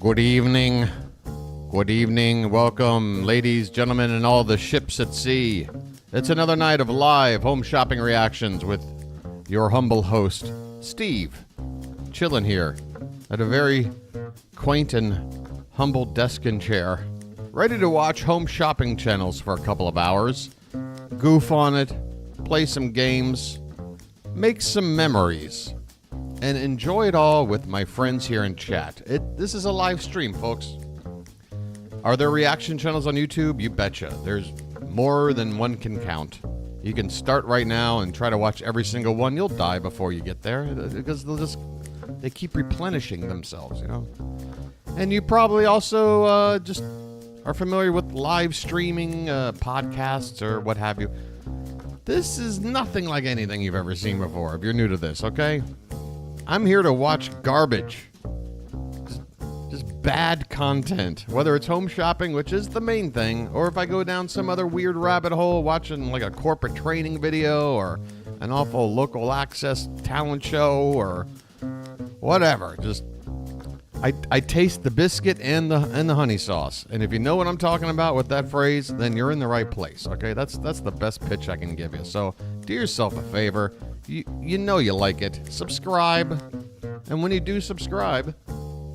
Good evening. Good evening. Welcome, ladies, gentlemen, and all the ships at sea. It's another night of live home shopping reactions with your humble host, Steve. Chilling here at a very quaint and humble desk and chair. Ready to watch home shopping channels for a couple of hours. Goof on it. Play some games. Make some memories. And enjoy it all with my friends here in chat. This is a live stream, folks. Are there reaction channels on YouTube? You betcha. There's more than one can count. You can start right now and try to watch every single one. You'll die before you get there because they keep replenishing themselves, you know. And you probably also just are familiar with live streaming podcasts or what have you. This is nothing like anything you've ever seen before if you're new to this, okay? I'm here to watch garbage. Just bad content. Whether it's home shopping, which is the main thing, or if I go down some other weird rabbit hole watching like a corporate training video or an awful local access talent show or whatever. Just I taste the biscuit and the honey sauce. And if you know what I'm talking about with that phrase, then you're in the right place. Okay, that's the best pitch I can give you. So do yourself a favor. You know you like it. Subscribe. And when you do subscribe,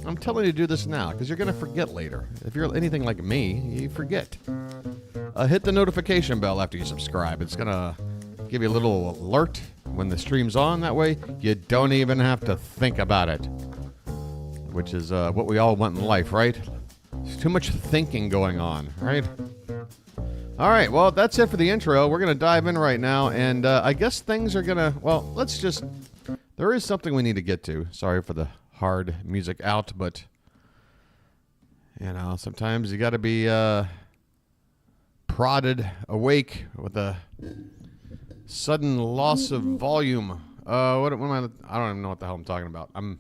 I'm telling you to do this now because you're going to forget later. If you're anything like me, you forget. Hit the notification bell after you subscribe. It's going to give you a little alert when the stream's on. That way, you don't even have to think about it. Which is what we all want in life, right? There's too much thinking going on, right? All right, well, that's it for the intro. We're going to dive in right now, and I guess things are going to, well, there is something we need to get to. Sorry for the hard music out, but, you know, sometimes you got to be prodded awake with a sudden loss of volume. What am I don't even know what the hell I'm talking about. I'm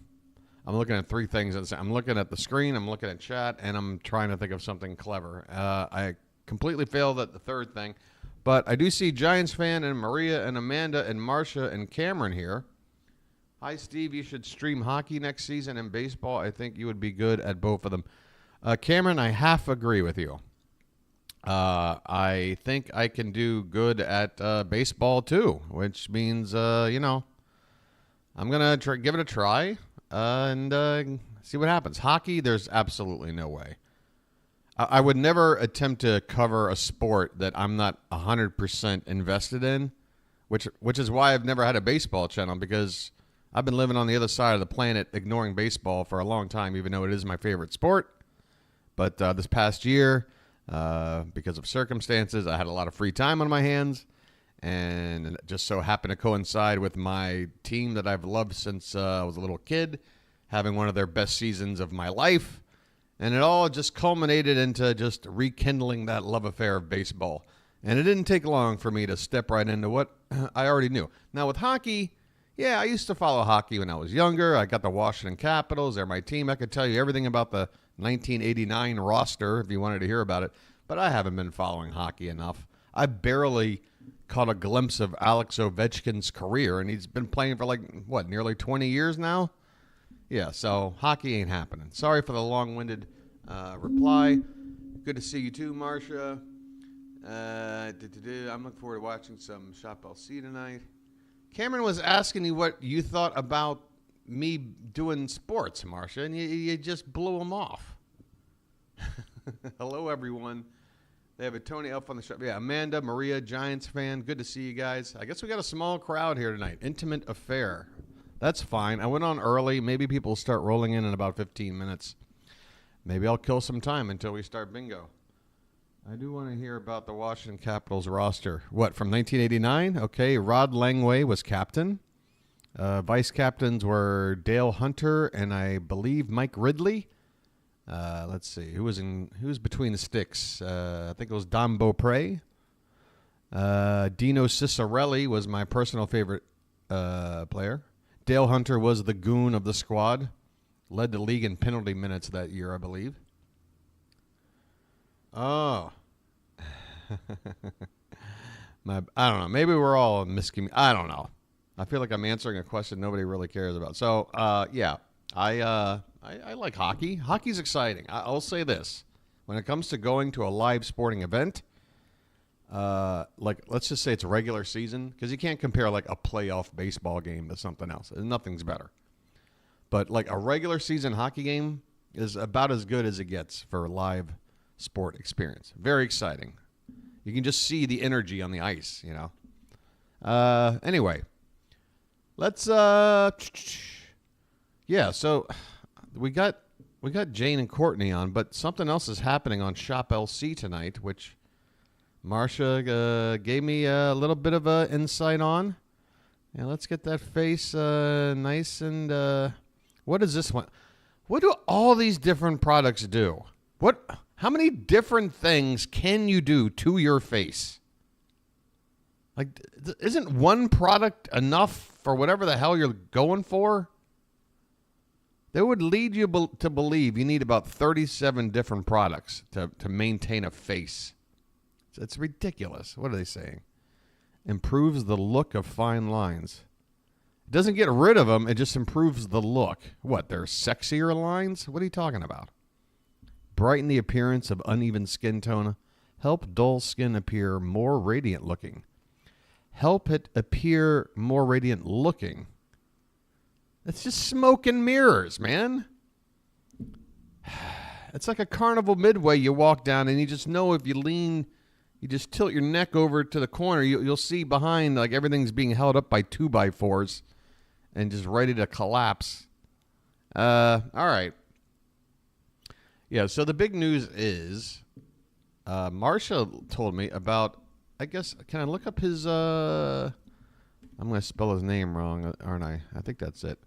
looking at three things. I'm looking at the screen, I'm looking at chat, and I'm trying to think of something clever. I completely failed at the third thing, but I do see Giants fan and Maria and Amanda and Marcia and Cameron here. Hi, Steve. You should stream hockey next season and baseball. I think you would be good at both of them. Cameron, I half agree with you. I think I can do good at baseball too, which means, you know, I'm going to give it a try. And see what happens. Hockey, there's absolutely no way. I would never attempt to cover a sport that I'm not 100% invested in, which is why I've never had a baseball channel, because I've been living on the other side of the planet ignoring baseball for a long time, even though it is my favorite sport. But this past year, because of circumstances, I had a lot of free time on my hands, and it just so happened to coincide with my team that I've loved since I was a little kid, having one of their best seasons of my life. And it all just culminated into just rekindling that love affair of baseball. And it didn't take long for me to step right into what I already knew. Now with hockey, yeah, I used to follow hockey when I was younger. I got the Washington Capitals. They're my team. I could tell you everything about the 1989 roster if you wanted to hear about it. But I haven't been following hockey enough. I barely caught a glimpse of Alex Ovechkin's career, and he's been playing for like, what, nearly 20 years now? Yeah, so hockey ain't happening. Sorry for the long-winded reply. Good to see you too, Marcia. I'm looking forward to watching some ShopLC tonight. Cameron was asking you what you thought about me doing sports, Marcia, and you just blew him off. Hello, everyone. They have a Tony Elf on the shop. Yeah, Amanda, Maria, Giants fan. Good to see you guys. I guess we got a small crowd here tonight. Intimate affair. That's fine. I went on early. Maybe people will start rolling in about 15 minutes. Maybe I'll kill some time until we start bingo. I do want to hear about the Washington Capitals roster. What, from 1989? Okay, Rod Langway was captain. Vice captains were Dale Hunter and I believe Mike Ridley. Let's see. Who was between the sticks? I think it was Don Beaupre. Dino Cicerelli was my personal favorite player. Dale Hunter was the goon of the squad. Led the league in penalty minutes that year, I believe. Oh. I don't know. Maybe we're all I don't know. I feel like I'm answering a question nobody really cares about. So, yeah. I I like hockey. Hockey's exciting. I'll say this. When it comes to going to a live sporting event, like let's just say it's a regular season, because you can't compare like a playoff baseball game to something else. Nothing's better. But like a regular season hockey game is about as good as it gets for a live sport experience. Very exciting. You can just see the energy on the ice, you know. Anyway, let's yeah, so we got Jane and Courtney on, but something else is happening on ShopLC tonight, which Marsha gave me a little bit of insight on. Yeah, let's get that face nice and what is this one? What do all these different products do? How many different things can you do to your face? Like, isn't one product enough for whatever the hell you're going for? They would lead you to believe you need about 37 different products to maintain a face. It's ridiculous. What are they saying? Improves the look of fine lines. It doesn't get rid of them. It just improves the look. What, they're sexier lines? What are you talking about? Brighten the appearance of uneven skin tone. Help dull skin appear more radiant looking. Help it appear more radiant looking. It's just smoke and mirrors, man. It's like a carnival midway you walk down, and you just know if you lean, you just tilt your neck over to the corner, you'll see behind like everything's being held up by 2x4s and just ready to collapse. All right. Yeah, so the big news is Marsha told me about, I guess, can I look up his, I'm going to spell his name wrong, aren't I? I think that's it.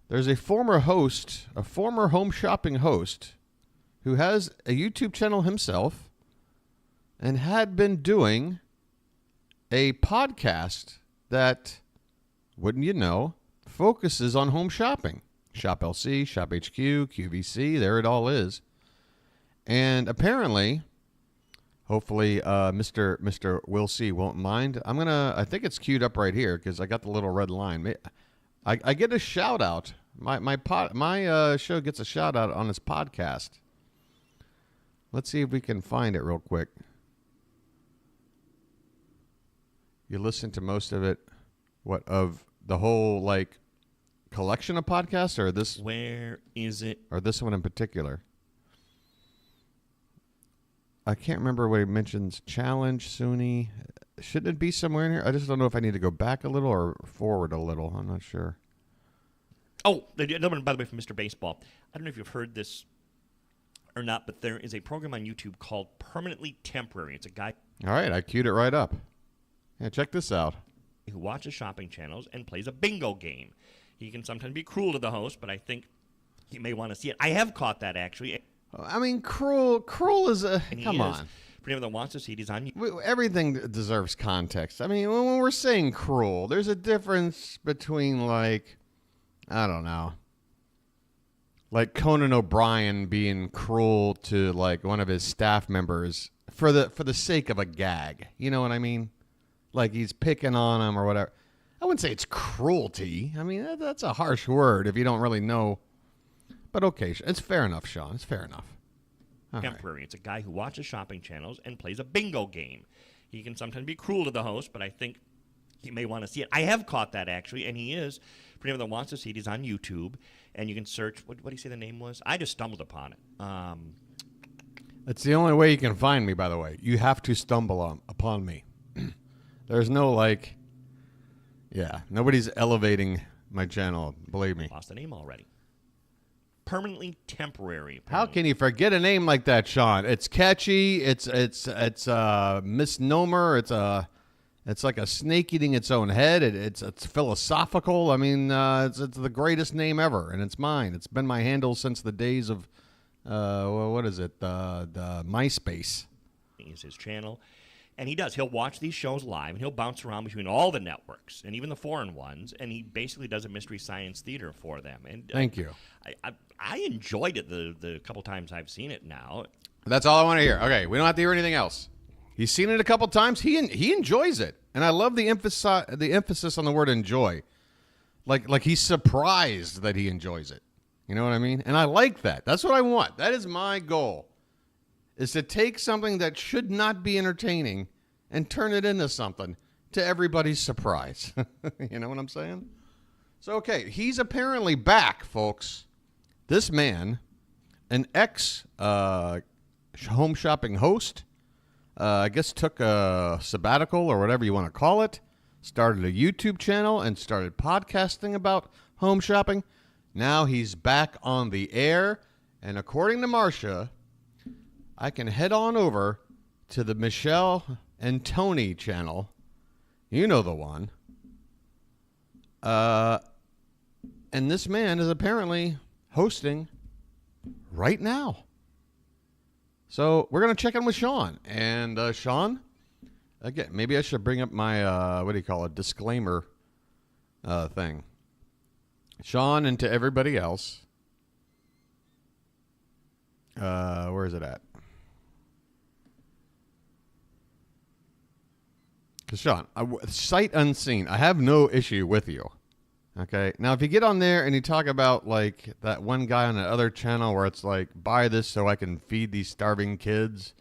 There's a former home shopping host, who has a YouTube channel himself and had been doing a podcast that, wouldn't you know, focuses on home shopping. ShopLC, ShopHQ, QVC, there it all is. And apparently, hopefully, Mr. Will C won't mind. I think it's queued up right here because I got the little red line. I get a shout out. My show gets a shout out on his podcast. Let's see if we can find it real quick. You listen to most of it, of the whole like collection of podcasts, or this? Where is it? Or this one in particular? I can't remember what he mentions. Challenge, SUNY. Shouldn't it be somewhere in here? I just don't know if I need to go back a little or forward a little. I'm not sure. Oh, another one, by the way, from Mr. Baseball. I don't know if you've heard this or not, but there is a program on YouTube called Permanently Temporary. It's a guy. All right, I queued it right up. Yeah, check this out. Who watches shopping channels and plays a bingo game. He can sometimes be cruel to the host, but I think you may want to see it. I have caught that, actually. I mean, cruel is a... Come on. For anyone that wants to see it, he's on... Everything deserves context. I mean, when we're saying cruel, there's a difference between, like, I don't know, like Conan O'Brien being cruel to, like, one of his staff members for the sake of a gag. You know what I mean? Like, he's picking on him or whatever. I wouldn't say it's cruelty. I mean, that's a harsh word if you don't really know. But okay, it's fair enough, Sean. It's fair enough. Temporary. Right. It's a guy who watches shopping channels and plays a bingo game. He can sometimes be cruel to the host, but I think you may want to see it. I have caught that, actually, and he is. For anyone that wants to see it, he's on YouTube, and you can search. What did he say the name was? I just stumbled upon it. It's the only way you can find me, by the way. You have to stumble upon me. There's no, like, yeah, nobody's elevating my channel, believe me. Lost the name already. Permanently Temporary. Apparently. How can you forget a name like that, Sean? It's catchy. It's a misnomer. It's like a snake eating its own head. It's philosophical. I mean, it's the greatest name ever, and it's mine. It's been my handle since the days of what is it? The MySpace. Is his channel. And he does. He'll watch these shows live, and he'll bounce around between all the networks, and even the foreign ones, and he basically does a Mystery Science Theater for them. And thank you. I enjoyed it the couple times I've seen it now. That's all I want to hear. Okay, we don't have to hear anything else. He's seen it a couple times. He enjoys it, and I love the emphasis on the word enjoy. Like he's surprised that he enjoys it. You know what I mean? And I like that. That's what I want. That is my goal, is to take something that should not be entertaining and turn it into something to everybody's surprise. You know what I'm saying? So, okay, he's apparently back, folks. This man, an ex home shopping host, I guess took a sabbatical or whatever you want to call it, started a YouTube channel and started podcasting about home shopping. Now he's back on the air, and according to Marcia, I can head on over to the Michelle and Tony channel. You know the one. And this man is apparently hosting right now. So we're going to check in with Sean. And Sean, again, maybe I should bring up my, disclaimer thing. Sean, and to everybody else, where is it at? Because Sean, sight unseen, I have no issue with you. Okay, now if you get on there and you talk about like that one guy on the other channel where it's like, buy this so I can feed these starving kids,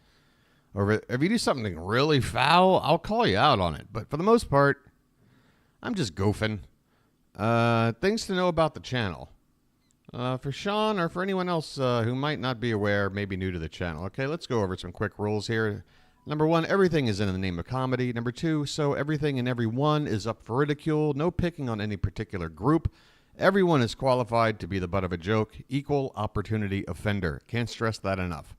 or if you do something really foul, I'll call you out on it. But for the most part, I'm just goofing. Things to know about the channel. For Sean or for anyone else who might not be aware, maybe new to the channel. Okay, let's go over some quick rules here. Number 1, everything is in the name of comedy. Number 2, so everything and everyone is up for ridicule. No picking on any particular group. Everyone is qualified to be the butt of a joke. Equal opportunity offender. Can't stress that enough.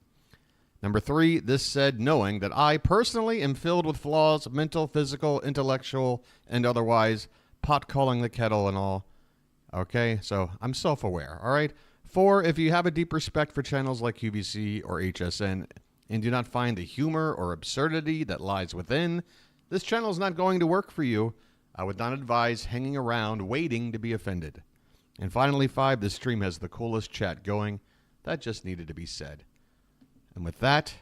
Number 3, this said knowing that I personally am filled with flaws, mental, physical, intellectual, and otherwise, pot calling the kettle and all. Okay, so I'm self-aware, all right? 4, if you have a deep respect for channels like QVC or HSN and do not find the humor or absurdity that lies within, this channel is not going to work for you. I would not advise hanging around waiting to be offended. And finally, 5, this stream has the coolest chat going. That just needed to be said. And with that,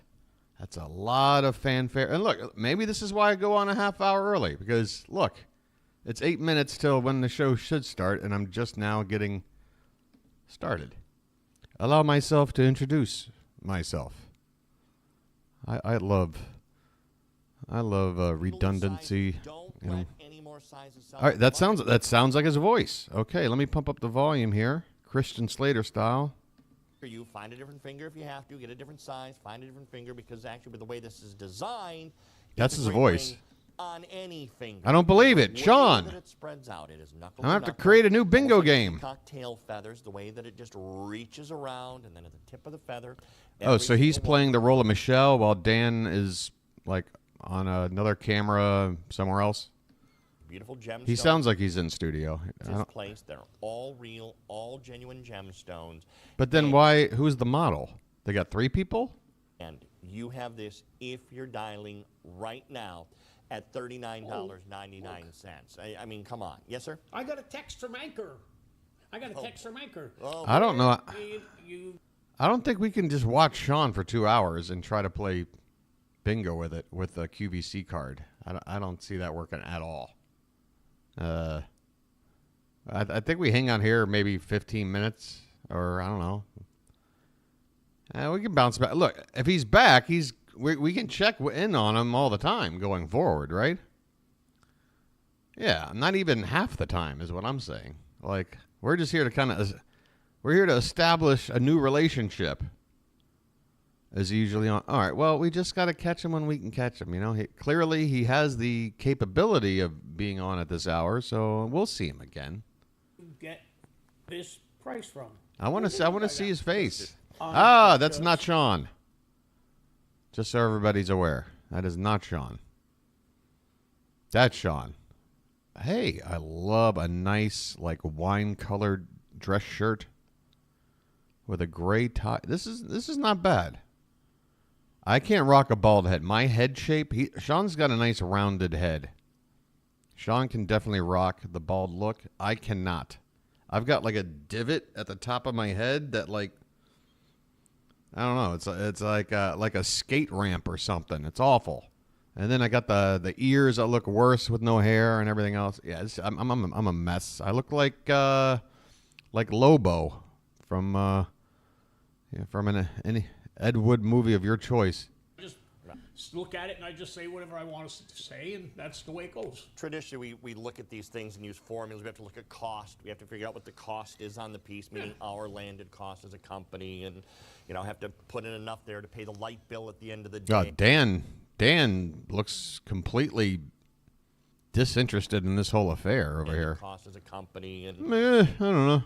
that's a lot of fanfare. And look, maybe this is why I go on a half hour early, because look, it's 8 minutes till when the show should start, and I'm just now getting started. Allow myself to introduce myself. I love redundancy. You know. All right, that sounds like his voice. Okay, let me pump up the volume here, Christian Slater style. You find a different finger if you have to. Get a different size. Find a different finger, because actually, with the way this is designed, that's his voice. On any finger. I don't believe it, Sean. That it spreads out. It is knuckle. I have to create a new bingo game. Cocktail feathers, the way that it just reaches around, and then at the tip of the feather. Oh, so he's playing the role of Michelle while Dan is like on another camera somewhere else. Beautiful gemstones. He sounds like he's in studio. His place. They're all real, all genuine gemstones. But then why? Who's the model? They got 3 people. And you have this if you're dialing right now at $39.99. I mean, come on. Yes, sir? I got a text from Anchor. I don't know. I don't think we can just watch Sean for 2 hours and try to play bingo with it with a QVC card. I don't see that working at all. I think we hang out here maybe 15 minutes, or I don't know. We can bounce back. Look, if he's back, we can check in on him all the time going forward, right? Yeah, not even half the time is what I'm saying. Like, we're just here to we're here to establish a new relationship. Is usually on. All right, well, we just got to catch him when we can catch him, you know. Clearly, he has the capability of being on at this hour, so we'll see him again. Get this price from. I want to see his face. That's not Sean. Just so everybody's aware, that is not Sean. That's Sean. Hey, I love a nice, like, wine-colored dress shirt with a gray tie. This is not bad. I can't rock a bald head. My head shape, Sean's got a nice rounded head. Sean can definitely rock the bald look. I cannot. I've got like a divot at the top of my head that, like, I don't know. It's like a skate ramp or something. It's awful. And then I got the ears that look worse with no hair and everything else. Yeah, I'm a mess. I look like Lobo from any Ed Wood movie of your choice. Just look at it and I just say whatever I want to say, and that's the way it goes. Traditionally, we look at these things and use formulas. We have to look at cost. We have to figure out what the cost is on the piece, meaning our landed cost as a company, and have to put in enough there to pay the light bill at the end of the day. Dan looks completely disinterested in this whole affair over here. Cost as a company, and I don't know.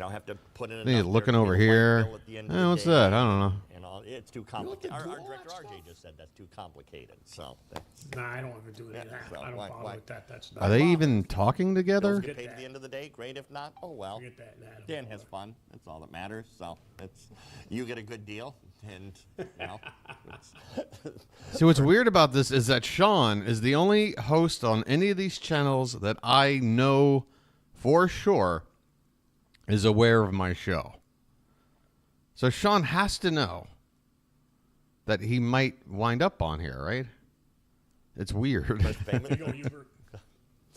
have to put in I think enough he's looking there to over pay the light here. bill at the end of the What's day. that? I don't know. And all, it's too complicated. Our director RJ just said that's too complicated. So Nah, I don't ever do that. so I don't why- bother why- with that. That's not. Are they even talking together? get paid at the end of the day. Great. If not, oh well. Forget that. Nah, I don't Dan bother. has fun. That's all that matters. So you get a good deal, and See, what's weird about this is that Sean is the only host on any of these channels that I know for sure is aware of my show. So Sean has to know that he might wind up on here, right? It's weird. payment You go, Hubert.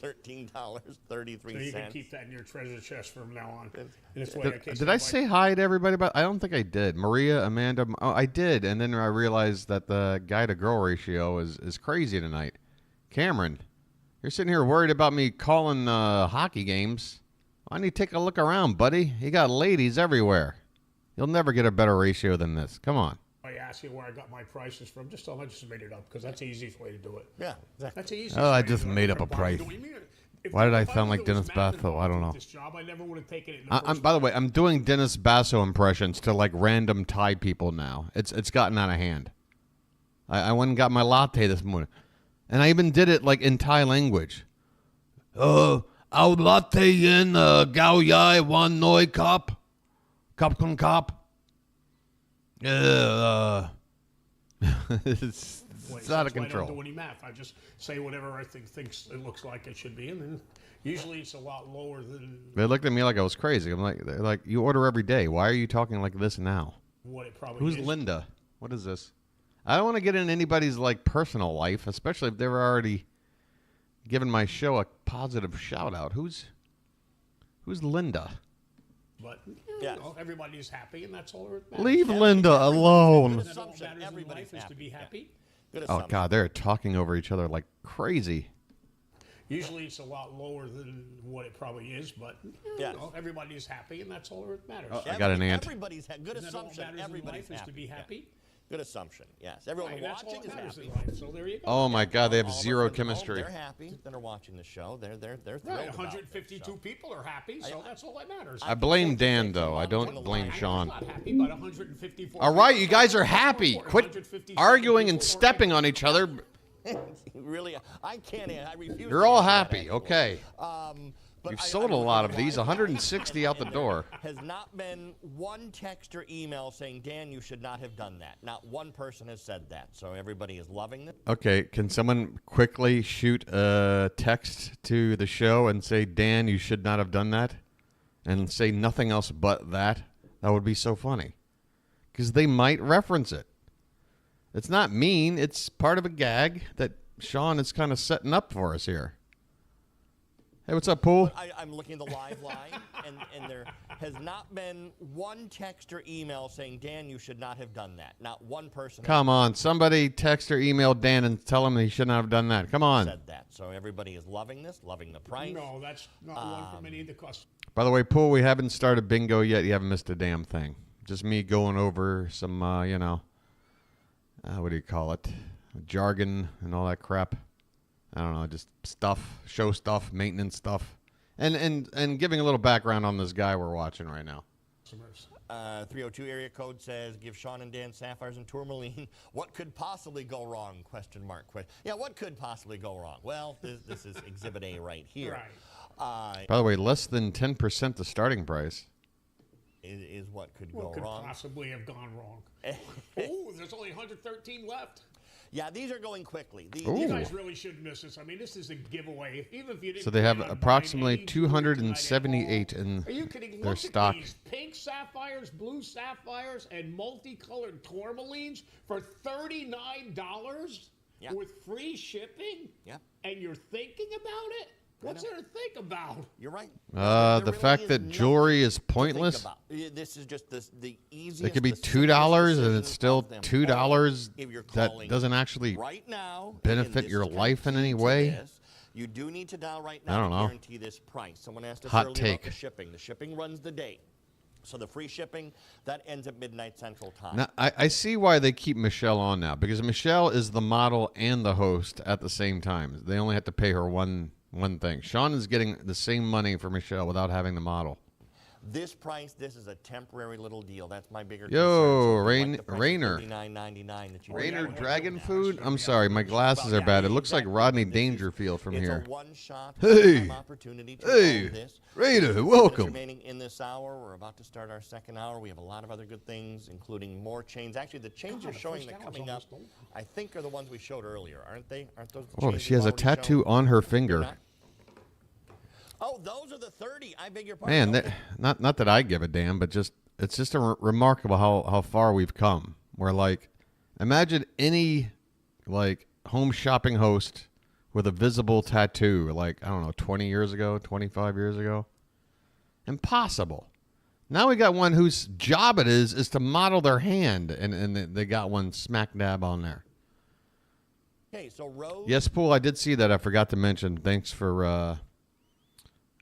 $13.33. So you can keep that in your treasure chest from now on. And this way, in case Did I anybody- say hi to everybody? I don't think I did. Maria, Amanda. Oh, I did. And then I realized that the guy-to-girl ratio is crazy tonight. Cameron, you're sitting here worried about me calling hockey games. Why don't you take a look around, buddy? You got ladies everywhere. You'll never get a better ratio than this. Come on. I ask you where I got my prices from. Just tell them I just made it up because that's the easiest way to do it. Yeah, exactly. That's the easiest. Oh, I way to just do it. made up a What do price. you mean? Why did I If sound knew like there was Dennis math Basso? I don't involved know. with This job, I never would have taken it. In the first By the way, I'm doing Dennis Basso impressions to like random Thai people now. It's gotten out of hand. I went and got my latte this morning, and I even did it like in Thai language. Our latte in gao yai one noi cup con cup. It's place. out of That's why I control. don't do any math. I just say whatever I thinks it looks like it should be, and then usually it's a lot lower than They looked at me like I was crazy. They're like, you order every day. Why are you talking like this now? what it probably Who's is. Linda? What is this? I don't want to get in anybody's like personal life, especially if they were already giving my show a positive shout out. Who's Linda? But Yes. everybody's happy, and that's all that matters. Leave Linda alone. And all that Assumption, matters in everybody's life is to happy. be Yeah. happy. Good Oh assumption. God, they're talking over each other like crazy. Usually it's a lot lower than what it probably is, but Yes. everybody's happy, and that's all that matters. I got an aunt. Everybody's good And that all that assumption. matters in Everybody's life is happy. to be Yeah. happy. Good assumption. Yes. Everyone Right, that's all watching that is matters happy. in life. So there you go. Oh my God, they have All of our zero friends at home, chemistry. They're happy that are watching the show. They're thrilled Right, about 152 it, so. people are happy, so that's all that matters. I blame Dan though. I I'm don't blame I'm Sean. I'm not happy, but 154. All right, people you guys are more happy. important. Quit 157 arguing and people are stepping happy. on each other. Really, I can't. I refuse. You're to all answer that, happy. actually. Okay. But You've I sold a don't lot know of these. why. 160 out the And door. there has not been one text or email saying, Dan, you should not have done that. Not one person has said that. So everybody is loving it. Okay, can someone quickly shoot a text to the show and say, Dan, you should not have done that? And say nothing else but that? That would be so funny. Because they might reference it. It's not mean. It's part of a gag that Sean is kind of setting up for us here. Hey, what's up, Pool? I'm looking at the live line, and there has not been one text or email saying, Dan, you should not have done that. Not one person Come on. Somebody text or email Dan and tell him he should not have done that. Come has on. said that. So everybody is loving this, loving the price. No, that's not one from any of the customers. By the way, Pool, we haven't started bingo yet. You haven't missed a damn thing. Just me going over some, what do you call it? Jargon and all that crap. I don't know, just stuff, show stuff, maintenance stuff. And giving a little background on this guy we're watching right now. 302 area code says, give Sean and Dan sapphires and tourmaline. What could possibly go wrong? Question mark. Yeah, what could possibly go wrong? Well, this is Exhibit A right here. Right. By the way, less than 10% the starting price. Is what could What go could wrong. possibly have gone wrong? Oh, there's only 113 left. Yeah, these are going quickly. Ooh. You guys really should miss this. I mean, this is a giveaway. Even if you didn't. So they have plan on approximately buying any jewelry tonight at 278 all. in Are you kidding? their Look stock. at these pink sapphires, blue sapphires, and multicolored tourmalines for $39 Yeah. with free shipping. Yeah. And you're thinking about it? What's there to think about? You're right. The There fact really that nothing jewelry is to think pointless. about. This is just the easiest. It could be the $2 simplest and it's decision still of them $2 all. If you're that calling doesn't actually right now, benefit and your this is life in key any to way. this, you do need to dial right I now don't to know. guarantee this price. Someone asked us Hot earlier take. about the shipping. The shipping runs the day. So the free shipping, that ends at midnight Central Time. Now, I see why they keep Michelle on now, because Michelle is the model and the host at the same time. They only have to pay her one thing. Sean is getting the same money for Michelle without having the model. This price, this is a temporary little deal. That's my bigger Yo, concern. So Rainer. $59.99 that you Rainer get. Dragon Food? I'm sorry, my glasses are bad. It looks like Rodney Dangerfield from here. It's a one-shot Hey. opportunity to Hey, own this. Rainer, 2 minutes welcome. remaining in this hour. We're about to start our second hour. We have a lot of other good things, including more chains. Actually, the chains you're showing that coming up, I think, are the ones we showed earlier, aren't they? Aren't those the Oh, chains she you've has a already tattoo shown? on her They're finger. not? Oh, those are the 30. I beg your pardon. Man, Okay. not that I give a damn, but it's just remarkable how far we've come. Where, like, imagine any, like, home shopping host with a visible tattoo, like, I don't know, 20 years ago, 25 years ago. Impossible. Now we got one whose job it is to model their hand, and they got one smack dab on there. Okay, so Rose. Yes, Pool, I did see that. I forgot to mention. Thanks for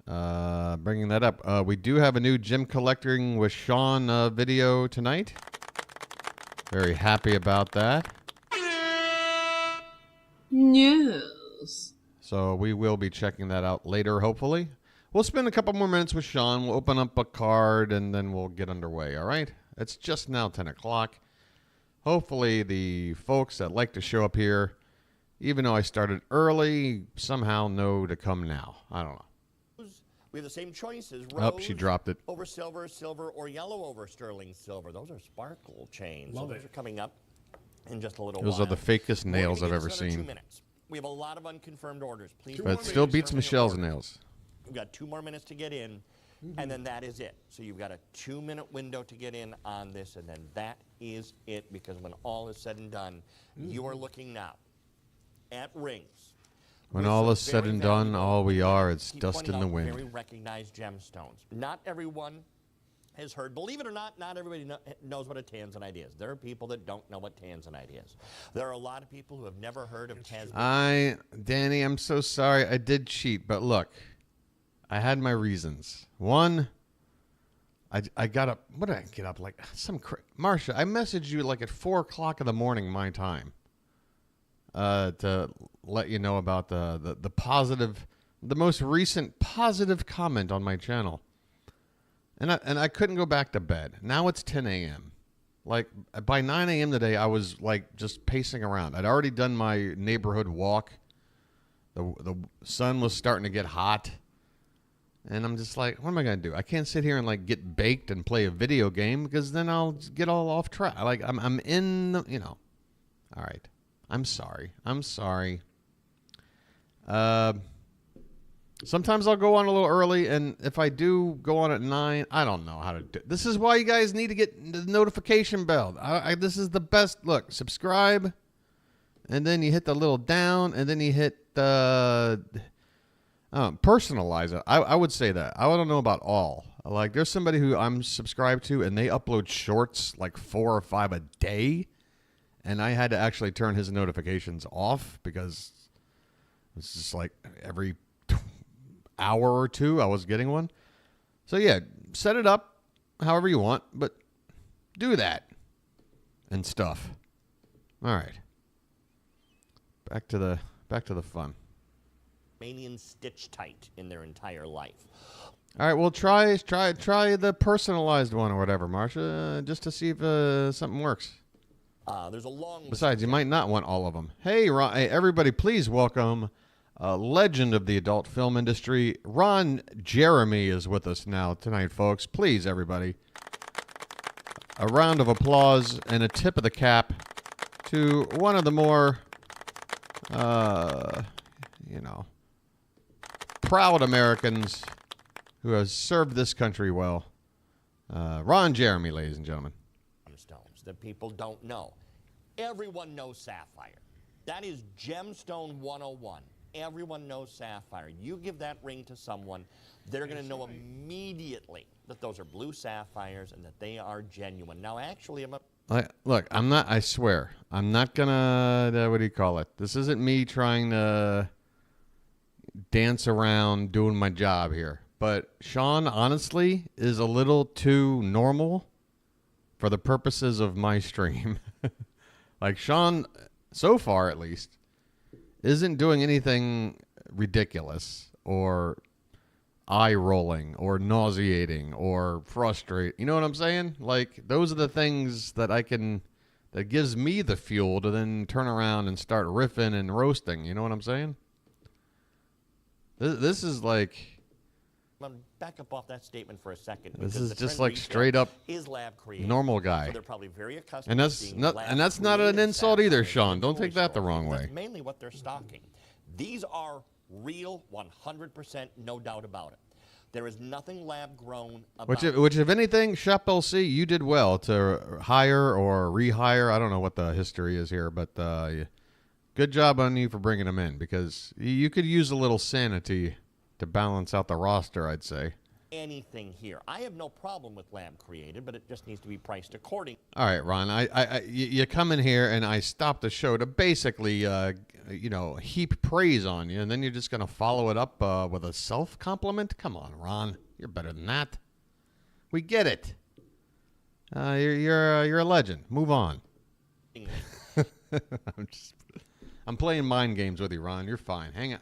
bringing that up. We do have a new gem collecting with Sean video tonight. Very happy about that. News. So we will be checking that out later, hopefully. We'll spend a couple more minutes with Sean. We'll open up a card, and then we'll get underway, all right? It's just now 10 o'clock. Hopefully the folks that like to show up here, even though I started early, somehow know to come now. I don't know. We have the same choices. Oh, she dropped it. Over silver, silver, or yellow over sterling silver. Those are sparkle chains. Love so those it. are coming up in just a little Those while. are the fakest We're nails gonna I've get ever this under 2 seen. minutes. We have a lot of unconfirmed orders. Please. But it still beats Michelle's nails. We've got 2 more minutes to get in, and then that is it. So you've got a 2-minute window to get in on this, and then that is it. Because when all is said and done, you are looking now at rings. When with all some is said very and done, valuable- all we are is keep dust pointing in the out wind. Very recognized gemstones. Not everyone has heard. Believe it or not, not everybody knows what a tanzanite is. There are people that don't know what tanzanite is. There are a lot of people who have never heard of tanzanite. Danny, I'm so sorry. I did cheat, but look, I had my reasons. One, I got up. What did I get up like? Marcia, I messaged you like at 4 o'clock in the morning my time to let you know about the positive, the most recent positive comment on my channel. And I couldn't go back to bed. Now it's 10 a.m. Like by 9 a.m. today, I was like just pacing around. I'd already done my neighborhood walk. The sun was starting to get hot. And I'm just like, what am I going to do? I can't sit here and like get baked and play a video game because then I'll get all off track. Like I'm in the, you know. All right. I'm sorry. Sometimes I'll go on a little early, and if I do go on at 9, I don't know how to do it. This is why you guys need to get the notification bell. This is the best. Look, subscribe, and then you hit the little down, and then you hit the personalize it. I would say that. I don't know about all. Like, there's somebody who I'm subscribed to, and they upload shorts like 4 or 5 a day, and I had to actually turn his notifications off because it's just like every hour or two I was getting one. So yeah, set it up however you want, but do that and stuff. All right. Back to the fun. Romanian stitch tight in their entire life. All right, well try the personalized one or whatever, Marcia, just to see if something works. There's a long. Besides, you might not want all of them. Hey, Ron, hey, everybody, please welcome legend of the adult film industry, Ron Jeremy is with us now tonight, folks. Please, everybody, a round of applause and a tip of the cap to one of the more, proud Americans who has served this country well. Ron Jeremy, ladies and gentlemen. Gemstones that people don't know. Everyone knows sapphire. That is gemstone 101. everyone knows sapphire. You give that ring to someone, they're going to know immediately that those are blue sapphires and that they are genuine. Now, actually, Look, I'm not, I swear, I'm not gonna, what do you call it? This isn't me trying to dance around doing my job here. But Sean, honestly, is a little too normal for the purposes of my stream. Like, Sean, so far at least, isn't doing anything ridiculous or eye-rolling or nauseating or frustrating. You know what I'm saying? Like, those are the things that that gives me the fuel to then turn around and start riffing and roasting. You know what I'm saying? This is like... I'm going to back up off that statement for a second. This is the just trend like retail straight up is lab created. normal guy. So they're probably very accustomed And to that's seeing not, lab and that's not an created insult either, sapphires Sean. in Don't jewelry take that the stores. wrong way. That's mainly what they're stocking. These are real, 100%, no doubt about it. There is nothing lab grown about it. Which, if anything, ShopLC, you did well to hire or rehire. I don't know what the history is here, but good job on you for bringing them in, because you could use a little sanity to balance out the roster, I'd say. Anything here. I have no problem with lab created, but it just needs to be priced according. All right, Ron, you come in here and I stop the show to basically, heap praise on you, and then you're just going to follow it up with a self-compliment? Come on, Ron. You're better than that. We get it. You're a legend. Move on. I'm playing mind games with you, Ron. You're fine. Hang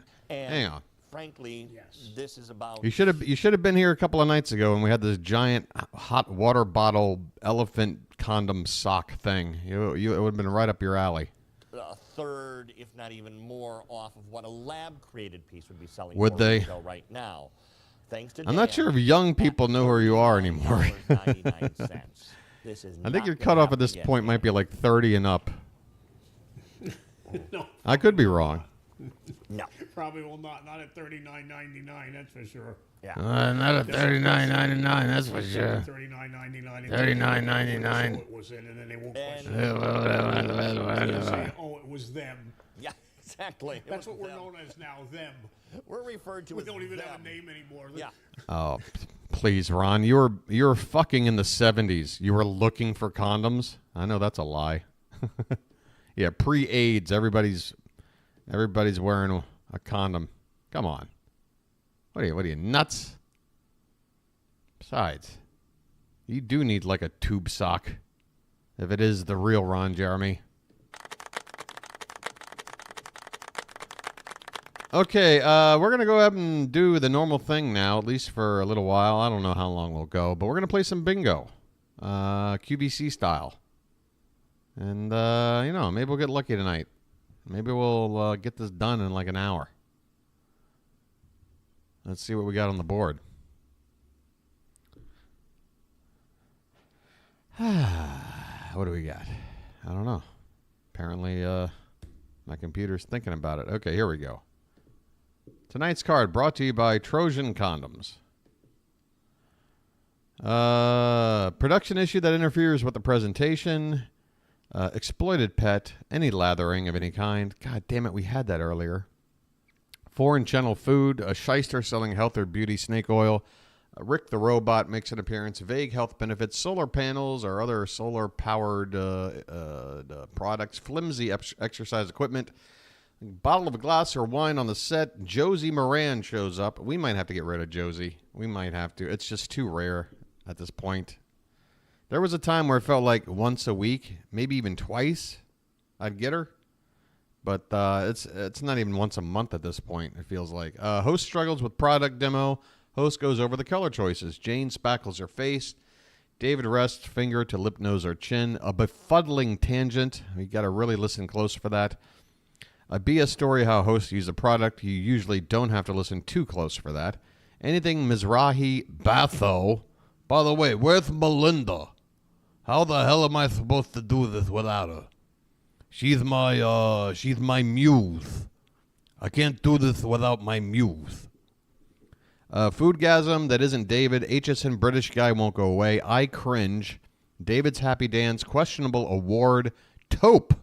on. Frankly, yes. This is about... You should have been here a couple of nights ago when we had this giant hot water bottle elephant condom sock thing. It would have been right up your alley. A third, if not even more, off of what a lab-created piece would be selling would for they? retail right now. Thanks to I'm not sure if young people know who you are anymore. This is I think your cutoff at this point might be like 30 and up. No, I could be wrong. No. probably will not at $39.99. That's for sure. Yeah. Not at $39.99. That's for sure. $39.99. $39.99. It was in, and then they won't And- say, "Oh, it was them." Yeah, exactly. That's what we're known as now. Them. We're referred to We as don't even them. have a name anymore. Yeah. Oh, please, Ron. You were fucking in the 70s. You were looking for condoms. I know that's a lie. Yeah, pre-AIDS, everybody's wearing a condom. Come on. What are you, nuts? Besides, you do need like a tube sock if it is the real Ron Jeremy. Okay, we're going to go ahead and do the normal thing now, at least for a little while. I don't know how long we'll go, but we're going to play some bingo, QVC style. And, maybe we'll get lucky tonight. Maybe we'll get this done in like an hour. Let's see what we got on the board. What do we got? I don't know. Apparently, my computer's thinking about it. Okay, here we go. Tonight's card brought to you by Trojan Condoms. Production issue that interferes with the presentation. Exploited pet. Any lathering of any kind. God damn it, we had that earlier. Foreign channel food. A shyster selling health or beauty snake oil. Rick the Robot makes an appearance. Vague health benefits. Solar panels or other solar-powered products. Flimsy exercise equipment. Bottle of glass or wine on the set. Josie Moran shows up. We might have to get rid of Josie. We might have to. It's just too rare at this point. There was a time where it felt like once a week, maybe even twice, I'd get her. But it's not even once a month at this point, it feels like. Host struggles with product demo. Host goes over the color choices. Jane spackles her face. David rests finger to lip, nose, or chin. A befuddling tangent. You got to really listen close for that. A BS story how hosts use a product. You usually don't have to listen too close for that. Anything Mizrahi Batho. By the way, where's Melinda? How the hell am I supposed to do this without her? She's my muse. I can't do this without my muse. Foodgasm that isn't David. HSN British guy won't go away. I cringe. David's happy dance. Questionable award. Taupe,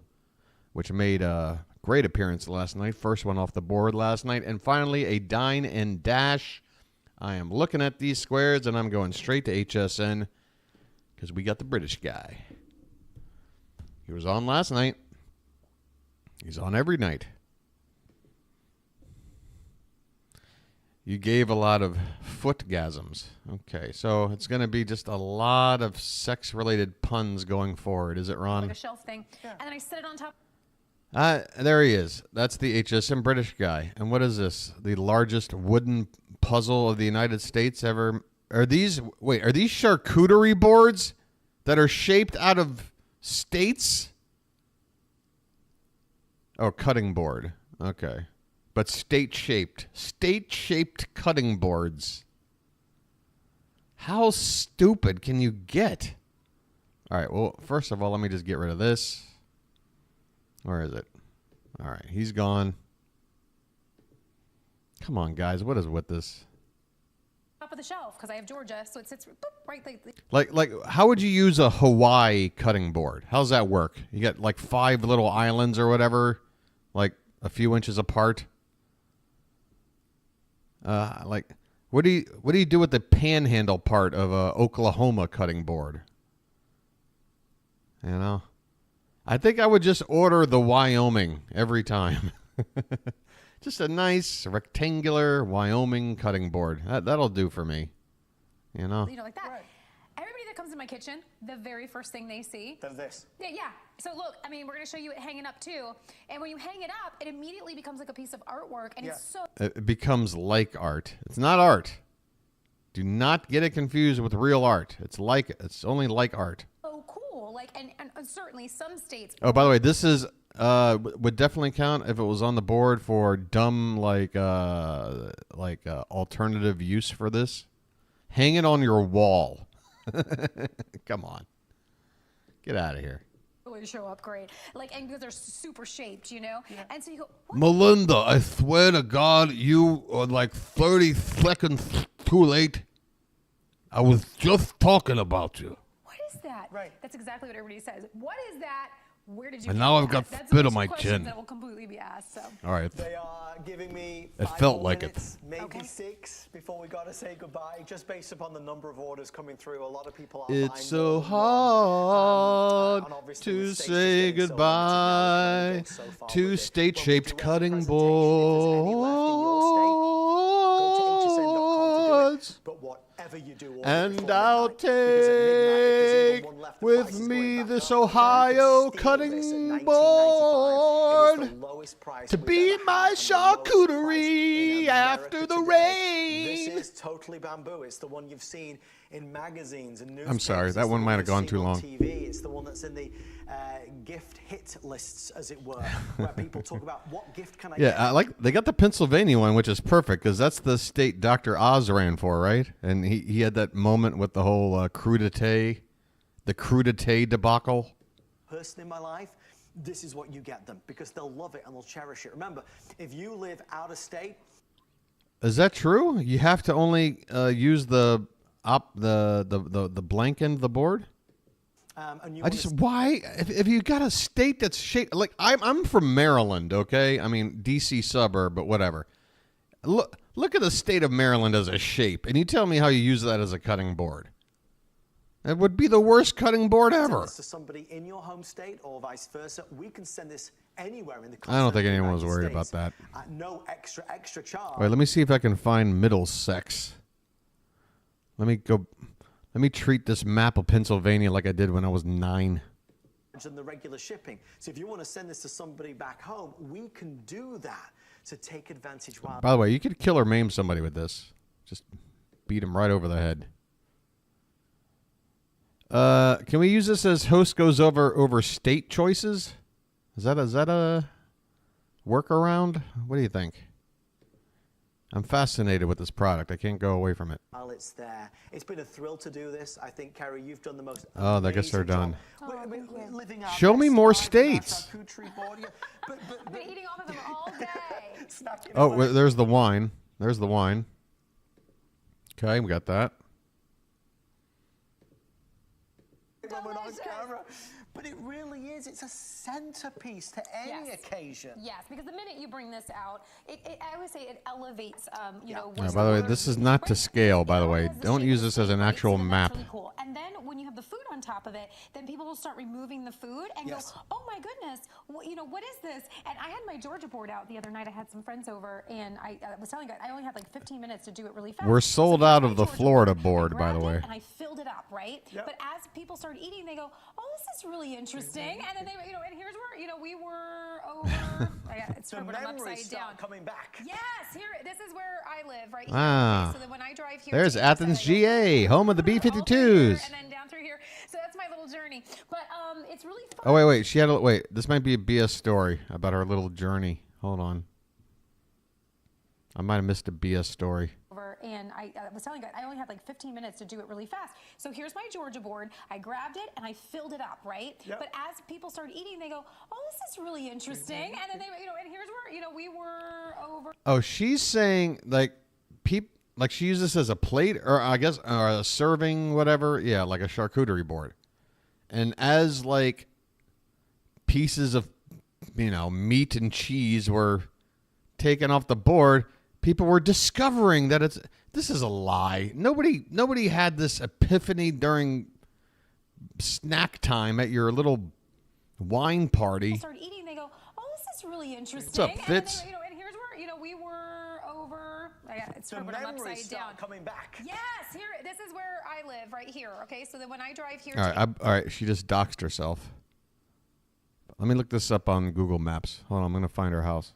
which made Great appearance last night. First one off the board last night. And finally, a dine and dash. I am looking at these squares, and I'm going straight to HSN because we got the British guy. He was on last night. He's on every night. You gave a lot of footgasms. Okay, so it's going to be just a lot of sex-related puns going forward. Is it, Ron? Like a shelf thing. Yeah. And then I set it on top. There he is. That's the HSN British guy. And what is this? The largest wooden puzzle of the United States ever. Are these charcuterie boards that are shaped out of states? Oh, cutting board. Okay. But state-shaped cutting boards. How stupid can you get? All right, well, first of all, let me just get rid of this. Where is it? All right, he's gone. Come on, guys, what is with this? Top of the shelf, because I have Georgia, so it sits right there. Like, how would you use a Hawaii cutting board? How's that work? You got like 5 little islands or whatever, like a few inches apart. What do you do with the panhandle part of a Oklahoma cutting board? You know, I think I would just order the Wyoming every time. Just a nice rectangular Wyoming cutting board. That'll do for me. You know, like that. Right. Everybody that comes in my kitchen, the very first thing they see. Does this? Yeah. So look, I mean, we're going to show you it hanging up too. And when you hang it up, it immediately becomes like a piece of artwork. And it's so... It becomes like art. It's not art. Do not get it confused with real art. It's only like art. Oh, cool. Like, and certainly some states... Oh, by the way, this is... would definitely count if it was on the board for dumb, alternative use for this. Hang it on your wall. Come on. Get out of here. Really show up great. And because they're super shaped, you know? Yeah. And so you go, what? Melinda, I swear to God, you are like 30 seconds too late. I was just talking about you. What is that? Right. That's exactly what everybody says. What is that? Where did you And get now that? I've got That's spit the on my questions chin. That will completely be asked. So. All right. They are giving me It 5 felt more like minutes, it. maybe 6 before we got to say goodbye. Just based upon the number of orders coming through, a lot of people are It's buying so more hard and obviously to the states say just getting so goodbye limited now, so far to with it. state-shaped When we do cutting have a presentation, if there's any left in your state, go to hsn.com to do it. But whatever you do, order And before I'll midnight, because at midnight, if there's take even one left, the with price is me going back this up. Ohio You can steal cutting this at $19.95. board It is the lowest price to we've be ever my had and the lowest price charcuterie in after America the today. rain. This is totally bamboo. It's the one you've seen in magazines and newspapers. I'm sorry, It's that the one might have you've gone seen too on long. TV. It's the one that's in the gift hit lists, as it were, where people talk about what gift can I get. Yeah, they got the Pennsylvania one, which is perfect because that's the state Dr. Oz ran for, right? And he had that moment with the whole crudité debacle. Person in my life, this is what you get them because they'll love it and they'll cherish it. Remember, if you live out of state, is that true? You have to only use the blank end of the board. and you Why if you got a state that's shaped like I'm from Maryland, okay? I mean DC suburb, but whatever. Look at the state of Maryland as a shape, and you tell me how you use that as a cutting board. It would be the worst cutting board send ever. this to somebody in your home state or vice versa. We can send this anywhere in the I don't think continental anyone was United worried about States that. at no extra charge. Wait, let me see if I can find Middlesex. Let me treat this map of Pennsylvania like I did when I was 9. Than the regular shipping. So if you want to send this to somebody back home, we can do that to take advantage while. By the way, you could kill or maim somebody with this. Just beat him right over the head. Can we use this as host goes over state choices? Is that a workaround? What do you think? I'm fascinated with this product. I can't go away from it. While it's there, it's been a thrill to do this. I think, Carrie, you've done the most. Oh, I guess they're amazing done. job. We're living our Show me best more lives with our states. charcuterie board. Yeah, I've been eating off of them all day. snacking Oh, away. there's the wine. There's the wine. Okay, we got that. When we're on camera. But it really is. It's a centerpiece to any occasion. Yes, because the minute you bring this out, I always say it elevates, you know. Yeah, by the way, this is not to scale, by the way. Don't use this as an actual map. Really cool. And then when you have the food on top of it, then people will start removing the food and go, oh my goodness, you know, what is this? And I had my Georgia board out the other night. I had some friends over, and I was telling you, I only had like 15 minutes to do it really fast. We're sold out of the Florida board, by the way. And I filled it up, right? But as people started eating, they go, oh, this is really interesting. And then they, you know, and here's where, you know, we were over. It's the memories start coming back. Yes, here, this is where I live, right here. Ah. Okay, so then when I drive here, There's to Athens, GA, home of the B-52s. and then down through here. So that's my little journey. But it's really fun. Oh, wait. She had wait. This might be a BS story about her little journey. Hold on. I might have missed a BS story. And I was telling you, I only had like 15 minutes to do it really fast. So here's my Georgia board. I grabbed it and I filled it up, right? But as people started eating, they go, oh, this is really interesting. And then they, you know, and here's where, you know, we were over. Oh, she's saying like like she used this as a plate or I guess a serving, whatever. Yeah, like a charcuterie board. And as like pieces of, you know, meat and cheese were taken off the board, people were discovering that this is a lie. Nobody had this epiphany during snack time at your little wine party. People started eating, they go, oh, this is really interesting. What's up, Fitz? And then they, you know, and here's where, you know, we were over. It's The memories start coming back. Yes, here. This is where I live, right here. Okay, so then when I drive here. All right. She just doxed herself. Let me look this up on Google Maps. Hold on, I'm gonna find her house.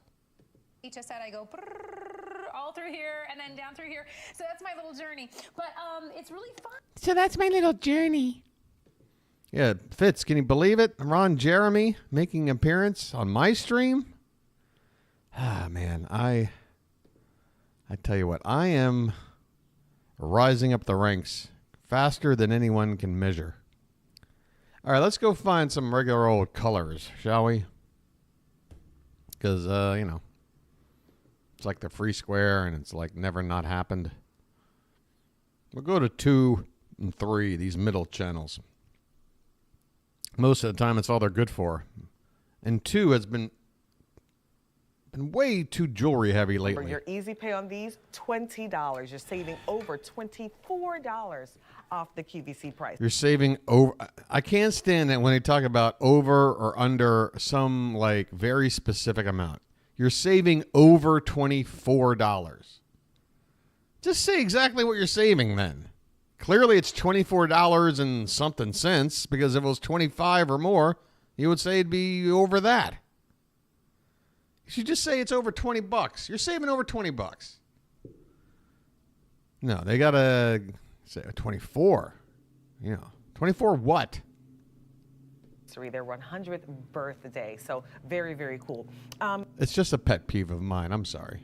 I go all through here and then down through here. So that's my little journey. But it's really fun. So that's my little journey. Yeah, Fitz, can you believe it? Ron Jeremy making an appearance on my stream. Ah, man, I tell you what, I am rising up the ranks faster than anyone can measure. All right, let's go find some regular old colors, shall we? Because, you know, it's like the free square and it's like never not happened. We'll go to 2 and 3, these middle channels. Most of the time, it's all they're good for. And 2 has been way too jewelry heavy lately. For your easy pay on these, $20. You're saving over $24 off the QVC price. You're saving over. I can't stand it when they talk about over or under some like very specific amount. You're saving over $24. Just say exactly what you're saving then. Clearly it's $24 and something cents, because if it was 25 or more, you would say it'd be over that. You should just say it's over $20. You're saving over $20. No, they gotta say 24. You know, 24 what? Their 100th birthday, so very, very cool. It's just a pet peeve of mine. I'm sorry.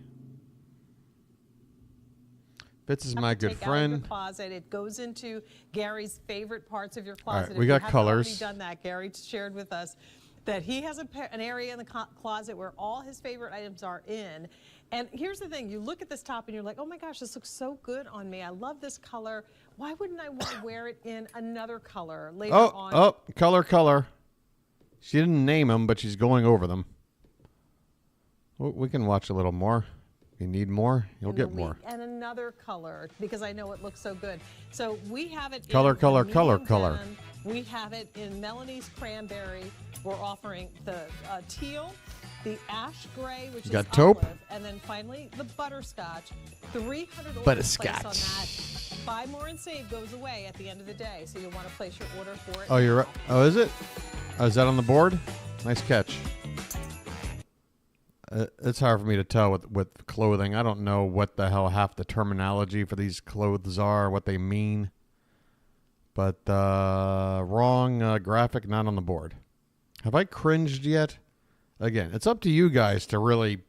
Fitz is my good friend. Out of your closet. It goes into Gary's favorite parts of your closet. All right, we got colors. If you haven't already done that, Gary shared with us that he has an area in the closet where all his favorite items are in. And here's the thing, you look at this top and you're like, oh my gosh, this looks so good on me. I love this color. Why wouldn't I want to wear it in another color later on? Oh, color. She didn't name them, but she's going over them. We can watch a little more. If you need more, you'll get more. And another color, because I know it looks so good. So we have it color. denim. We have it in Melanie's cranberry. We're offering the teal, the ash gray, which is got taupe. olive, and then finally the butterscotch. 300 orders Butterscotch. placed on that. Buy more and save goes away at the end of the day, so you'll want to place your order for it. Oh, you're right. Oh, is it? Oh, is that on the board? Nice catch. It's hard for me to tell with clothing. I don't know what the hell half the terminology for these clothes are, what they mean. But wrong graphic, not on the board. Have I cringed yet? Again, it's up to you guys to really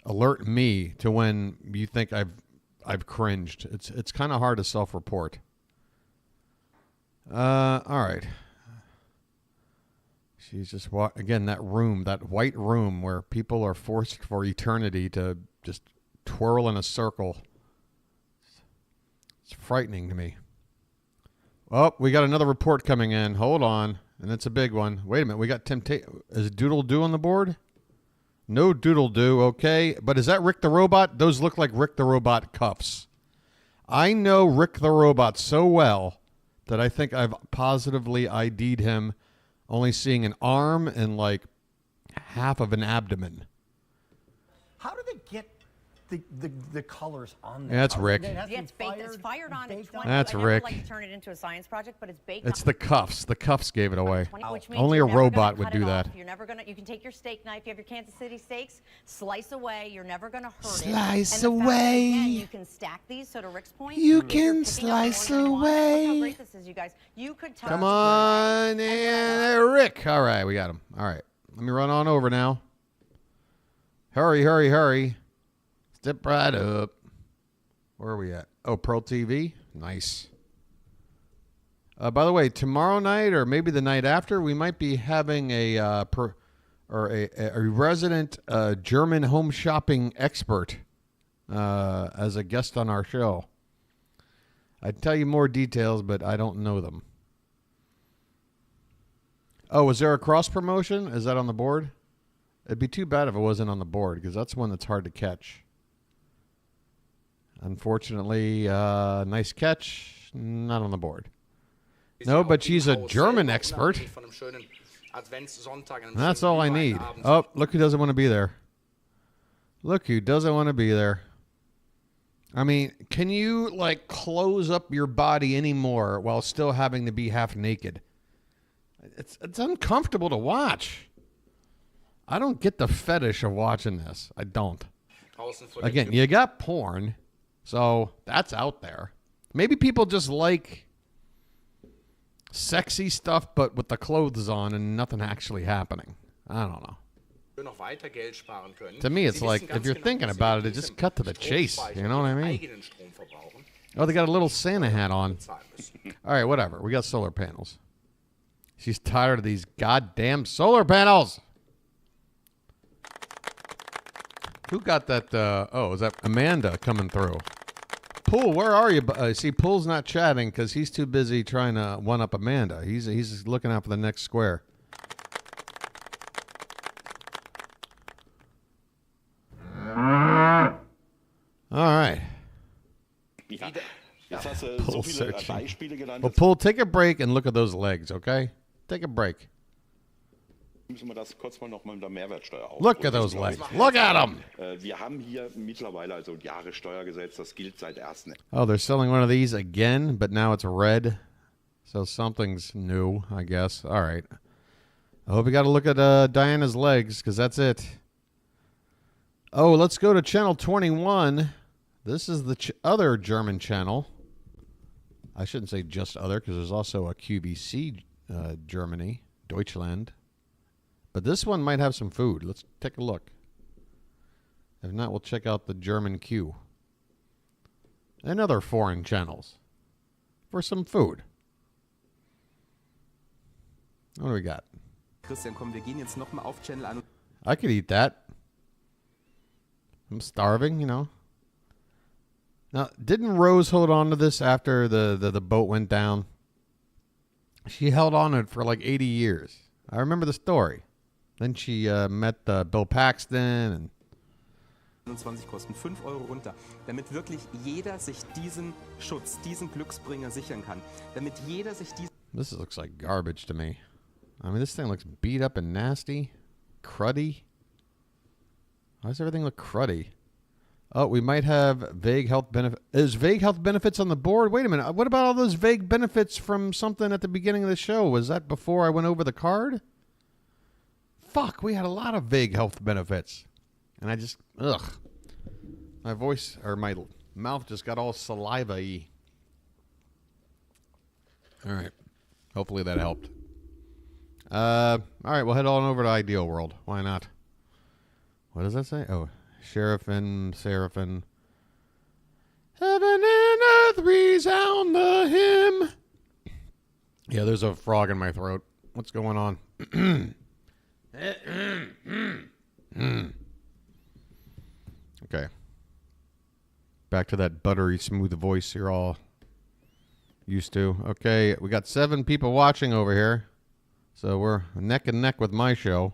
alert me to when you think I've cringed. It's kind of hard to self-report. All right. She's just again, that room, that white room where people are forced for eternity to just twirl in a circle. It's frightening to me. Oh, we got another report coming in. Hold on. And it's a big one. Wait a minute. We got Is Doodle Doo on the board? No Doodle Doo. Okay. But is that Rick the Robot? Those look like Rick the Robot cuffs. I know Rick the Robot so well that I think I've positively ID'd him only seeing an arm and like half of an abdomen. How do they get the colors on there? Yeah, that's Rick. Yeah, it's baked. It's fired on at 20. That's I never Rick. like to turn it into a science project, but it's baked. It's the cuffs. The cuffs gave it away. 20, which means Only a you're never robot gonna would cut do it that. off. You're never gonna. You can take your steak knife. You have your Kansas City steaks. Slice away. You're never gonna hurt it. Slice And the fact that, away. again, you can stack these. So to Rick's point, You if you're can picking up more slice than one, look away. how great this is, you guys. You could touch. Come on in, Rick. All right, we got him. All right. Let me run on over now. Hurry, hurry, hurry. Step right up. Where are we at? Oh, Pearl TV. Nice. By the way, tomorrow night or maybe the night after, we might be having a resident German home shopping expert as a guest on our show. I'd tell you more details, but I don't know them. Oh, is there a cross promotion? Is that on the board? It'd be too bad if it wasn't on the board because that's one that's hard to catch. Unfortunately, nice catch, not on the board. No, but she's a German expert. That's all I need. Oh, look who doesn't want to be there. Look who doesn't want to be there. I mean, can you, like, close up your body anymore while still having to be half naked? It's uncomfortable to watch. I don't get the fetish of watching this. I don't. Again, you got porn, so that's out there. Maybe people just like sexy stuff, but with the clothes on and nothing actually happening. I don't know. To me, it's like, if you're thinking about it, just cut to the chase. You know what I mean? Oh, they got a little Santa hat on. All right, whatever. We got solar panels. She's tired of these goddamn solar panels. Who got that? Oh, is that Amanda coming through? Pool, where are you? See, Pool's not chatting because he's too busy trying to one-up Amanda. He's looking out for the next square. All right. Pool searching. Well, Pool, take a break and look at those legs, okay? Take a break. Look at those legs. Look at them. Oh, they're selling one of these again, but now it's red. So something's new, I guess. All right. I hope you got to look at Diana's legs, because that's it. Oh, let's go to channel 21. This is the other German channel. I shouldn't say just other, because there's also a QVC Germany, Deutschland. But this one might have some food. Let's take a look. If not, we'll check out the German Q. And other foreign channels for some food. What do we got? Christian, komm, wir gehen jetzt noch mal auf Channel an. I could eat that. I'm starving, you know. Now, didn't Rose hold on to this after the boat went down? She held on to it for like 80 years. I remember the story. Then she met Bill Paxton and 21 kosten 5 Euro runter, damit wirklich jeder sich diesen Schutz, diesen Glücksbringer sichern kann. Damit jeder sich diesen... This looks like garbage to me. I mean, this thing looks beat up and nasty. Cruddy. Why does everything look cruddy? Oh, we might have vague health benefits. Is vague health benefits on the board? Wait a minute. What about all those vague benefits from something at the beginning of the show? Was that before I went over the card? Fuck, we had a lot of vague health benefits. And I just, ugh. My voice, or my mouth just got all saliva-y. All right. Hopefully that helped. All right, we'll head on over to Ideal World. Why not? What does that say? Oh, Sheriffin, Seraphim. Heaven and earth resound the hymn. Yeah, there's a frog in my throat. What's going on? Okay. Back to that buttery smooth voice you're all Used to. Okay, we got 7 people watching over here. So we're neck and neck with my show.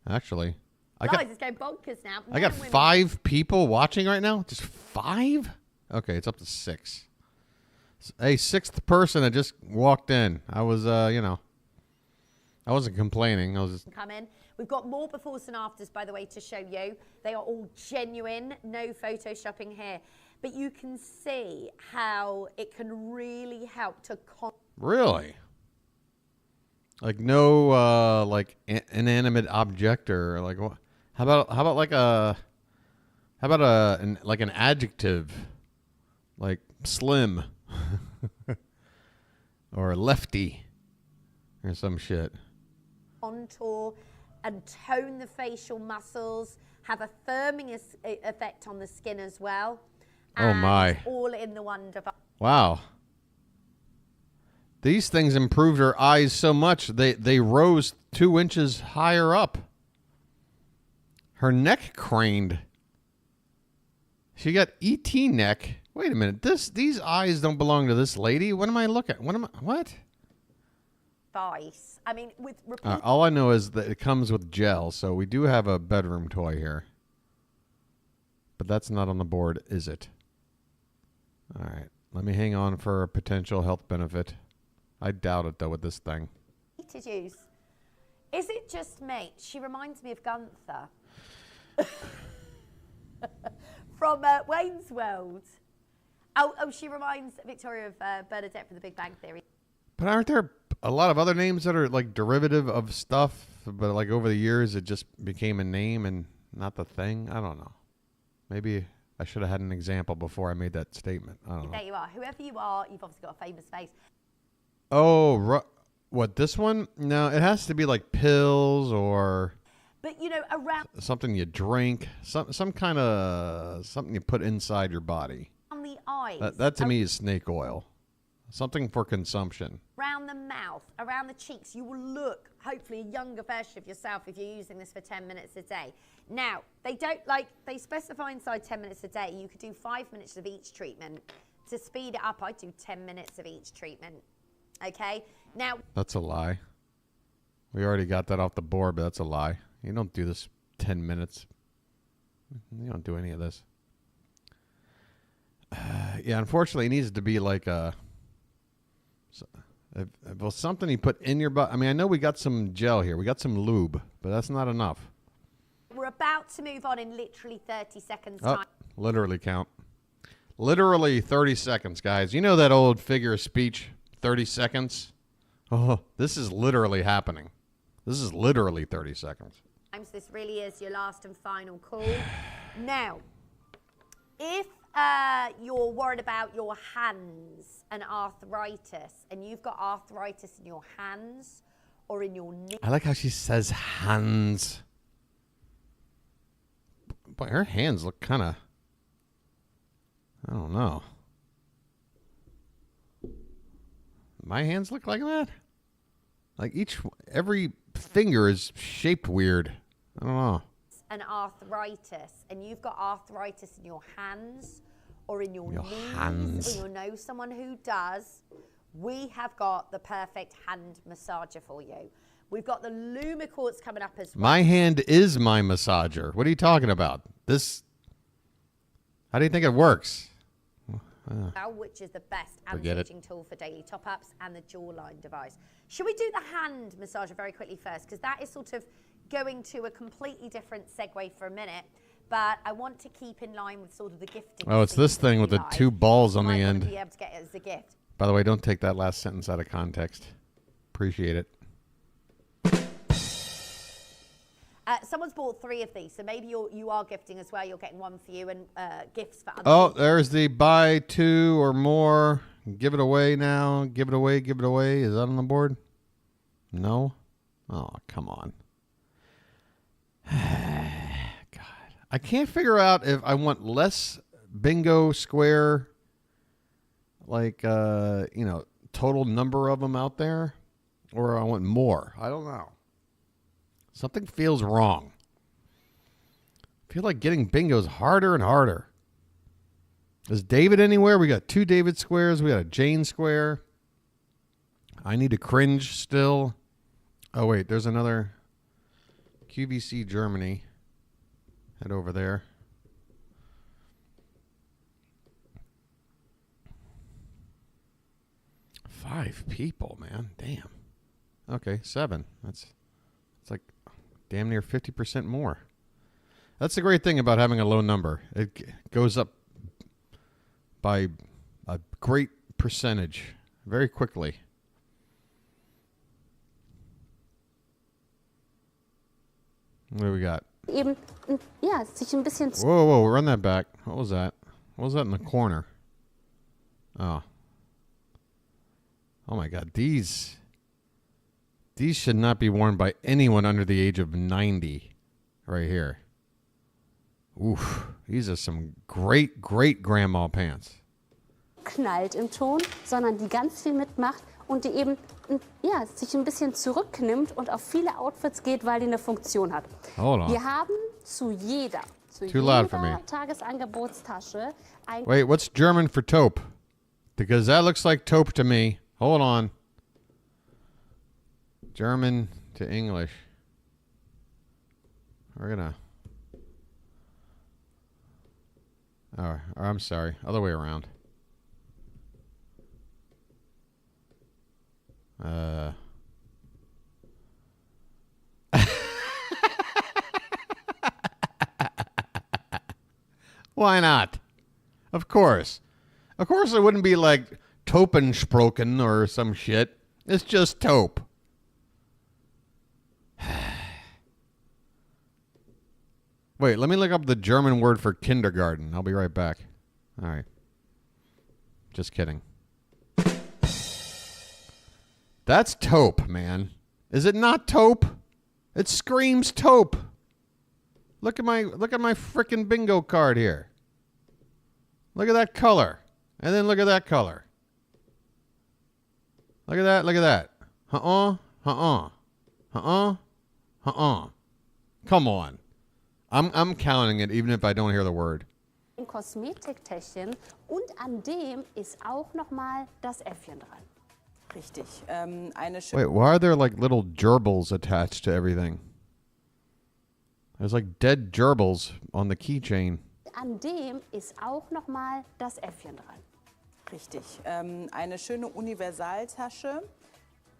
Actually, Guys, it's going bonkers now. I got 5 people watching right now? Just 5? Okay, it's up to 6. A 6th person that just walked in. I was, I wasn't complaining. I was just... Come in. We've got more befores and afters, by the way, to show you. They are all genuine. No photoshopping here. But you can see how it can really help to... Really? Like no, like inanimate object or like what? How about like a... How about an adjective? Like slim. Or lefty. Or some shit. Contour and tone the facial muscles, have a firming effect on the skin as well. Oh my. All in the one device. Wow. These things improved her eyes so much, they rose 2 inches higher up. Her neck craned. She got ET neck. Wait a minute. These eyes don't belong to this lady. What am I looking at? What? Device. I mean, with all I know is that it comes with gel, so we do have a bedroom toy here. But that's not on the board, is it? All right. Let me hang on for a potential health benefit. I doubt it, though, with this thing. to use. Is it just me? She reminds me of Gunther. From Wayne's World. Oh, she reminds Victoria of Bernadette from The Big Bang Theory. But aren't there a lot of other names that are like derivative of stuff, but like over the years it just became a name and not the thing? I don't know. Maybe I should have had an example before I made that statement. I don't know. There you are. Whoever you are, you've obviously got a famous face. Oh, what, this one? No, it has to be like pills or... But, you know, around... something you drink. Some kind of... something you put inside your body. On the eyes. That to me is snake oil. Something for consumption. Around the mouth, around the cheeks, you will look, hopefully, a younger version of yourself if you're using this for 10 minutes a day. Now, they specify inside 10 minutes a day. You could do 5 minutes of each treatment. To speed it up, I do 10 minutes of each treatment. Okay? Now... That's a lie. We already got that off the board, but that's a lie. You don't do this 10 minutes. You don't do any of this. Yeah, unfortunately, it needs to be like a... well, something you put in your butt. I mean, I know we got some gel here. We got some lube, but that's not enough. We're about to move on in literally 30 seconds Oh, time. literally count. Literally 30 seconds, guys. You know that old figure of speech, 30 seconds? Oh, this is literally happening. This is literally 30 seconds. This really is your last and final call. Now, if you're worried about your hands and arthritis, and you've got arthritis in your hands or in your knees. I like how she says hands. Boy, her hands look kind of... I don't know. My hands look like that? Like every finger is shaped weird. I don't know. And arthritis, and you've got arthritis in your hands or in your knees, hands. or you know someone who does, we have got the perfect hand massager for you. We've got the Lumicords coming up as well. My hand is my massager. What are you talking about? This... How do you think it works? Which is the best Forget anti-aging tool for daily top-ups, and the jawline device. Should we do the hand massager very quickly first? Because that is sort of going to a completely different segue for a minute. But I want to keep in line with sort of the gifting. Oh, it's this thing with the 2 balls on the end. Be able to get it as a gift. By the way, don't take that last sentence out of context. Appreciate it. Someone's bought 3 of these, so maybe you are gifting as well. You're getting one for you and gifts for others. Oh, there's the buy 2 or more. Give it away now. Give it away. Give it away. Is that on the board? No? Oh, come on. God. I can't figure out if I want less bingo square, like, total number of them out there, or I want more. I don't know. Something feels wrong. I feel like getting bingos harder and harder. Is David anywhere? We got 2 David squares. We got a Jane square. I need to cringe still. Oh, wait. There's another QVC Germany. Head over there. Five people, man. Damn. Okay, 7. It's like damn near 50% more. That's the great thing about having a low number. It goes up by a great percentage very quickly. What do we got? Eben, ja, sich ein bisschen. Whoa, run that back. What was that? What was that in the corner? Oh. Oh my God, these should not be worn by anyone under the age of 90 right here. Oof, these are some great grandma pants. Knallt im Ton, sondern die ganz viel mitmacht und die eben ja, sich ein bisschen zurücknimmt und auf viele Outfits geht, weil die eine Funktion hat. Hold on. Wir haben zu jeder Tagesangebotstasche ein. Wait, what's German for taupe? Because that looks like taupe to me. Hold on. German to English. We're gonna. Oh, I'm sorry. Other way around. Why not? Of course. Of course it wouldn't be like Topensproken or some shit. It's just taupe. Wait, let me look up the German word for kindergarten. I'll be right back. All right. Just kidding. That's taupe, man. Is it not taupe? It screams taupe. Look at my frickin' bingo card here. Look at that color. And then look at that color. Look at that, look at that. Come on. I'm counting it even if I don't hear the word. Ein Kosmetiktäschchen und an dem ist auch noch mal das Äffchen dran. Richtig. Wait, why are there like little gerbils attached to everything? There's like dead gerbils on the keychain. An dem ist auch noch mal das Äffchen dran. Richtig. Eine schöne Universaltasche.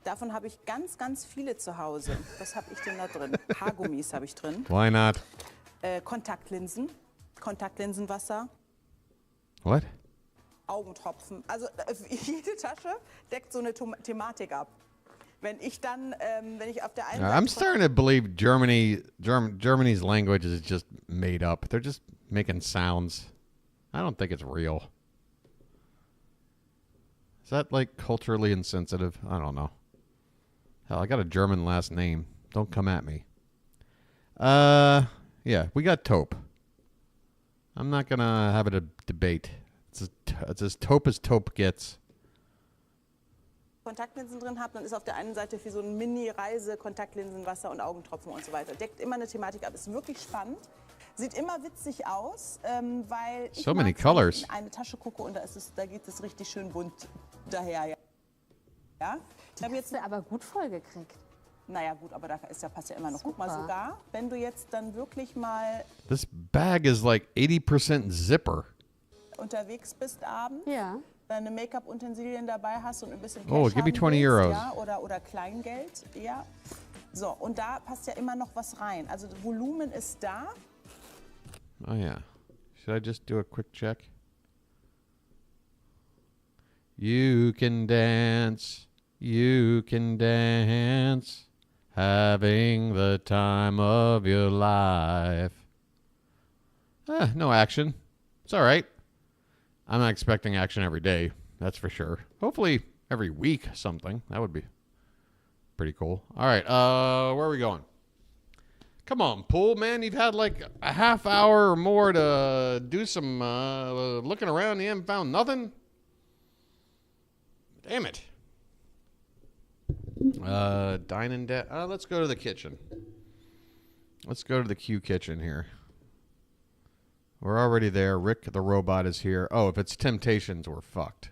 Davon habe ich ganz viele zu Hause. Was habe ich denn da drin? Haargummis habe ich drin. Why not? Kontaktlinsen. Kontaktlinsenwasser. What? Augentropfen. Also jede Tasche deckt so eine Thematik ab. Wenn ich auf der einen Seite... I'm starting to believe Germany's language is just made up. They're just making sounds. I don't think it's real. Is that like culturally insensitive? I don't know. Hell, I got a German last name. Don't come at me. Yeah, we got taupe. I'm not gonna have a debate. It's as taupe gets. Kontaktlinsen drin habt, dann ist auf der einen Seite für so eine Mini-Reise Kontaktlinsenwasser und Augentropfen und so weiter. Deckt immer eine Thematik ab. Ist wirklich spannend. Sieht immer witzig aus, weil ich so many colors. in eine Tasche gucke und da geht es richtig schön bunt daher. Ja? Die hast du aber gut vollgekriegt. Naja gut, aber passt ja immer noch. Super. Guck mal, sogar wenn du jetzt dann wirklich mal... This bag is like 80% zipper. ...unterwegs bist abends, ja. Deine Make-up-Utensilien dabei hast und ein bisschen Cash oh, give me 20 Euros. Ja, oder Kleingeld. Ja. So, und da passt ja immer noch was rein. Also das Volumen ist da. Oh yeah. Should I just do a quick check? You can dance, having the time of your life. No action. It's all right. I'm not expecting action every day, that's for sure. Hopefully every week something. That would be pretty cool. All right, where are we going? Come on, Pool, man. You've had like a half hour or more to do some looking around. You haven't found nothing? Damn it. Dine and let's go to the kitchen. Let's go to the Q kitchen here. We're already there. Rick the robot is here. Oh, if it's Temptations, we're fucked.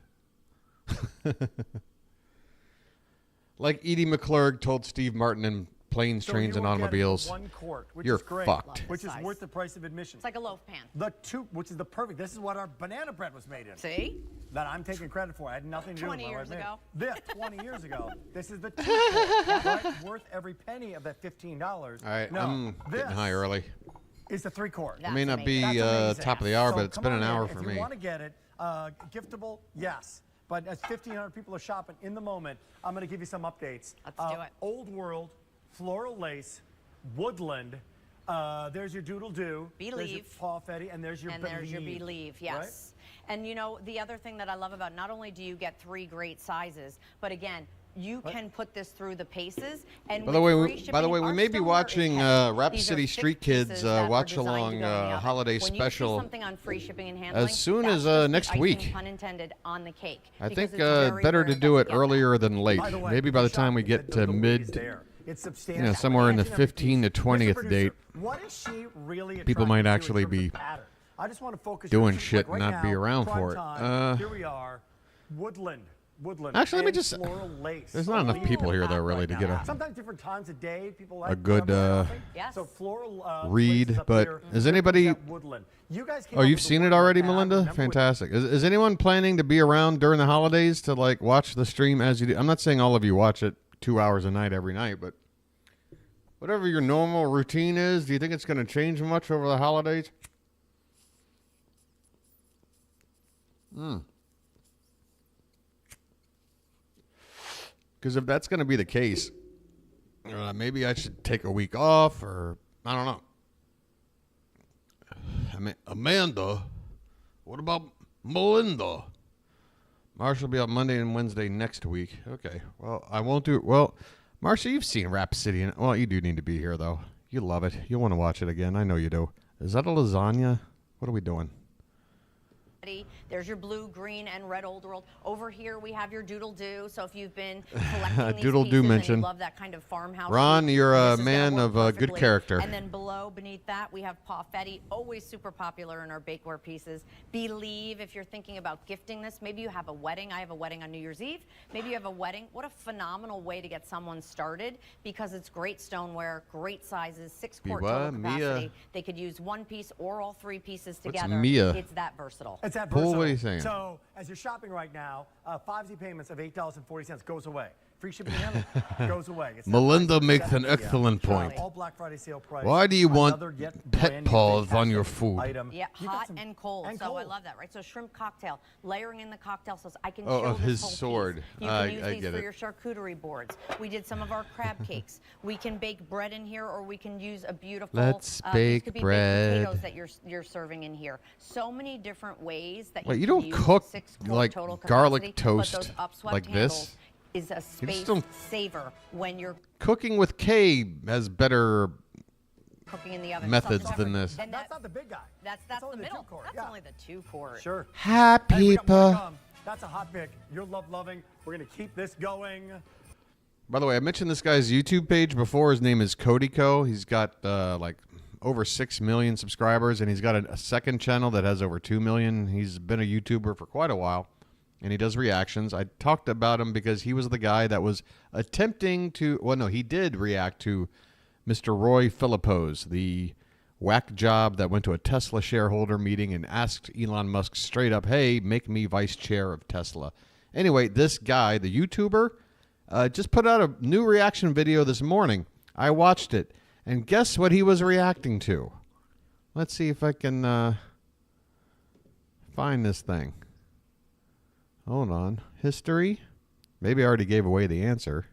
Like Edie McClurg told Steve Martin in Planes, Trains, and Automobiles, one quart, which you're is great, fucked. which is worth the price of admission. It's like a loaf pan. The two, which is the perfect. This is what our banana bread was made in. See? That I'm taking credit for. I had nothing to do with 20 years ago. This 20 years ago. This is the two quart, right? Worth every penny of that $15. All right, no, I'm getting high early. Is the 3 quart. It may not be top of the hour, but it's been an hour for If me. you want to get it, giftable, yes. But as 1,500 people are shopping in the moment, I'm going to give you some updates. Let's do it. Old World, floral lace, woodland. There's your doodle do. Believe. There's your Paw Fetty, and there's your And believe. there's your Believe, yes. Right? And you know, the other thing that I love about, not only do you get 3 great sizes, but again, you can put this through the paces. And By the way, we our may be stoneware watching is heavy. Rap These are City 6 Street Kids pieces that were watch designed to along go in the oven. holiday When special you see something on free shipping and handling, as soon that's as just the next icing, week. pun intended, on the cake. I because think it's very better rare to that do you it get earlier than late. By the way, Maybe by the time we get to mid, It's substantial. somewhere in the Each and every 15 to piece. 20th Mr. date. Producer, what is she really People might attracted to actually in terms of be pattern? I just want to focus doing your shit like and right not be now, around prime for it. time, here we are, woodland. Actually, let me and just. floral lace. There's not enough people here though, really, to get a Sometimes different times of day, people like good Yes. So floral read. laces up But here, is anybody? that woodland. You guys came Oh, up you've with the seen it woodland already, pattern. Melinda? Remember with- Fantastic. Is anyone planning to be around during the holidays to like watch the stream as you do? I'm not saying all of you watch it 2 hours a night every night, but whatever your normal routine is, do you think it's going to change much over the holidays? Because if that's going to be the case, maybe I should take a week off, or I don't know. I mean, Amanda, what about Melinda? Marsha will be out Monday and Wednesday next week. Okay, well, I won't do it. Well, Marsha, you've seen Rap City. Well, you do need to be here, though. You love it. You'll want to watch it again. I know you do. Is that a lasagna? What are we doing? There's your blue, green, and red Old World. Over here we have your Doodle Do. So if you've been collecting these Doodle Do pieces mention. and you love that kind of farmhouse, Ron, look, you're a this is gonna man work of good perfectly. character. And then below, beneath that, we have Paw Fetty, always super popular in our bakeware pieces. Believe, if you're thinking about gifting this, maybe you have a wedding. I have a wedding on New Year's Eve. Maybe you have a wedding. What a phenomenal way to get someone started, because it's great stoneware, great sizes, 6-quart total capacity. Mia. They could use one piece or all 3 pieces What's together. Mia? It's that versatile. It's that Paul, versatile. what are you saying? So, as you're shopping right now, 5Z payments of $8.40 goes away. Free shipping and handling goes away. It's Melinda not makes an $7.50. excellent point. All Black Friday sale price. Why do you want Another yet pet brand new paws on your fantastic food? Item. Yeah, You got hot some- and cold. and So I cold. love that, right? So shrimp cocktail, layering in the cocktail sauce. I can Oh, chill of this his whole piece. sword. You I can use these get for it. your charcuterie boards. We did some of our crab cakes. We can bake bread in here, or we can use a beautiful. Let's these bake could be bread. Baked potatoes that you're serving in here. So many different ways that Wait, you you can don't use cook 6-quart like total garlic capacity, toast but those upswept like handles this? is a just space don't- saver when you're Cooking with K has better cooking in the oven. methods Something than different. this. Then That's not the big guy. That's only the the middle. 2-quart, That's yeah. only the 2-quart. Sure. Happy Hey, we got more to people. come. That's a hot pick. You're loving. We're going to keep this going. By the way, I mentioned this guy's YouTube page before. His name is Cody Co. He's got like over 6 million subscribers, and he's got a second channel that has over 2 million. He's been a YouTuber for quite a while, and he does reactions. I talked about him because he was the guy that was attempting to, well, no, he did react to Mr. Roy Philippos, the whack job that went to a Tesla shareholder meeting and asked Elon Musk straight up, hey, make me vice chair of Tesla. Anyway, this guy, the YouTuber, just put out a new reaction video this morning. I watched it, and guess what he was reacting to? Let's see if I can find this thing. Hold on. History? Maybe I already gave away the answer.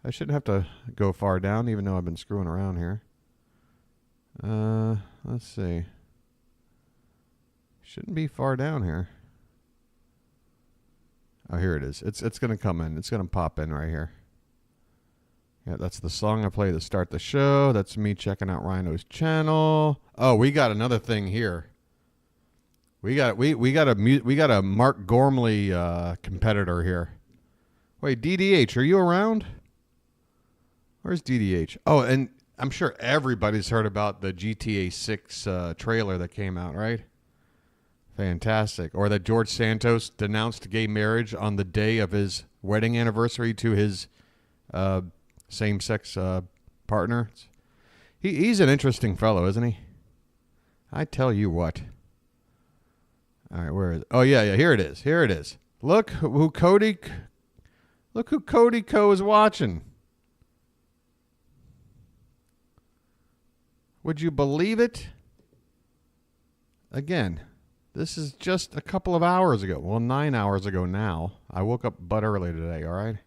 I shouldn't have to go far down, even though I've been screwing around here. Let's see. Shouldn't be far down here. Oh, here it is. It's going to come in. It's going to pop in right here. Yeah, that's the song I play to start the show. That's me checking out Rhino's channel. Oh, we got another thing here. We got a Mark Gormley competitor here. Wait, DDH, are you around? Where's DDH? Oh, and I'm sure everybody's heard about the GTA 6 trailer that came out, right? Fantastic. Or that George Santos denounced gay marriage on the day of his wedding anniversary to his same-sex partner. He's an interesting fellow, isn't he? I tell you what. All right, where is it? Oh, yeah, here it is. Here it is. Look who Cody Co is watching. Would you believe it? Again, this is just a couple of hours ago. Well, 9 hours ago now. I woke up butt early today, all right?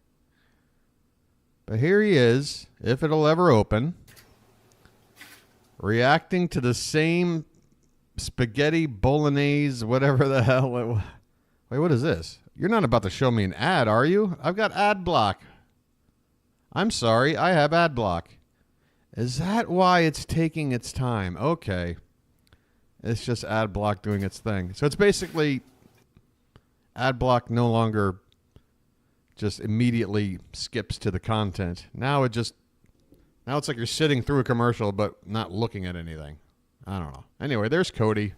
But here he is, if it'll ever open, reacting to the same spaghetti bolognese, whatever the hell. Wait, what is this? You're not about to show me an ad, are you? I've got ad block. I'm sorry, I have ad block. Is that why it's taking its time? Okay. It's just ad block doing its thing. So it's basically ad block no longer just immediately skips to the content. Now it's like you're sitting through a commercial but not looking at anything. I don't know. Anyway, there's Cody.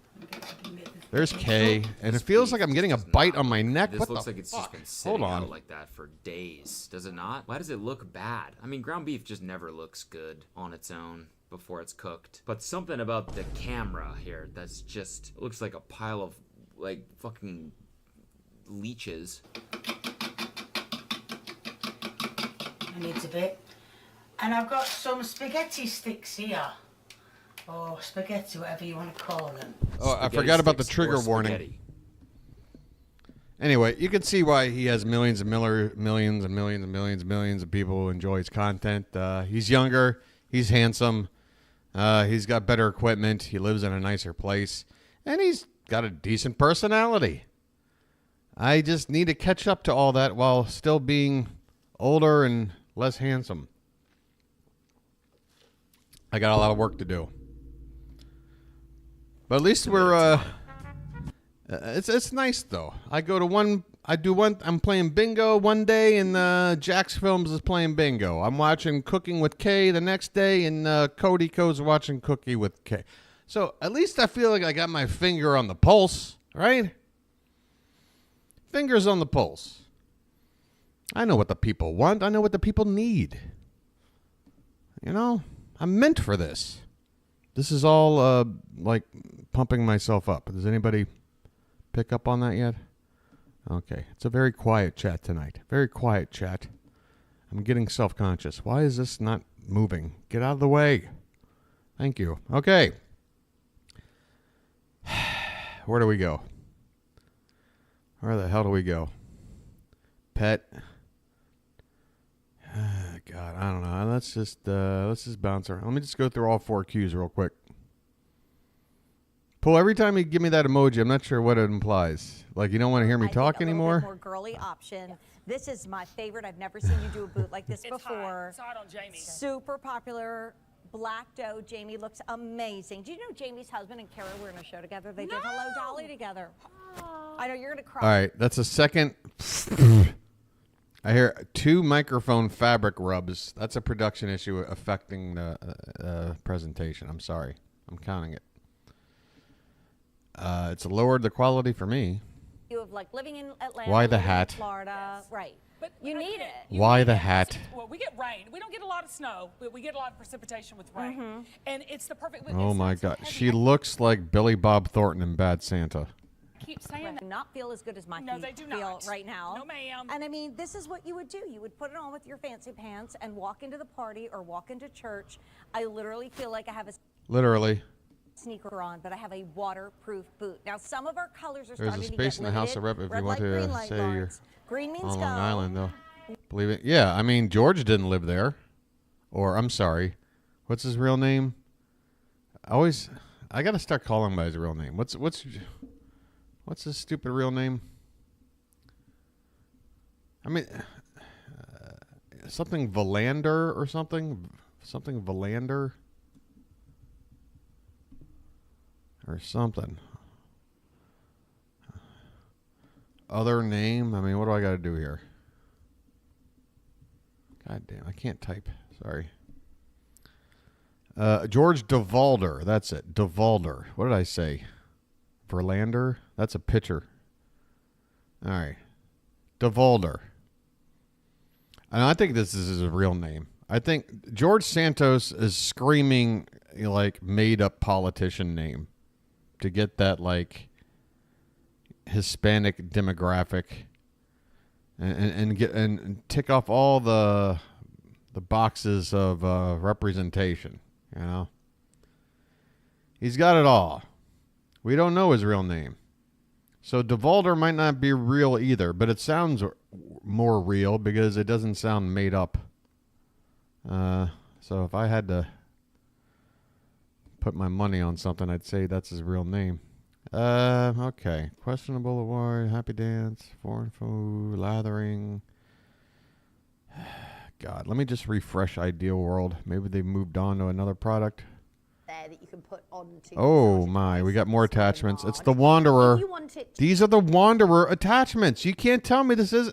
There's Kay, and it feels like I'm getting a bite on my neck. This What looks the like it's fuck? just been sitting Hold on. out like that for days. Does it not? Why does it look bad? I mean, ground beef just never looks good on its own before it's cooked. But something about the camera here that's just it looks like a pile of like fucking leeches. It needs a bit. And I've got some spaghetti sticks here. Or spaghetti, whatever you want to call them. Oh, I forgot about the trigger warning. Anyway, you can see why he has millions of people who enjoy his content. He's younger. He's handsome. He's got better equipment. He lives in a nicer place. And he's got a decent personality. I just need to catch up to all that while still being older and less handsome. I got a lot of work to do. But at least we're it's nice though. I'm playing bingo one day and Jack's Films is playing bingo. I'm watching Cooking with Kay the next day and Cody Co's watching Cookie with Kay. So at least I feel like I got my finger on the pulse, right? Fingers on the pulse. I know what the people want. I know what the people need. You know, I'm meant for this. This is all like pumping myself up. Does anybody pick up on that yet? Okay. It's a very quiet chat tonight. Very quiet chat. I'm getting self-conscious. Why is this not moving? Get out of the way. Thank you. Okay. Where do we go? Where the hell do we go? Pet. God, I don't know. Let's just bounce around. Let me just go through all 4 cues real quick. Pull, every time you give me that emoji, I'm not sure what it implies. Like you don't want to hear me talk anymore? More girly option. This is my favorite. I've never seen you do a boot like this before. It's hot on Jamie. Super popular. Black dough. Jamie looks amazing. Do you know Jamie's husband and Kara were in a show together? They did Hello Dolly together. I know you're going to cry. All right, that's a second. I hear 2 microphone fabric rubs. That's a production issue affecting the presentation. I'm sorry. I'm counting it. It's lowered the quality for me. You have like living in Atlanta. Why the living in hat? Florida. Yes. Right. But you need it. Why the hat? Well, we get rain. We don't get a lot of snow, but we get a lot of precipitation with rain. And it's the perfect. Oh my God. She looks like Billy Bob Thornton in Bad Santa. Keep saying that. Not feel as good as my No, they do feel not. right now. No, ma'am. And I mean, this is what you would do. You would put it on with your fancy pants and walk into the party or walk into church. I literally feel like I have a Literally. sneaker on, but I have a waterproof boot. Now, some of our colors are There's starting a to get space in the House of Rep if Red you want light, green to light say you're lines. Green means on go. Long Island, though. Believe it? Yeah, I mean, George didn't live there. Or, I'm sorry, what's his real name? I got to start calling him by his real name. What's his stupid real name? I mean, something Valander or something? Something Valander? Or something. Other name? I mean, what do I got to do here? God damn, I can't type. Sorry. George DeValder. That's it. DeValder. What did I say? Verlander? That's a pitcher. All right. DeValder. And I think this is his real name. I think George Santos is screaming like made up politician name to get that like Hispanic demographic and tick off all the boxes of representation. You know, he's got it all. We don't know his real name, so DeValder might not be real either. But it sounds more real because it doesn't sound made up. So if I had to put my money on something, I'd say that's his real name. Okay. Questionable award, happy dance, foreign food, lathering. God, let me just refresh Ideal World. Maybe they moved on to another product. There that you can put onto. Oh my, we got more attachments. It's the Wanderer. These are the Wanderer attachments. You can't tell me this is.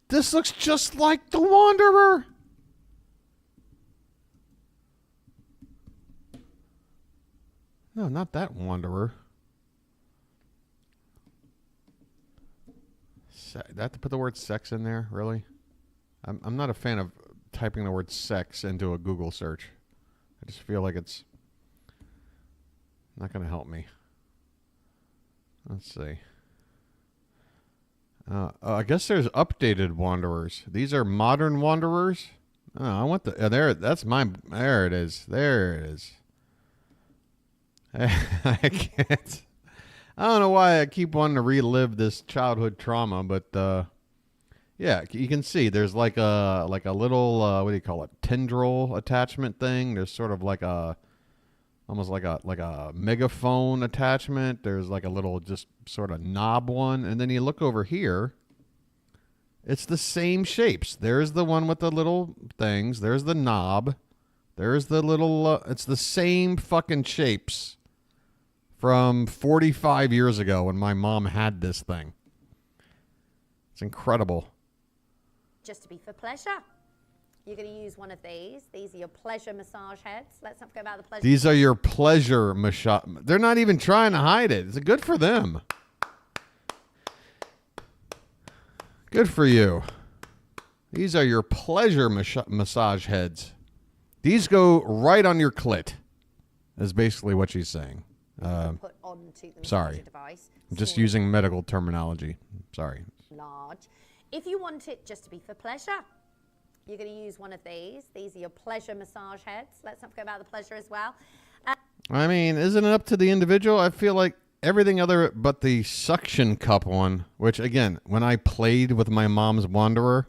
This looks just like the Wanderer. No, not that Wanderer. Do I have to put the word sex in there? Really? I'm not a fan of typing the word sex into a Google search. I just feel like it's not going to help me. Let's see. I guess there's updated Wanderers. These are modern Wanderers. Oh, I want the there. That's my. There it is. There it is. I can't. I don't know why I keep wanting to relive this childhood trauma, but yeah, you can see there's like a little what do you call it, tendril attachment thing. There's sort of like a almost like a megaphone attachment. There's like a little just sort of knob one, and then you look over here. It's the same shapes. There's the one with the little things. There's the knob. There's the little. It's the same fucking shapes from 45 years ago when my mom had this thing. It's incredible. Just to be for pleasure. You're going to use one of these. These are your pleasure massage heads. Let's not forget about the pleasure. These are your pleasure massage. They're not even trying to hide it. It's good for them. Good for you. These are your pleasure massage heads. These go right on your clit, is basically what she's saying. Put onto the sorry. Device. I'm just using medical terminology. Sorry. Large. If you want it just to be for pleasure, you're going to use one of these. These are your pleasure massage heads. Let's not forget about the pleasure as well. I mean, isn't it up to the individual? I feel like everything other but the suction cup one, which again, when I played with my mom's Wanderer,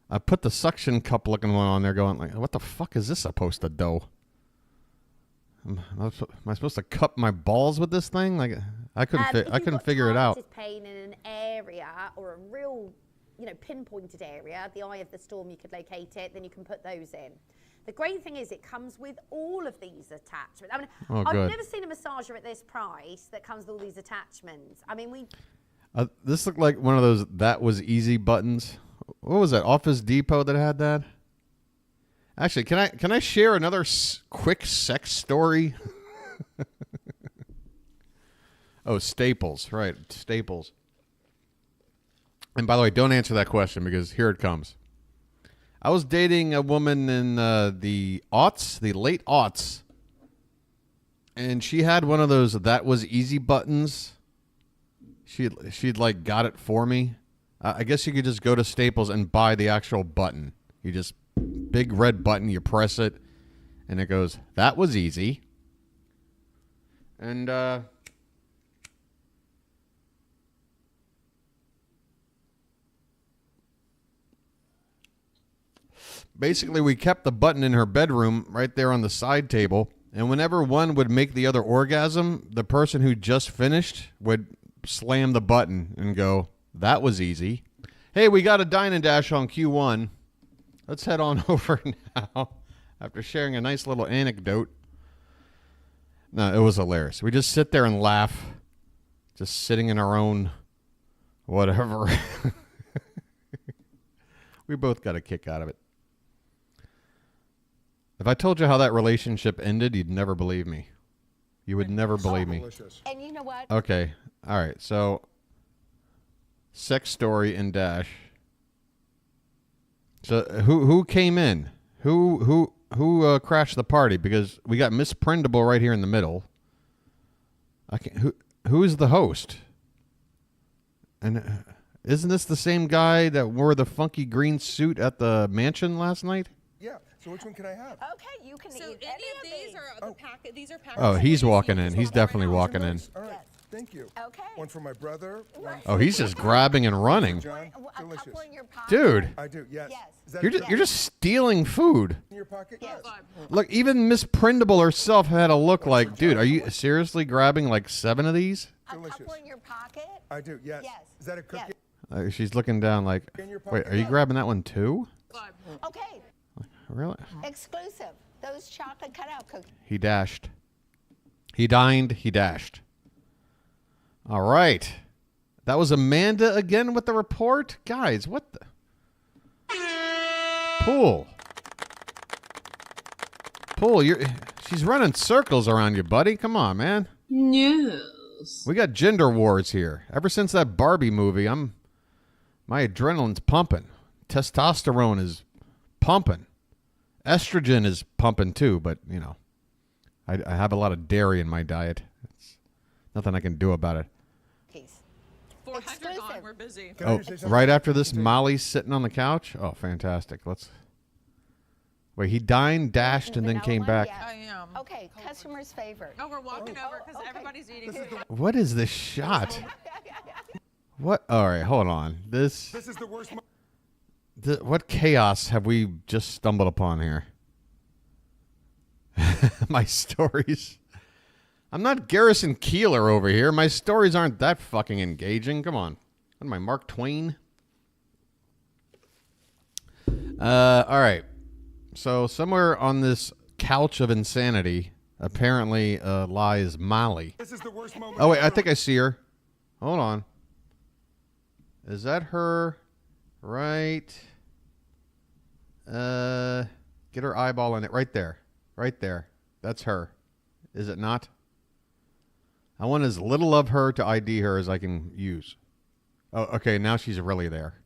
I put the suction cup looking one on there going like, what the fuck is this supposed to do? Am I supposed to cup my balls with this thing? Like, I couldn't figure it out. If you've got pain in an area or a real, pinpointed area, the eye of the storm, you could locate it, then you can put those in. The great thing is it comes with all of these attachments. I mean, I've never seen a massager at this price that comes with all these attachments. I mean, this looked like one of those that was easy buttons. What was that? Office Depot that had that? Actually, can I share another quick sex story? Oh, Staples, right? Staples. And by the way, don't answer that question because here it comes. I was dating a woman in the late aughts, and she had one of those that was easy buttons. She'd like got it for me. I guess you could just go to Staples and buy the actual button. You just big red button, you press it, and it goes, that was easy. And basically we kept the button in her bedroom right there on the side table, and whenever one would make the other orgasm, the person who just finished would slam the button and go, that was easy. Hey, we got a Dine and Dash on Q1. Let's head on over now after sharing a nice little anecdote. No, it was hilarious. We just sit there and laugh, just sitting in our own whatever. We both got a kick out of it. If I told you how that relationship ended, you'd never believe me. You would never believe me. And you know what? Okay. All right. So, sex story in Dash. So who came in? Who crashed the party? Because we got Miss Prindable right here in the middle. I can't. Who is the host? And isn't this the same guy that wore the funky green suit at the mansion last night? Yeah. So which one can I have? Okay, you can So eat any of these are the packet. These are packets. Oh, he's walking in. He's definitely walking in. All right. Thank you. Okay. One for my brother. One Oh, he's just grabbing and running. John, delicious. Dude. I do. Yes. Is that You're just stealing food. in your pocket? Yes. Look, even Miss Prindable herself had a look like, dude, are you seriously grabbing like 7 of these? Delicious. in your pocket? I do. Yes. Is that a cookie? She's looking down like, wait, are you grabbing that one too? Okay. Really? Exclusive. Those chocolate cutout cookies. He dashed. He dined. He dashed. All right. That was Amanda again with the report. Guys, what the? Pool. She's running circles around you, buddy. Come on, man. News. We got gender wars here. Ever since that Barbie movie, my adrenaline's pumping. Testosterone is pumping. Estrogen is pumping too, but you know, I have a lot of dairy in my diet. It's nothing I can do about it. 400 gone. We're busy. Oh, right after this, Molly's sitting on the couch. Oh, fantastic. Wait, he dined, dashed, and then came back. I am. Okay, customer's favorite. Oh, we're walking over because everybody's eating. What is this shot? What? All right, hold on. This is the worst. What chaos have we just stumbled upon here? My stories. I'm not Garrison Keeler over here. My stories aren't that fucking engaging. Come on. What am I, Mark Twain? All right. So somewhere on this couch of insanity, apparently lies Molly. This is the worst moment. Oh, wait, I think I see her. Hold on. Is that her? Right. Get her eyeball in it. Right there. Right there. That's her. Is it not? I want as little of her to ID her as I can use. Oh, okay. Now she's really there.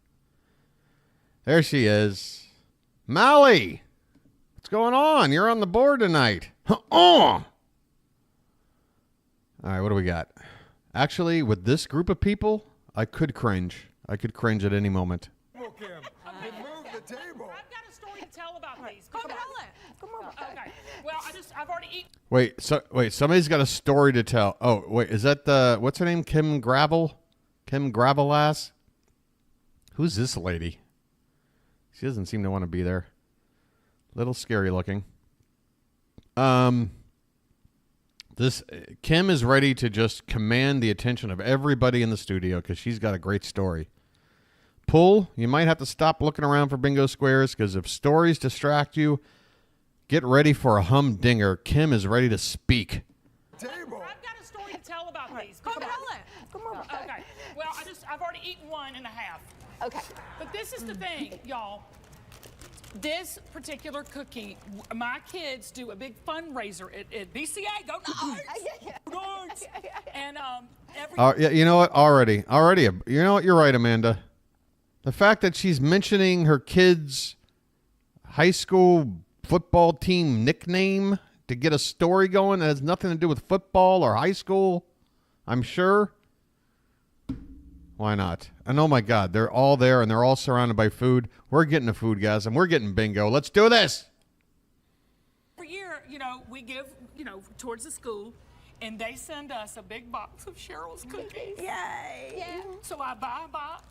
There she is. Molly! What's going on? You're on the board tonight. All right, what do we got? Actually, with this group of people, I could cringe. I could cringe at any moment. Move the table. I've got a story to tell about these. Come on. Come on. Okay. Well, I've already eaten. Wait, somebody's got a story to tell. Oh, wait, is that what's her name? Kim Gravel? Kim Gravelass? Who's this lady? She doesn't seem to want to be there. Little scary looking. This Kim is ready to just command the attention of everybody in the studio because she's got a great story. Pull, you might have to stop looking around for bingo squares because if stories distract you, get ready for a humdinger. Kim is ready to speak. I've got a story to tell about these. Come on. Okay. Well, I've already eaten 1.5. Okay. But this is the thing, y'all. This particular cookie, my kids do a big fundraiser at BCA. Go Knights! And Yeah, you know what? Already. You know what? You're right, Amanda. The fact that she's mentioning her kid's high school football team nickname to get a story going that has nothing to do with football or high school, I'm sure. Why not? And oh my God, they're all there and they're all surrounded by food. We're getting the food, guys, and we're getting bingo. Let's do this. every year, we give, towards the school, and they send us a big box of Cheryl's cookies. Yay! Yeah. So I buy a box,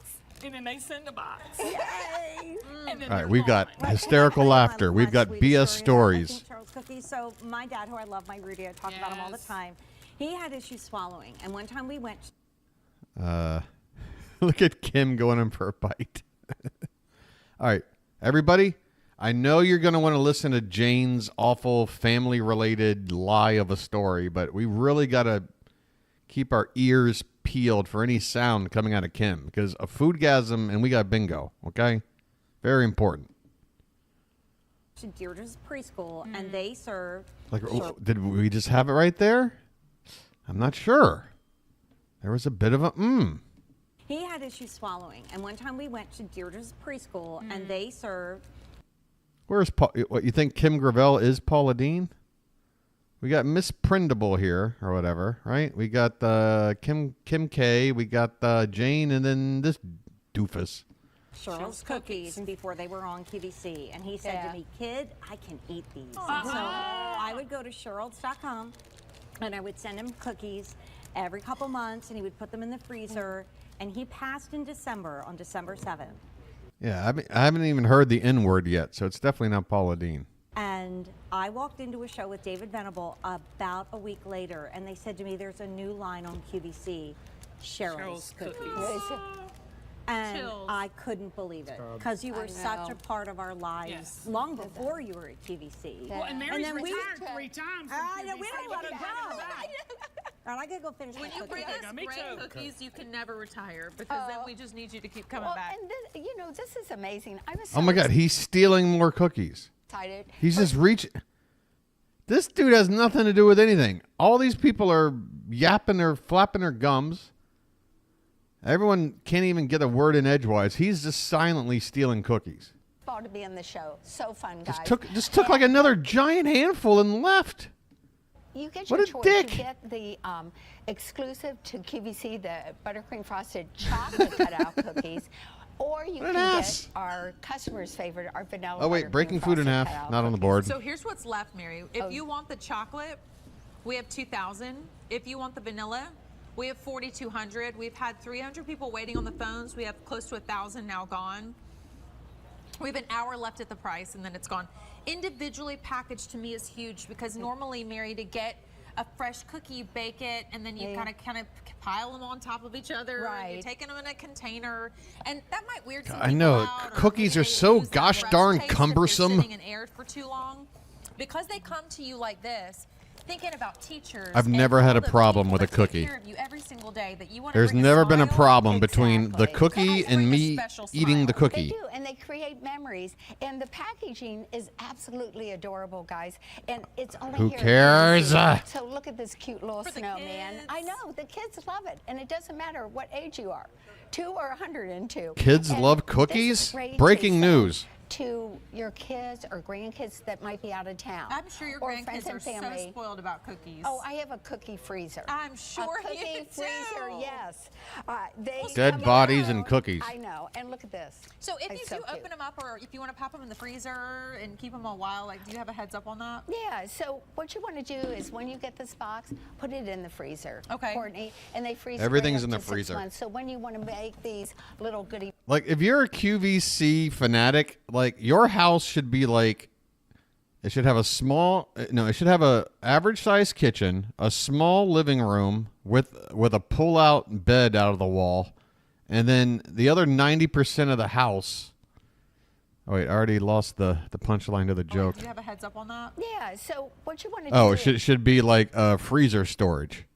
and then they send a box. Yay! And then All right, we've got hysterical laughter. We've got BS stories. Charles cookies. So my dad, who I love, my Rudy, I talk about him all the time. He had issues swallowing, and one time we went. Look at Kim going in for a bite. All right, everybody, I know you're going to want to listen to Jane's awful family-related lie of a story, but we really got to keep our ears peeled for any sound coming out of Kim, because a foodgasm and we got bingo, okay? Very important. to Deirdre's preschool, and they served. Like, did we just have it right there? I'm not sure. There was a bit of a He had issues swallowing, and one time we went to Deirdre's preschool, and they served. Where's Paul? What, you think Kim Gravel is Paula Dean? We got Miss Prindable here, or whatever, right? We got Kim K, we got Jane, and then this doofus. Cheryl's cookies before they were on QVC, and he said to me, "Kid, I can eat these." So I would go to Cheryl's.com, and I would send him cookies every couple months, and he would put them in the freezer. And he passed in December, on December 7th. Yeah, I haven't even heard the N word yet, so it's definitely not Paula Dean. And I walked into a show with David Venable about a week later, and they said to me, "There's a new line on QVC, Cheryl's cookies." And I couldn't believe it, because you were such a part of our lives long before you were at QVC. Well, and Mary's retired 3 times. I know, we don't let her go. All right, I gotta go finish my When you cookies. bring us great cookies, you can never retire, because then we just need you to keep coming back. And this, you know, this is amazing. I was Oh my God, he's stealing more cookies. excited. He's just reaching. This dude has nothing to do with anything. All these people are yapping or flapping their gums. Everyone can't even get a word in edgewise. He's just silently stealing cookies. Ball to be in the show. So fun, guys. Just took like another giant handful and left. You get What your a choice. dick. You get the exclusive to QVC, the buttercream frosted chocolate cutout cookies, or you What an can ass. get our customer's favorite, our vanilla. Oh wait, buttercream breaking food in frosted half, cutout not on the cookies. board. So here's what's left, Mary. If you want the chocolate, we have 2,000. If you want the vanilla, we have 4,200. We've had 300 people waiting on the phones. We have close to 1,000 now gone. We have an hour left at the price, and then it's gone. Individually packaged to me is huge, because normally, Mary, to get a fresh cookie, you bake it, and then you kind of pile them on top of each other. Right. You're taking them in a container, and that might weird some I people know out, or cookies maybe are they so lose that gosh fresh darn taste if they're cumbersome. sitting in air for too long. Because they come to you like this, thinking about teachers. I've and never had all a the problem people with a that take cookie. care of you every single day, that you want to There's bring never been a smile. problem between the cookie and me eating the They cookie. do, and they create memories. And the packaging is absolutely adorable, guys. And it's only Who here. at cares? QVC. So look at this cute little snowman. I know, the kids love it. And it doesn't matter what age you are, 2 or 102. Kids And love this cookies? is ready to Breaking send news. To your kids or grandkids that might be out of town. I'm sure your or friends grandkids and are family. so spoiled about cookies. Oh, I have a cookie freezer. I'm sure a cookie you do. freezer, yes. They Dead come bodies out- and cookies. I know. And look at this. So if It's you so do cute. open them up, or if you want to pop them in the freezer and keep them a while, like, do you have a heads up on that? Yeah, so what you want to do is when you get this box, put it in the freezer. Okay. Courtney, and they freeze Everything's right in up the to 6 freezer. months. So when you want to make these little goodie Like, if you're a QVC fanatic, like, your house should be like, it should have a small, no, it should have a average size kitchen, a small living room with a pull out bed out of the wall, and then the other 90% of the house. Oh wait, I already lost the punchline to the joke. Do you have a heads up on that? Yeah, so what you want to do Oh, is it should be like a freezer storage.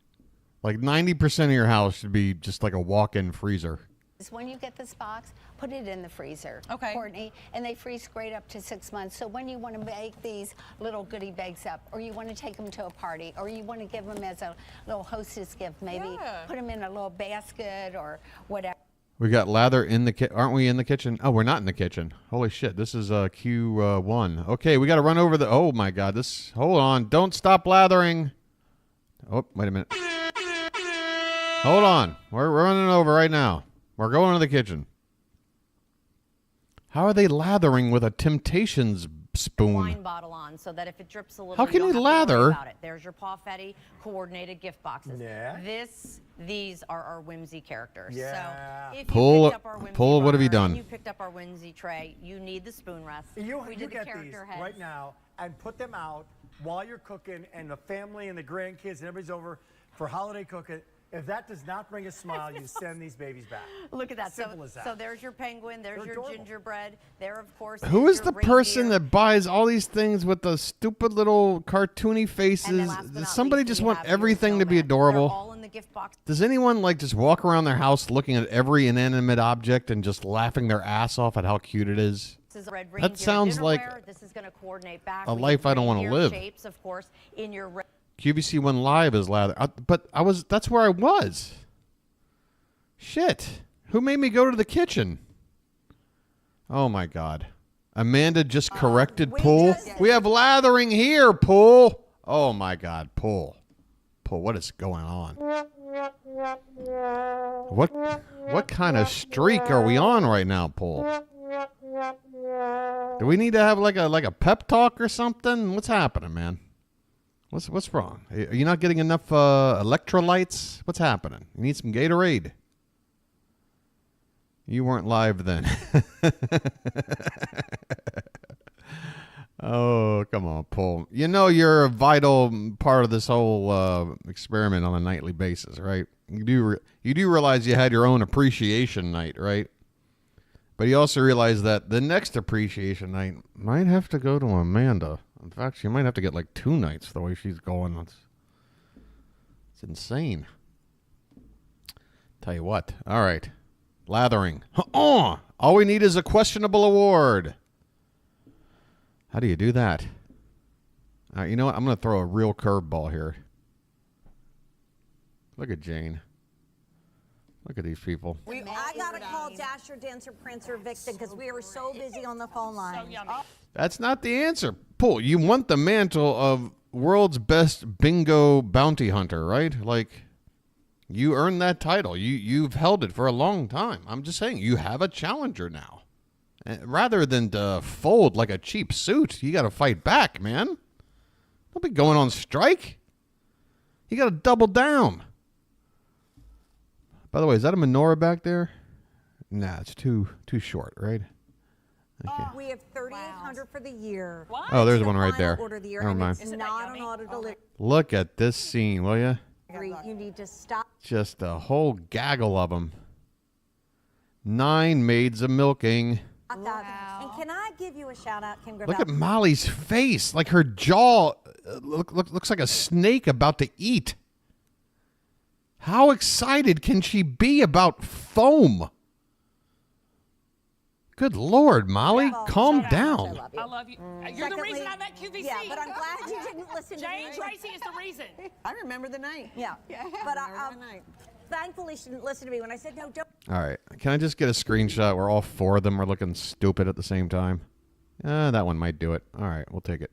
Like 90% of your house should be just like a walk-in freezer. is when you get this box, put it in the freezer. Okay. Courtney, and they freeze great up to 6 months. So when you want to make these little goodie bags up, or you want to take them to a party, or you want to give them as a little hostess gift, maybe Yeah. put them in a little basket or whatever. We got lather in the kitchen. Aren't we in the kitchen? Oh, we're not in the kitchen. Holy shit. This is Q1. Okay, we got to run over the... Oh, my God. Hold on. Don't stop lathering. Oh, wait a minute. Hold on. We're running over right now. We're going to the kitchen. How are they lathering with a Temptations spoon? Wine bottle on, so that if it drips a little, How you can don't you have to worry lather? about it. There's your Pawfetti coordinated gift boxes. Yeah. These are our whimsy characters. Yeah. So if Pull- you picked up our whimsy pull, what have you runner and done? You picked up our whimsy tray. You need the spoon rest. You we did the get character these heads. right now and put them out while you're cooking, and the family and the grandkids and everybody's over for holiday cooking. If that does not bring a smile, you send these babies back. Look at that. Simple as that. So there's your penguin. There's They're your adorable. gingerbread. There, of course. Who is is your the person reindeer. that buys all these things with the stupid little cartoony faces? last but Does not somebody least, just we want have your everything to be snowman. adorable? They're all in the gift box. Does anyone like just walk around their house looking at every inanimate object and just laughing their ass off at how cute it is? This is red ring. That sounds like this is going to coordinate back. a life I don't want to live. Shapes, of course, in your QVC One Live is lather, that's where I was. Shit. Who made me go to the kitchen? Oh my God. Amanda just corrected Pool. We have lathering here, Pool. Oh my God, Pool. Pool, what is going on? What kind of streak are we on right now, Pool? Do we need to have like a pep talk or something? What's happening, man? What's wrong? Are you not getting enough electrolytes? What's happening? You need some Gatorade. You weren't live then. Oh, come on, Paul. You know you're a vital part of this whole experiment on a nightly basis, right? You do realize you had your own appreciation night, right? But you also realize that the next appreciation night might have to go to Amanda. In fact, she might have to get like 2 nights the way she's going. It's insane. Tell you what. All right. Lathering. All we need is a questionable award. How do you do that? All right, you know what? I'm going to throw a real curveball here. Look at Jane. Look at these people. I got to call Dasher, Dancer, Prancer, Vixen because we were so busy on the phone line. That's not the answer. Paul, you want the mantle of world's best bingo bounty hunter, right? Like, you earned that title. You've held it for a long time. I'm just saying, you have a challenger now. Rather than to fold like a cheap suit, you got to fight back, man. Don't be going on strike. You got to double down. By the way, is that a menorah back there? Nah, it's too short, right? Okay. We have 3,800 for the year. Oh, there's one right there. Order of the year, Never and mind. it's not an auto delivery. Look at this scene, will you? You need to stop. Just a whole gaggle of them. 9 maids a milking. Wow. And can I give you a shout out, Kim? Look at Molly's face. Like her jaw looks like a snake about to eat. How excited can she be about foam? Good Lord, Molly, calm down. I love you. You're the reason I'm at QVC. Yeah, but I'm glad you didn't listen to me. Jane Tracy is the reason. I remember the night. Yeah. But thankfully she didn't listen to me when I said, no, don't. All right. Can I just get a screenshot where all 4 of them are looking stupid at the same time? That one might do it. All right, we'll take it.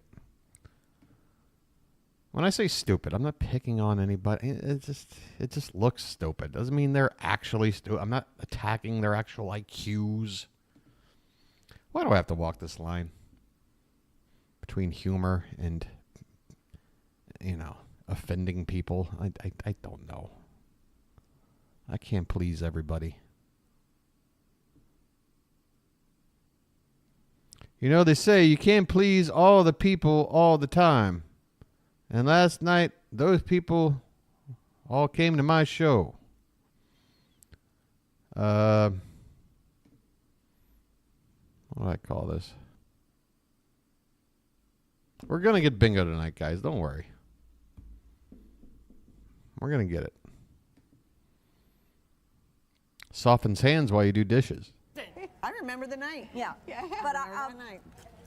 When I say stupid, I'm not picking on anybody. It just looks stupid. Doesn't mean they're actually stupid. I'm not attacking their actual IQs. Why do I have to walk this line between humor and, offending people? I don't know. I can't please everybody. They say you can't please all the people all the time. And last night, those people all came to my show. What do I call this? We're going to get bingo tonight, guys. Don't worry. We're going to get it. Softens hands while you do dishes. I remember the night. Yeah. But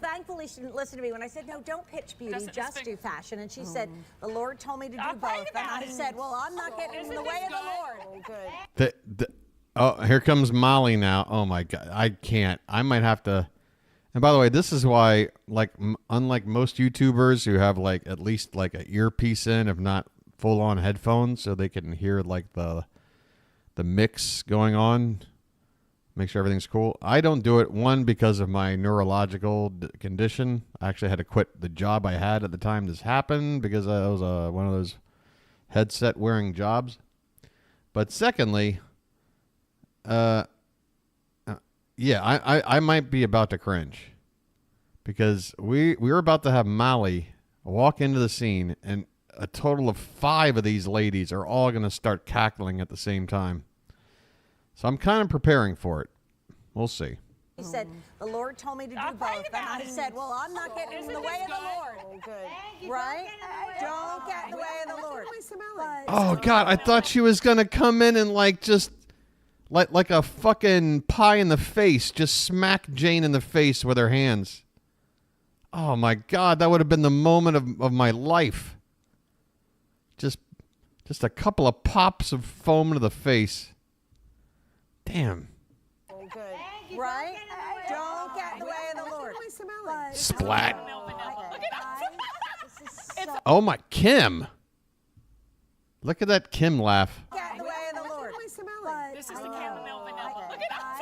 thankfully she didn't listen to me when I said, no, don't pitch beauty, just do fashion. And she said, the Lord told me to do both. And I said, well, I'm not getting in the way of the Lord. Oh, here comes Molly now. Oh, my God. I can't. I might have to. And by the way, this is why, unlike most YouTubers who have, at least, an earpiece in, if not full-on headphones, so they can hear, the mix going on, make sure everything's cool. I don't do it, one, because of my neurological condition. I actually had to quit the job I had at the time this happened because I was one of those headset-wearing jobs. But secondly, I might be about to cringe because we were about to have Molly walk into the scene, and a total of 5 of these ladies are all going to start cackling at the same time. So I'm kind of preparing for it. We'll see. He said, the Lord told me to do both. And I said, well, I'm not getting in the way of the Lord. Right? Don't get in the way of the Lord. Oh, God, I thought she was going to come in and, just like a fucking pie in the face, just smack Jane in the face with her hands. Oh my God, that would have been the moment of my life. Just a couple of pops of foam to the face. Damn. Oh, good. Right? Don't get in the way of the Lord. Splat. This is so Oh my, Kim. Look at that Kim laugh. get in the way of the Lord. This is the chamomile vanilla. Look at that.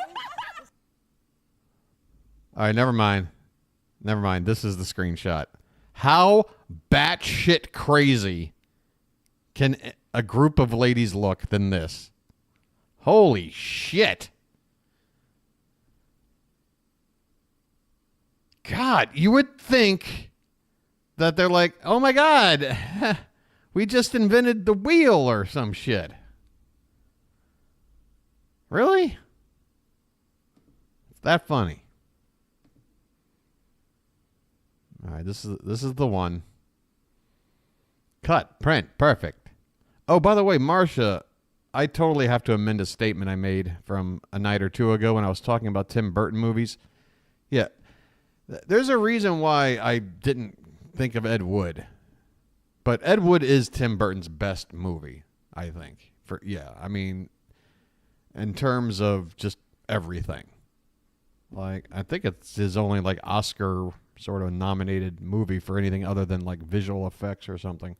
All right, never mind. Never mind. This is the screenshot. How batshit crazy can a group of ladies look than this? Holy shit. God, you would think that they're like, oh my God, we just invented the wheel or some shit. Really? It's that funny. All right, this is the one. Cut, print, perfect. Oh, by the way, Marcia, I totally have to amend a statement I made from a night or two ago when I was talking about Tim Burton movies. Yeah, there's a reason why I didn't think of Ed Wood. But Ed Wood is Tim Burton's best movie, I think. I mean, in terms of just everything. Like, I think it's his only, like, Oscar sort of nominated movie for anything other than, like, visual effects or something.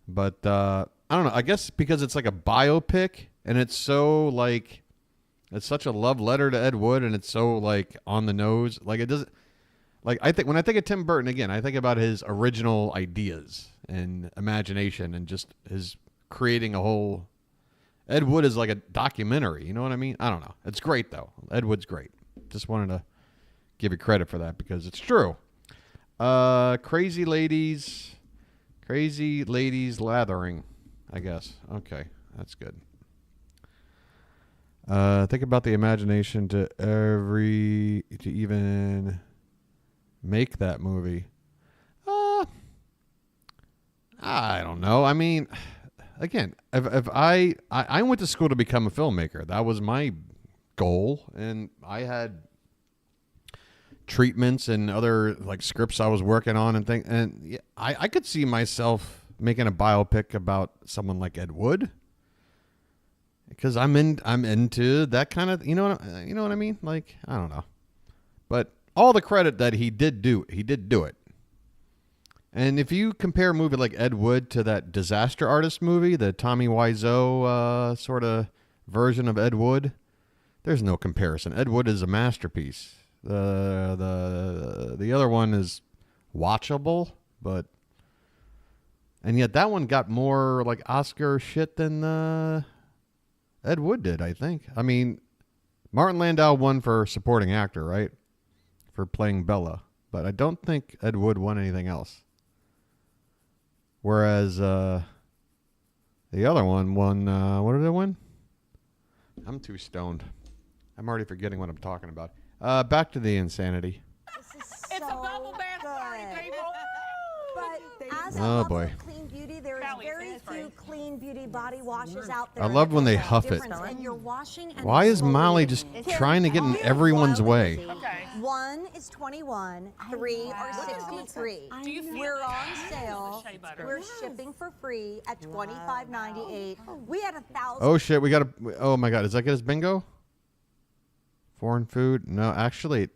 But, I don't know. I guess because it's like a biopic and it's so, like, it's such a love letter to Ed Wood and it's so, like, on the nose. Like, it doesn't, like, when I think of Tim Burton, again, I think about his original ideas and imagination and just his creating a whole. Ed Wood is like a documentary. You know what I mean? I don't know. It's great, though. Ed Wood's great. Just wanted to give you credit for that because it's true. Crazy ladies lathering, I guess. Okay, that's good. Think about the imagination to even make that movie. I don't know. I mean, again, if I went to school to become a filmmaker. That was my goal, and I had treatments and other like scripts I was working on and things, and I could see myself making a biopic about someone like Ed Wood because I'm into that kind of, you know what I mean? Like, I don't know, but all the credit that he did do it. And if you compare a movie like Ed Wood to that Disaster Artist movie, the Tommy Wiseau sort of version of Ed Wood, there's no comparison. Ed Wood is a masterpiece. The other one is watchable, and yet that one got more like Oscar shit than Ed Wood did, I think. I mean, Martin Landau won for supporting actor, right? For playing Bella, but I don't think Ed Wood won anything else. Whereas the other one won, what did it win? I'm too stoned. I'm already forgetting what I'm talking about. Back to the insanity. It's a bubble bath party, people. But as a Oh, lover boy. of clean beauty, there is very few clean beauty body washes out there. I love when they that make a huff it. difference, and you're washing and Why is slowly Molly getting just it. trying to get in Here's everyone's wild way? and easy. One is 21, 3 are 63. We're on sale. We're shipping for free at $25.98. We had 1,000. Oh shit, we got to. Oh my god, is that good as bingo? Foreign food? No, actually, it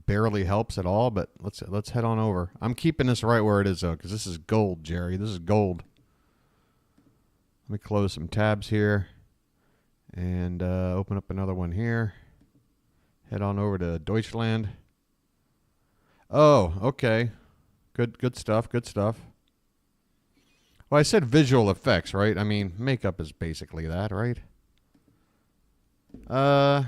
barely helps at all. But let's head on over. I'm keeping this right where it is though, because this is gold, Jerry. This is gold. Let me close some tabs here, and open up another one here. Head on over to Deutschland. Oh, okay. Good stuff. Good stuff. Well, I said visual effects, right? I mean, makeup is basically that, right? I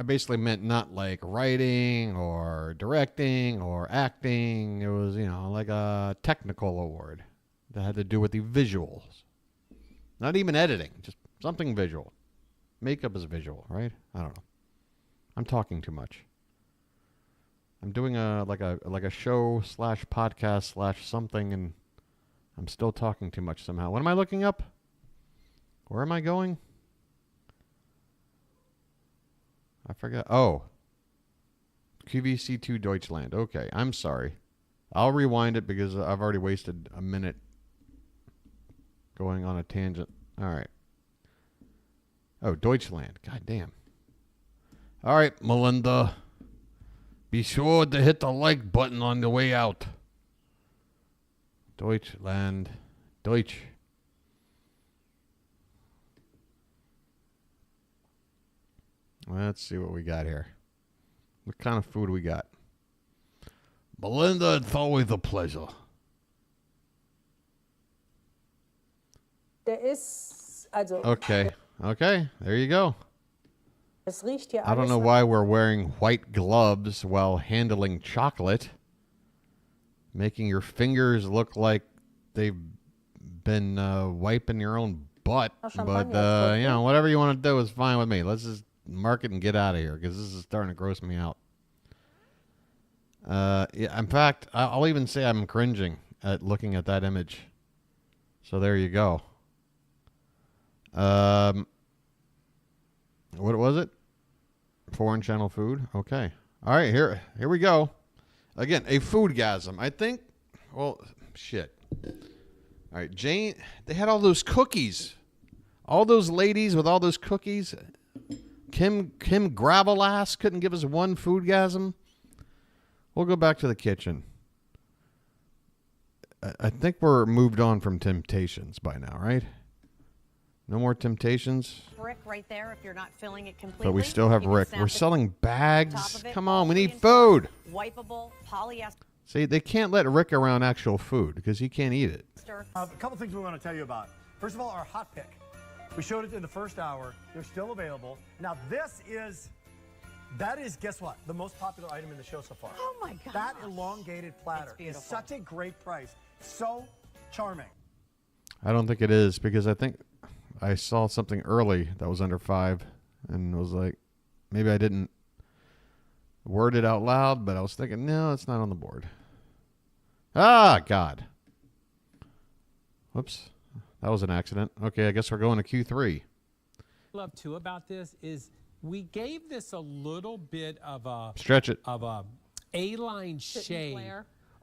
basically meant not like writing or directing or acting. It was, like a technical award that had to do with the visuals. Not even editing, just something visual. Makeup is visual, right? I don't know. I'm talking too much. I'm doing a show / podcast / something, and I'm still talking too much somehow. What am I looking up? Where am I going? I forgot. Oh. QVC2 Deutschland. Okay, I'm sorry. I'll rewind it because I've already wasted a minute going on a tangent. All right. Oh, Deutschland. God damn. All right, Melinda. Be sure to hit the like button on the way out. Deutschland. Deutsch. Let's see what we got here. What kind of food we got? Melinda, it's always a pleasure. Okay. Okay. There you go. I don't know why we're wearing white gloves while handling chocolate. Making your fingers look like they've been wiping your own butt. But, you know, whatever you want to do is fine with me. Let's just mark it and get out of here because this is starting to gross me out. Yeah, in fact, I'll even say I'm cringing at looking at that image. So there you go. What was it? Foreign channel food. Okay. All right, here we go. Again, a foodgasm. I think. Well, shit. All right, Jane. They had all those cookies. All those ladies with all those cookies. Kim Gravelass couldn't give us one foodgasm. We'll go back to the kitchen. I think we're moved on from Temptations by now, right? No more Temptations. Brick right there if you're not filling it completely. But we still have You can Rick. snap We're the selling top bags. of it, Come all on, we three need in one, food. Wipeable polyester. See, they can't let Rick around actual food because he can't eat it. A couple things we want to tell you about. First of all, our hot pick. We showed it in the first hour. They're still available. Now, that is, guess what? The most popular item in the show so far. Oh my God. That elongated platter is such a great price. So charming. I don't think it is because I think I saw something early that was under $5 and was like, maybe I didn't word it out loud, but I was thinking, no, it's not on the board. Ah, God. Whoops. That was an accident. Okay, I guess we're going to Q3. Love too about this is we gave this a little bit of a Stretch it. of a A-line shape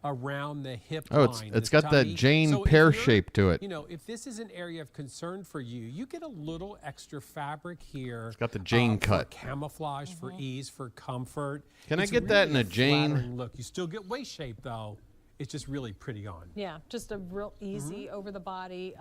around the hip Oh, line. it's got that Jane pear shape to it. You know, if this is an area of concern for you, you get a little extra fabric here. It's got the Jane cut. For camouflage, for ease, for comfort. Can I It's get that in really a Jane? flattering look. You still get waist shape though. It's just really pretty on. Yeah, just a real easy over the body,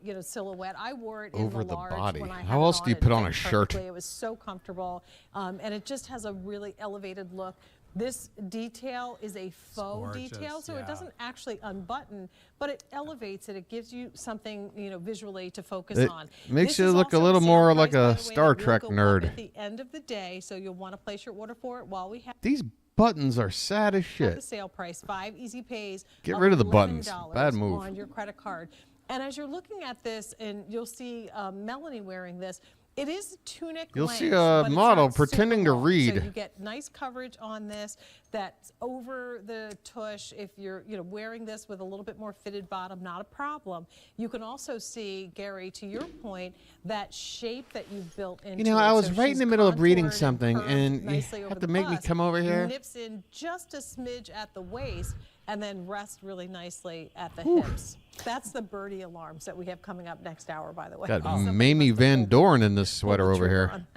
you know, silhouette. I wore it in Over the the large body. when I How had else it do you on. put It on a fit shirt? perfectly. It was so comfortable, and it just has a really elevated look. This detail is a faux gorgeous, detail, so yeah. it doesn't actually unbutton, but it elevates it. It gives you something, you know, visually to focus It on. makes This you is look a also little sale more price, like by a the way, Star that will Trek go up nerd. at the end of the day, so you'll want to place your order for it while we have. These buttons are sad as The shit. sale price, 5 easy pays. Get rid of the buttons. $11 Bad move. on your credit card. And as you're looking at this, and you'll see Melanie wearing this, it is tunic You'll length, see a but it's model not super pretending to long. read. So you get nice coverage on this. That's over the tush. If you're, you know, wearing this with a little bit more fitted bottom, not a problem. You can also see, Gary, to your point, that shape that you've built into You know, it. I was So right in she's the middle of reading contoured something, curved and you nicely over have the to make me bust, come over here. Nips in just a smidge at the waist, and then rest really nicely at the Whew. hips. That's the birdie alarms that we have coming up next hour, by the way. Got Somebody Mamie Van Doren in this pulled the sweater over trigger here. on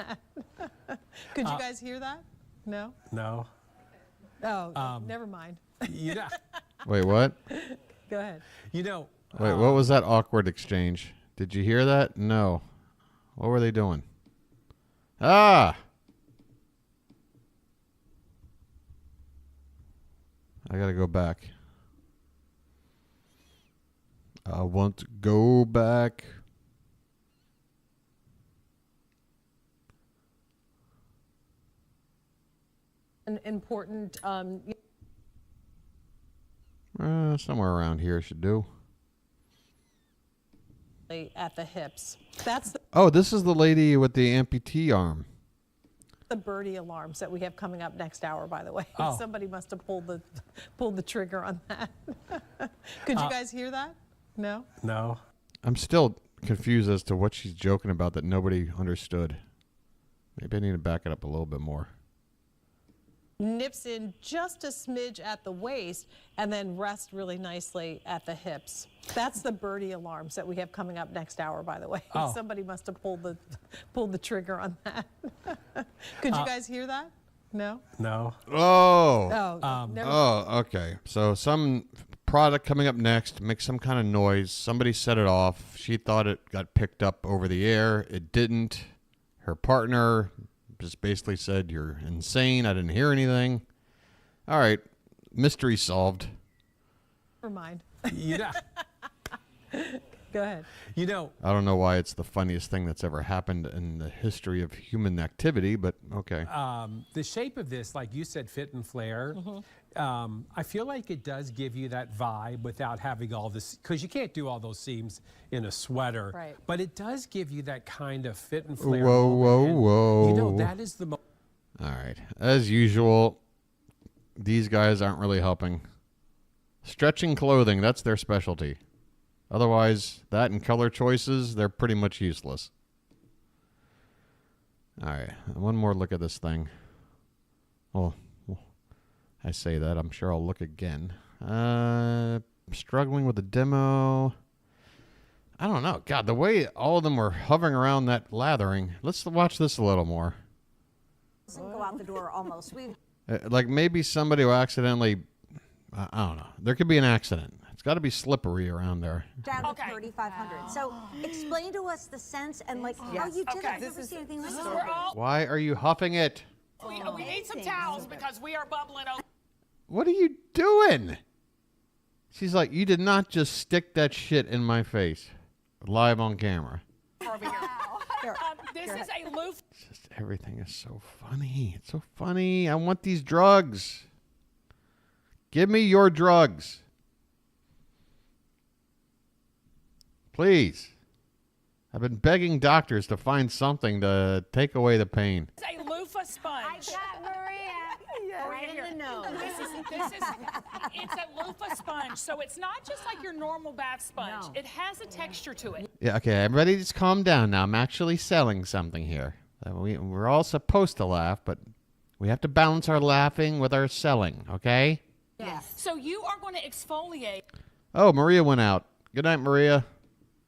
that. Could you guys hear that? No? No. Oh, never mind. You know, Wait, what? Go ahead. you know, Wait, what was that awkward exchange? Did you hear that? No. What were they doing? Ah! I gotta go back. I want to go back. An important Somewhere around here should do. at the hips. That's Oh, this is the lady with the amputee arm. the birdie alarms that we have coming up next hour, by the way. Oh. Somebody must have pulled the trigger on that. Could you guys hear that? No? No. I'm still confused as to what she's joking about that nobody understood. Maybe I need to back it up a little bit more. Nips in just a smidge at the waist and then rest really nicely at the hips. That's the birdie alarms that we have coming up next hour, by the way. Oh. Somebody must have pulled the trigger on that. Could you guys hear that? No? No. Oh. Never. Oh, okay. So some product coming up next makes some kind of noise. Somebody set it off. She thought it got picked up over the air. It didn't. Her partner just basically said, "You're insane. I didn't hear anything." All right. Mystery solved. Never mind. You know, Go ahead. you know, I don't know why it's the funniest thing that's ever happened in the history of human activity, but okay. the shape of this, like you said, fit and flare. I feel like it does give you that vibe without having all this, because you can't do all those seams in a sweater. Right. But it does give you that kind of fit and flare. Whoa, whoa, moment. whoa. You know, that is the most. All right. As usual, these guys aren't really helping. Stretching clothing, that's their specialty. Otherwise, that and color choices, they're pretty much useless. All right. One more look at this thing. Oh, I say that. I'm sure I'll look again. Struggling with the demo. I don't know. God, the way all of them were hovering around that lathering. Let's watch this a little more. Doesn't go out the door almost. Like maybe somebody will accidentally, I don't know. There could be an accident. It's got to be slippery around there. Down to 3,500. So explain to us the sense and like how you did it. I've never seen anything like We're all, Why are you huffing it? we need some towels because we are bubbling over. What are you doing? She's like, you did not just stick that shit in my face live on camera. Over here. This is a loofah. Just everything is so funny. It's so funny. I want these drugs. Give me your drugs. Please. I've been begging doctors to find something to take away the pain. It's a loofah sponge. I got Maria right in the nose. It's a loofah sponge, so it's not just like your normal bath sponge. It has a texture to it. Yeah, okay, everybody just calm down now. I'm actually selling something here. We're all supposed to laugh, but we have to balance our laughing with our selling, okay? Yes. So you are going to exfoliate. Oh, Maria went out. Good night, Maria.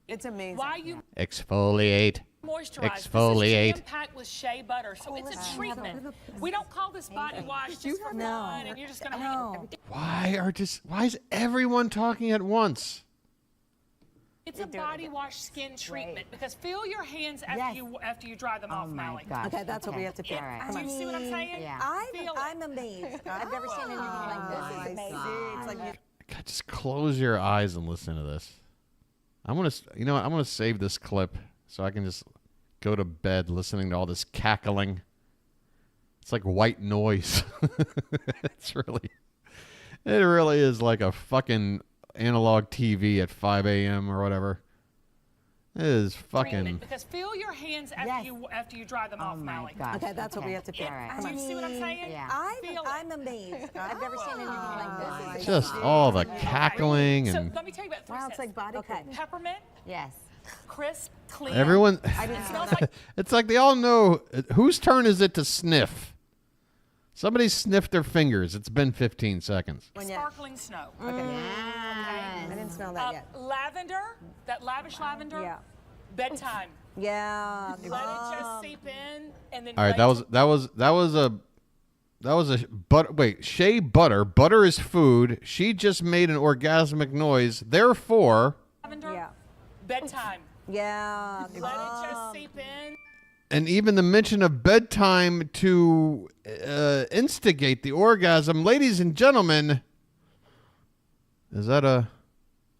It's amazing. Why you Exfoliate. moisturize? Exfoliate. This is packed with shea butter, so it's a treatment. We don't call this body wash just for fun, and you're just going to. Why is everyone talking at once? It's a body wash skin treatment because feel your hands after you dry them off, Molly. Okay, that's what we have to feel. Do you see what I'm saying? I'm amazed. I've never seen anything like this. This is amazing. It's like God, just close your eyes and listen to this. I'm gonna save this clip so I can just go to bed listening to all this cackling. It's like white noise. It really is like a fucking analog TV at 5 a.m. or whatever. It is fucking. Because feel your hands after you dry them off, Molly. okay, that's what we have to feel. Do you see what I'm saying? I'm amazed. I've never seen anything like this. Just all the cackling So and let me tell you about 3 It's like body cream. Peppermint. Yes. Crisp, clean. everyone. It smells like It's like they all know whose turn is it to sniff. Somebody sniffed their fingers. It's been 15 seconds. sparkling snow. Okay. I didn't smell that yet. Lavender, that lavish lavender. Yeah. Bedtime. Yeah. Let it just seep in, and then. All right, that was a butter. Wait, shea butter. Butter is food. She just made an orgasmic noise. Therefore. Lavender. Yeah. Bedtime. Yeah. Let it just seep in. And even the mention of bedtime to instigate the orgasm. Ladies and gentlemen, is that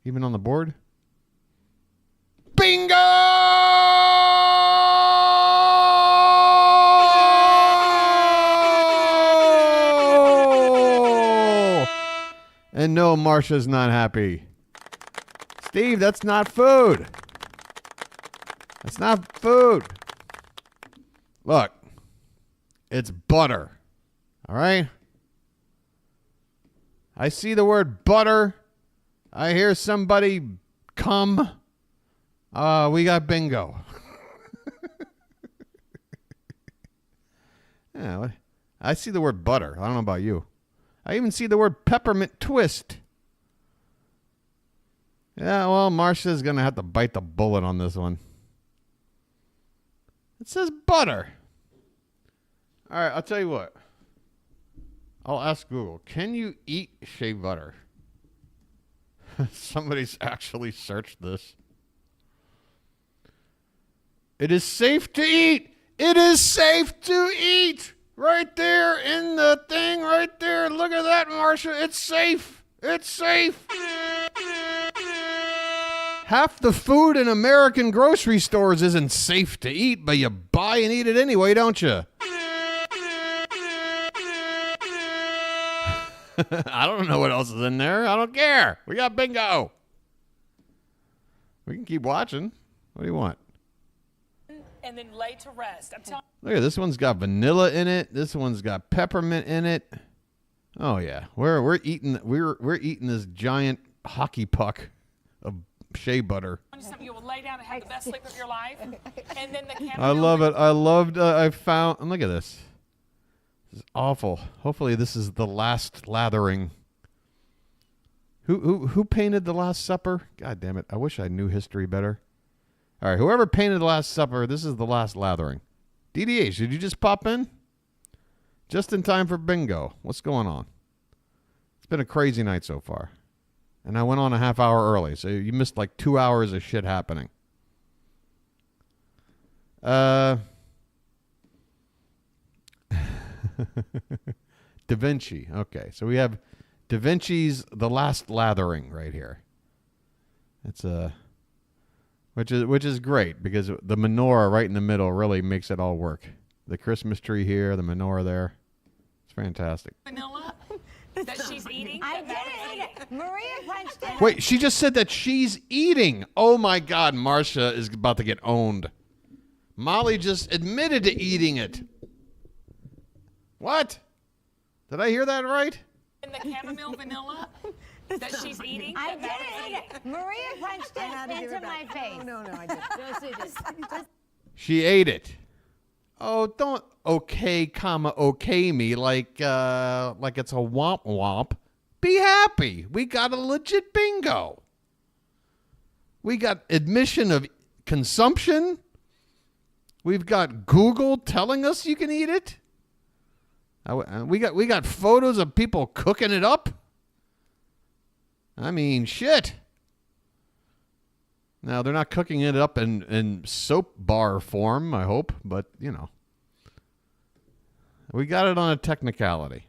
even on the board? Bingo! And no, Marsha's not happy. Steve, that's not food. That's not food. Look, it's butter. All right? I see the word butter. I hear somebody come. We got bingo. Yeah, I see the word butter. I don't know about you. I even see the word peppermint twist. Yeah, well, Marcia's going to have to bite the bullet on this one. It says butter. All right, I'll tell you what. I'll ask Google, can you eat shea butter? Somebody's actually searched this. It is safe to eat. It is safe to eat. Right there in the thing right there. Look at that, Marcia. It's safe. It's safe. Half the food in American grocery stores isn't safe to eat, but you buy and eat it anyway, don't you? I don't know what else is in there. I don't care. We got bingo. We can keep watching. What do you want? And then lay to rest. I'm telling Look at this one's got vanilla in it. This one's got peppermint in it. Oh yeah, we're eating this giant hockey puck of shea butter. you will lay down and have the best sleep of your life. And then the I love it. I loved. I found. Look at this. This is awful. Hopefully, this is the last lathering. Who painted The Last Supper? God damn it! I wish I knew history better. All right, whoever painted The Last Supper, this is the last lathering. DDH, did you just pop in? Just in time for bingo. What's going on? It's been a crazy night so far. And I went on a half hour early, so you missed like 2 hours of shit happening. Da Vinci. Okay, so we have Da Vinci's The Last Lathering right here. It's which is great because the menorah right in the middle really makes it all work. The Christmas tree here, the menorah there. It's fantastic. Vanilla that she's eating. I did. Maria punched in. Wait, she just said that she's eating. Oh my God, Marcia is about to get owned. Molly just admitted to eating it. What? Did I hear that right? And the chamomile vanilla that she's eating. I did. Maria punched it into my face. No, I didn't. She ate it. Oh, don't okay me like it's a womp womp. Be happy. We got a legit bingo. We got admission of consumption. We've got Google telling us you can eat it. We got photos of people cooking it up. I mean, shit. Now, they're not cooking it up in soap bar form, I hope, but, you know. We got it on a technicality.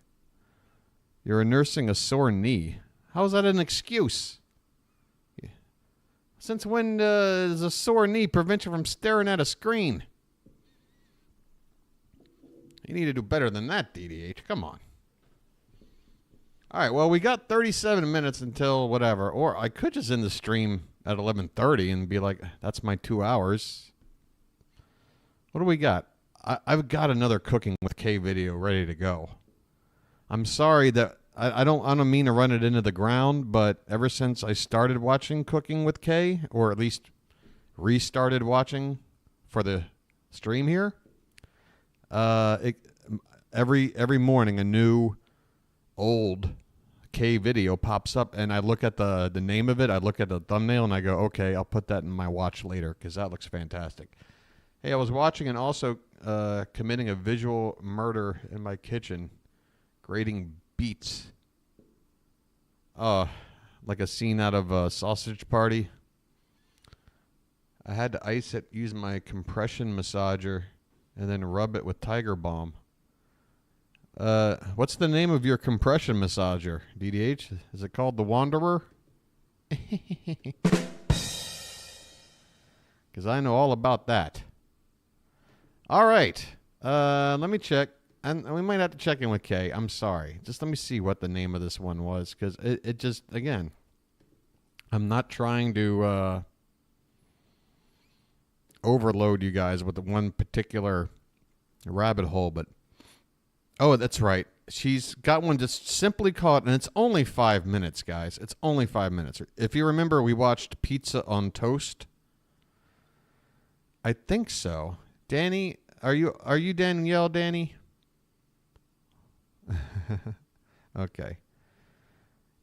You're nursing a sore knee. How is that an excuse? Since when does a sore knee prevent you from staring at a screen? You need to do better than that, DDH. Come on. All right, well, we got 37 minutes until whatever. Or I could just end the stream at 11:30 and be like, that's my 2 hours. What do we got? I've got another Cooking with K video ready to go. I'm sorry that I don't mean to run it into the ground, but ever since I started watching Cooking with K, or at least restarted watching for the stream here, every morning a new old K video pops up, and I look at the name of it, I look at the thumbnail, and I go, okay, I'll put that in my watch later because that looks fantastic. Hey, I was watching and also committing a visual murder in my kitchen, grating beets. Like a scene out of a Sausage Party. I had to ice it, use my compression massager, and then rub it with Tiger Balm. What's the name of your compression massager, DDH? Is it called the Wanderer? Because I know all about that. All right. Let me check. And we might have to check in with Kay. I'm sorry. Just let me see what the name of this one was. Because it just, again, I'm not trying to overload you guys with the one particular rabbit hole. But, oh, that's right. she's got one just simply called, and it's only 5 minutes, guys. It's only 5 minutes. If you remember, we watched Pizza on Toast. I think so. Danny, are you Danielle, Danny? Okay.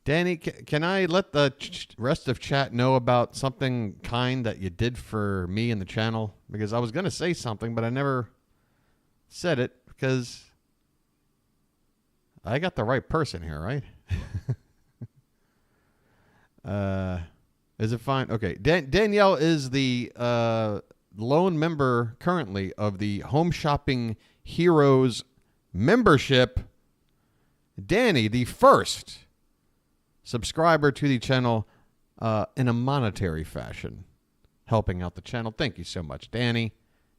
Danny, can I let the rest of chat know about something kind that you did for me in the channel? Because I was going to say something, but I never said it because I got the right person here, right? Is it fine? Okay. Danielle is the lone member currently of the Home Shopping Heroes membership. Danny, the first subscriber to the channel in a monetary fashion, helping out the channel. Thank you so much, Danny.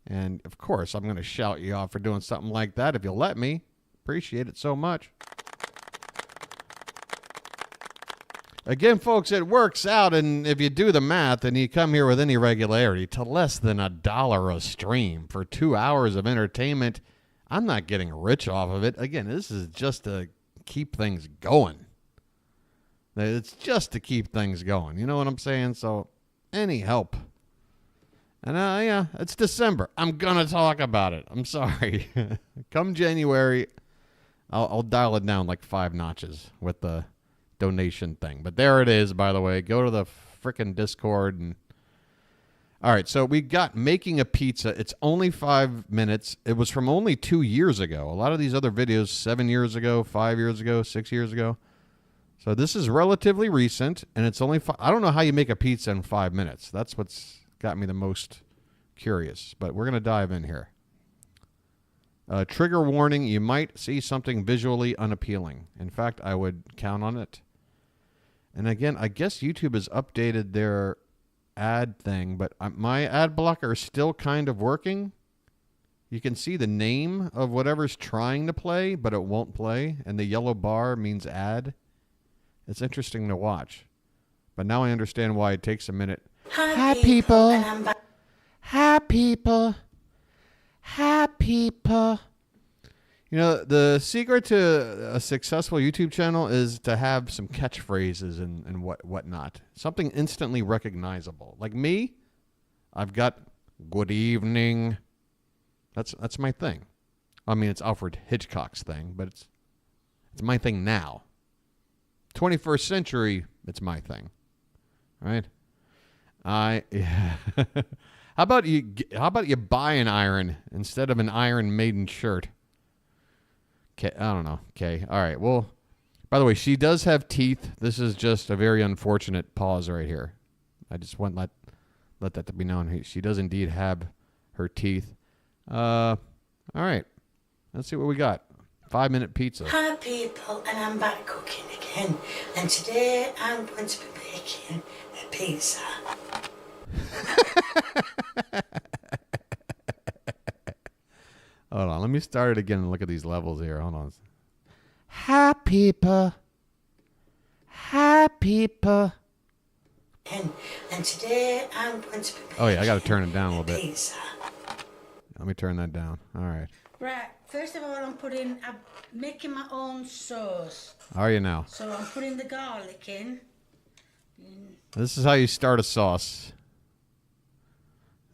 And, of course, I'm going to shout you off for doing something like that if you'll let me. Appreciate it so much. Again, folks, it works out, and if you do the math and you come here with any regularity, to less than $1 a stream for 2 hours of entertainment. I'm not getting rich off of it. Again, this is just to keep things going. It's just to keep things going. You know what I'm saying? So, any help. And, yeah, it's December. I'm going to talk about it. I'm sorry. Come January, I'll dial it down like 5 notches with the donation thing. But there it is, by the way. Go to the frickin' Discord. And all right, so we got Making a Pizza. It's only 5 minutes. It was from only 2 years ago. A lot of these other videos, 7 years ago, 5 years ago, 6 years ago. So this is relatively recent, and it's only I don't know how you make a pizza in 5 minutes. That's what's got me the most curious. But we're going to dive in here. Trigger warning, you might see something visually unappealing. In fact, I would count on it. And again, I guess YouTube has updated their ad thing, but my ad blocker is still kind of working. You can see the name of whatever's trying to play, but it won't play. And the yellow bar means ad. It's interesting to watch. But now I understand why it takes a minute. Hi, people. Hi, people. Hi, people. You know, the secret to a successful YouTube channel is to have some catchphrases and whatnot. Something instantly recognizable. Like me, I've got good evening. That's my thing. I mean, it's Alfred Hitchcock's thing, but it's my thing now. 21st century, it's my thing. Right? How about you buy an iron instead of an Iron Maiden shirt? Okay, I don't know. Okay, all right. Well, by the way, she does have teeth. This is just a very unfortunate pause right here. I just want let that to be known. She does indeed have her teeth. All right. Let's see what we got. 5-minute pizza. Hi people, and I'm back cooking again. And today I'm going to be making a pizza. Hold on, let me start it again and look at these levels here. Hold on. Hi, people. Hi, people. And today I'm going to be making Oh, yeah, I got to turn it down a little bit. pizza. Let me turn that down. All right. Right, first of all I'm making my own sauce. How are you now? So I'm putting the garlic in. This is how you start a sauce.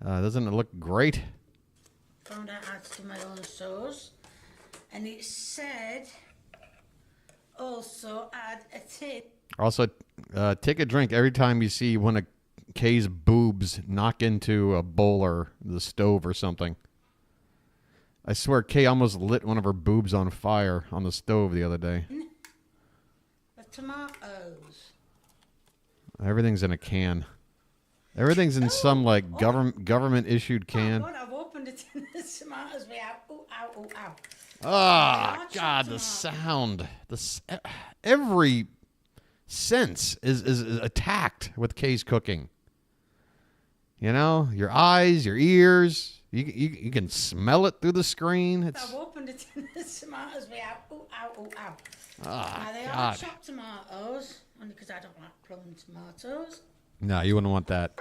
Doesn't it look great? Found out how to do my own sauce. And it said also add a tip. Also, take a drink every time you see one of Kay's boobs knock into a bowl or the stove or something. I swear Kay almost lit one of her boobs on fire on the stove the other day. The tomatoes. Everything's in a can. Everything's in some like government issued can. Oh God, I've opened it in the tomatoes. Ooh, ow, ooh, ow. Ah, God, the sound. Every sense is attacked with Kay's cooking. You know, your eyes, your ears. You can smell it through the screen. I've opened it in the tomatoes. Ooh, ow, ooh, ow. Ah, now they God. are chopped tomatoes, only because I don't like plum tomatoes. No, you wouldn't want that.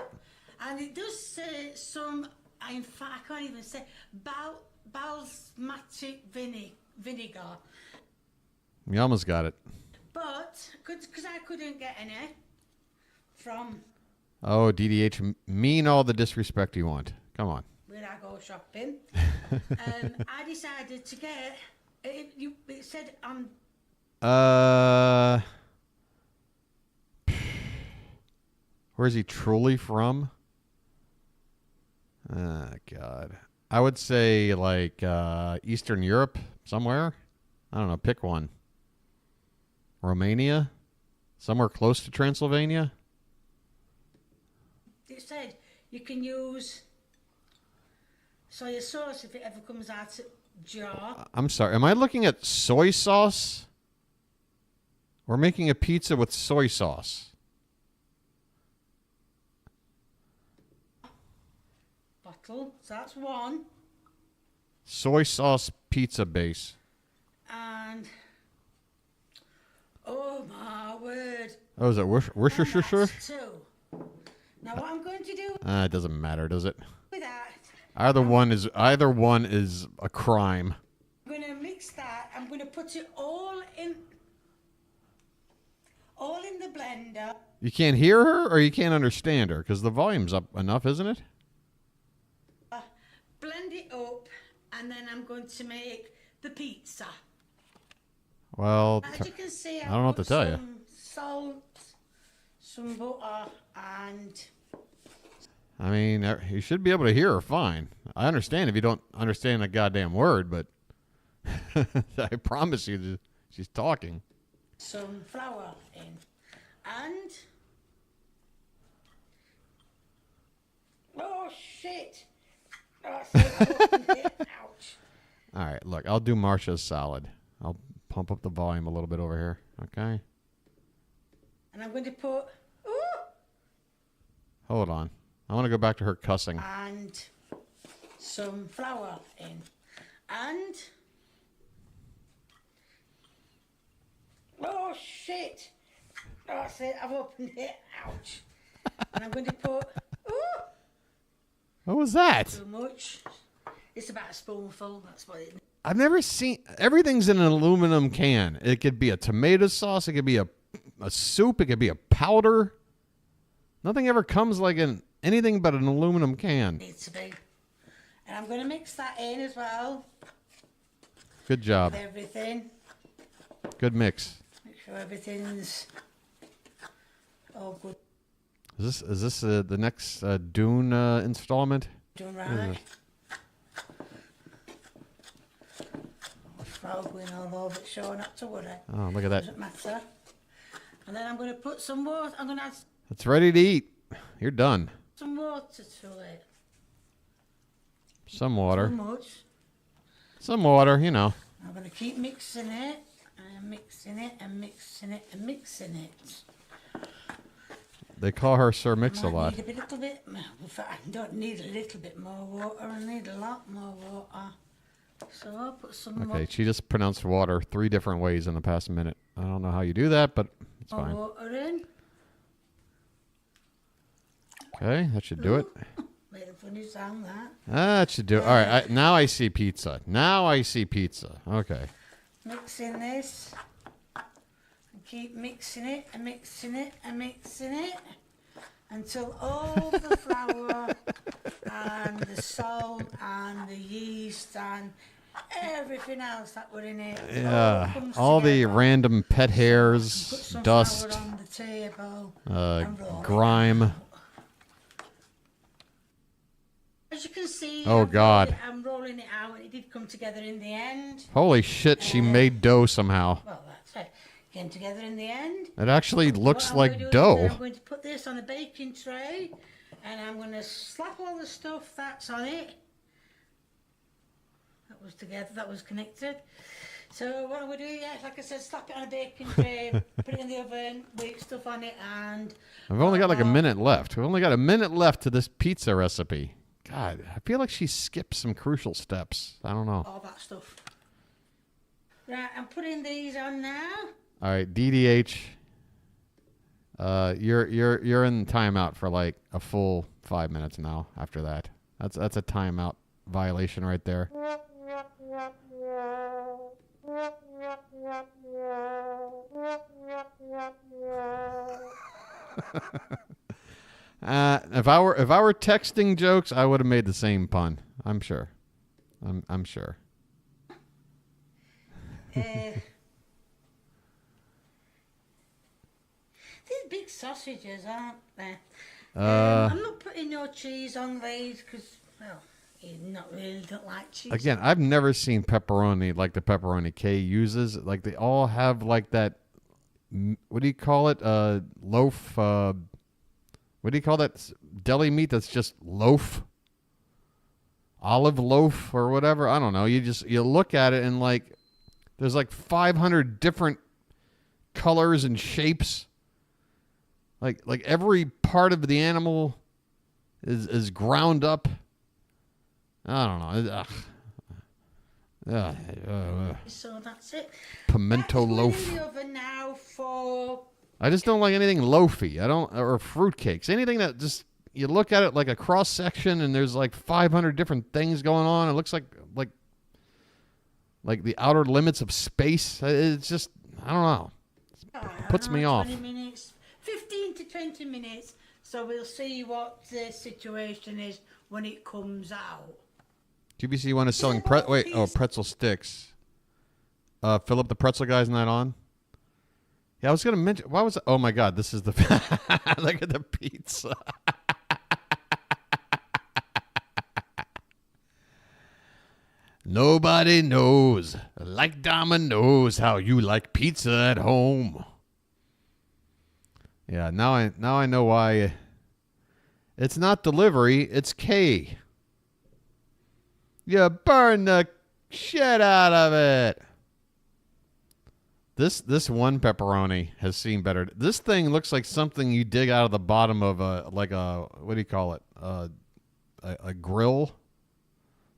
And it does say some, in fact, I can't even say, basmati vinegar. You almost got it. But, because I couldn't get any from Oh, DDH, mean all the disrespect you want. Come on. where I go shopping, I decided to get, it said Where's he truly from? Ah, God. I would say like Eastern Europe somewhere. I don't know. Pick one. Romania? Somewhere close to Transylvania? it said you can use soy sauce if it ever comes out of jar. I'm sorry. Am I looking at soy sauce? We're making a pizza with soy sauce. Bottle, so that's one. Soy sauce pizza base. And oh my word. Oh, is it Worcestershire? Two. Now what I'm going to do It doesn't matter, does it? with that, Either one is a crime. I'm going to mix that. I'm going to put it all in the blender. You can't hear her or you can't understand her because the volume's up enough, isn't it? Blend it up, and then I'm going to make the pizza. Well, As you can see, I don't know what to tell you. some salt, some butter, and I mean, you should be able to hear her fine. I understand if you don't understand a goddamn word, but I promise you that she's talking. some flour in. And oh shit! That's it. Ouch. All right, look, I'll do Marsha's salad. I'll pump up the volume a little bit over here, okay? And I'm going to put Hold on. I want to go back to her cussing. and some flour in. And oh shit! That's it. I've opened it. Ouch. And I'm going to put What was that? too much. It's about a spoonful. That's what it. I've never seen... Everything's in an aluminum can. It could be a tomato sauce. It could be a soup. It could be a powder. Nothing ever comes like anything but an aluminum can. Needs to be. And I'm going to mix that in as well. Good job. With everything. Good mix. Make sure everything's all good. Is this the next Dune installment? Done What is right. this? Flour going all over it, sure not to worry. Oh, look at that. Doesn't matter. And then I'm going to put some water. I'm going to add It's ready to eat. You're done. some water to it. Some water. Too much. Some water, you know. I'm going to keep mixing it and mixing it and mixing it and mixing it. They call her Sir Mix-a-Lot. Need a little bit. In fact, I don't need a little bit more water. I need a lot more water. So I'll put some Okay, she just pronounced water 3 different ways in the past minute. I don't know how you do that, but it's more fine. water in. Okay, that should do it. Made a funny sound that. That should do it. All right, now I see pizza. Now I see pizza. Okay. Mixing this. And keep mixing it and mixing it and mixing it until all the flour and the salt and the yeast and everything else that were in it Yeah, comes all the together. random pet Put hairs, some dust, flour on the table and roll it. grime. As you can see, Oh, God. I'm rolling it out and it did come together in the end. Holy shit, she made dough somehow. Well, that's it. Came together in the end. It actually looks What I'm like going to do is dough. I'm going to put this on a baking tray and I'm going to slap all the stuff that's on it. That was together, that was connected. So what I'm going to do, yeah, like I said, slap it on a baking tray, put it in the oven, wait stuff on it, and I've only got like a minute left. We've only got a minute left to this pizza recipe. God, I feel like she skipped some crucial steps. I don't know. all that stuff. Right, I'm putting these on now. All right, DDH. You're in timeout for like a full 5 minutes now. After that, that's a timeout violation right there. If I were texting jokes, I would have made the same pun. I'm sure. I'm sure. These big sausages, aren't they? I'm not putting no cheese on these because, well, you don't like cheese. Again, I've never seen pepperoni like the pepperoni Kay uses. Like they all have like that. What do you call it? Loaf. What do you call that deli meat that's just loaf? Olive loaf or whatever. I don't know. You look at it and like there's like 500 different colors and shapes. Like every part of the animal is ground up. I don't know. So that's it. Pimento loaf. In the oven now for. I just don't like anything loafy. Or fruitcakes. Anything that just you look at it like a cross section and there's like 500 different things going on. It looks like the outer limits of space. It's just I don't know. It puts me off. 20 minutes, 15 to 20 minutes. So we'll see what the situation is when it comes out. QVC one is selling pretzel sticks. Philip, the pretzel guy's not on. Yeah, I was gonna mention. Why was it? Oh my God, this is the look at the pizza. Nobody knows like Dama knows how you like pizza at home. Yeah, now I know why. It's not delivery, it's K. You burn the shit out of it. This one pepperoni has seen better. This thing looks like something you dig out of the bottom of a what do you call it? A grill,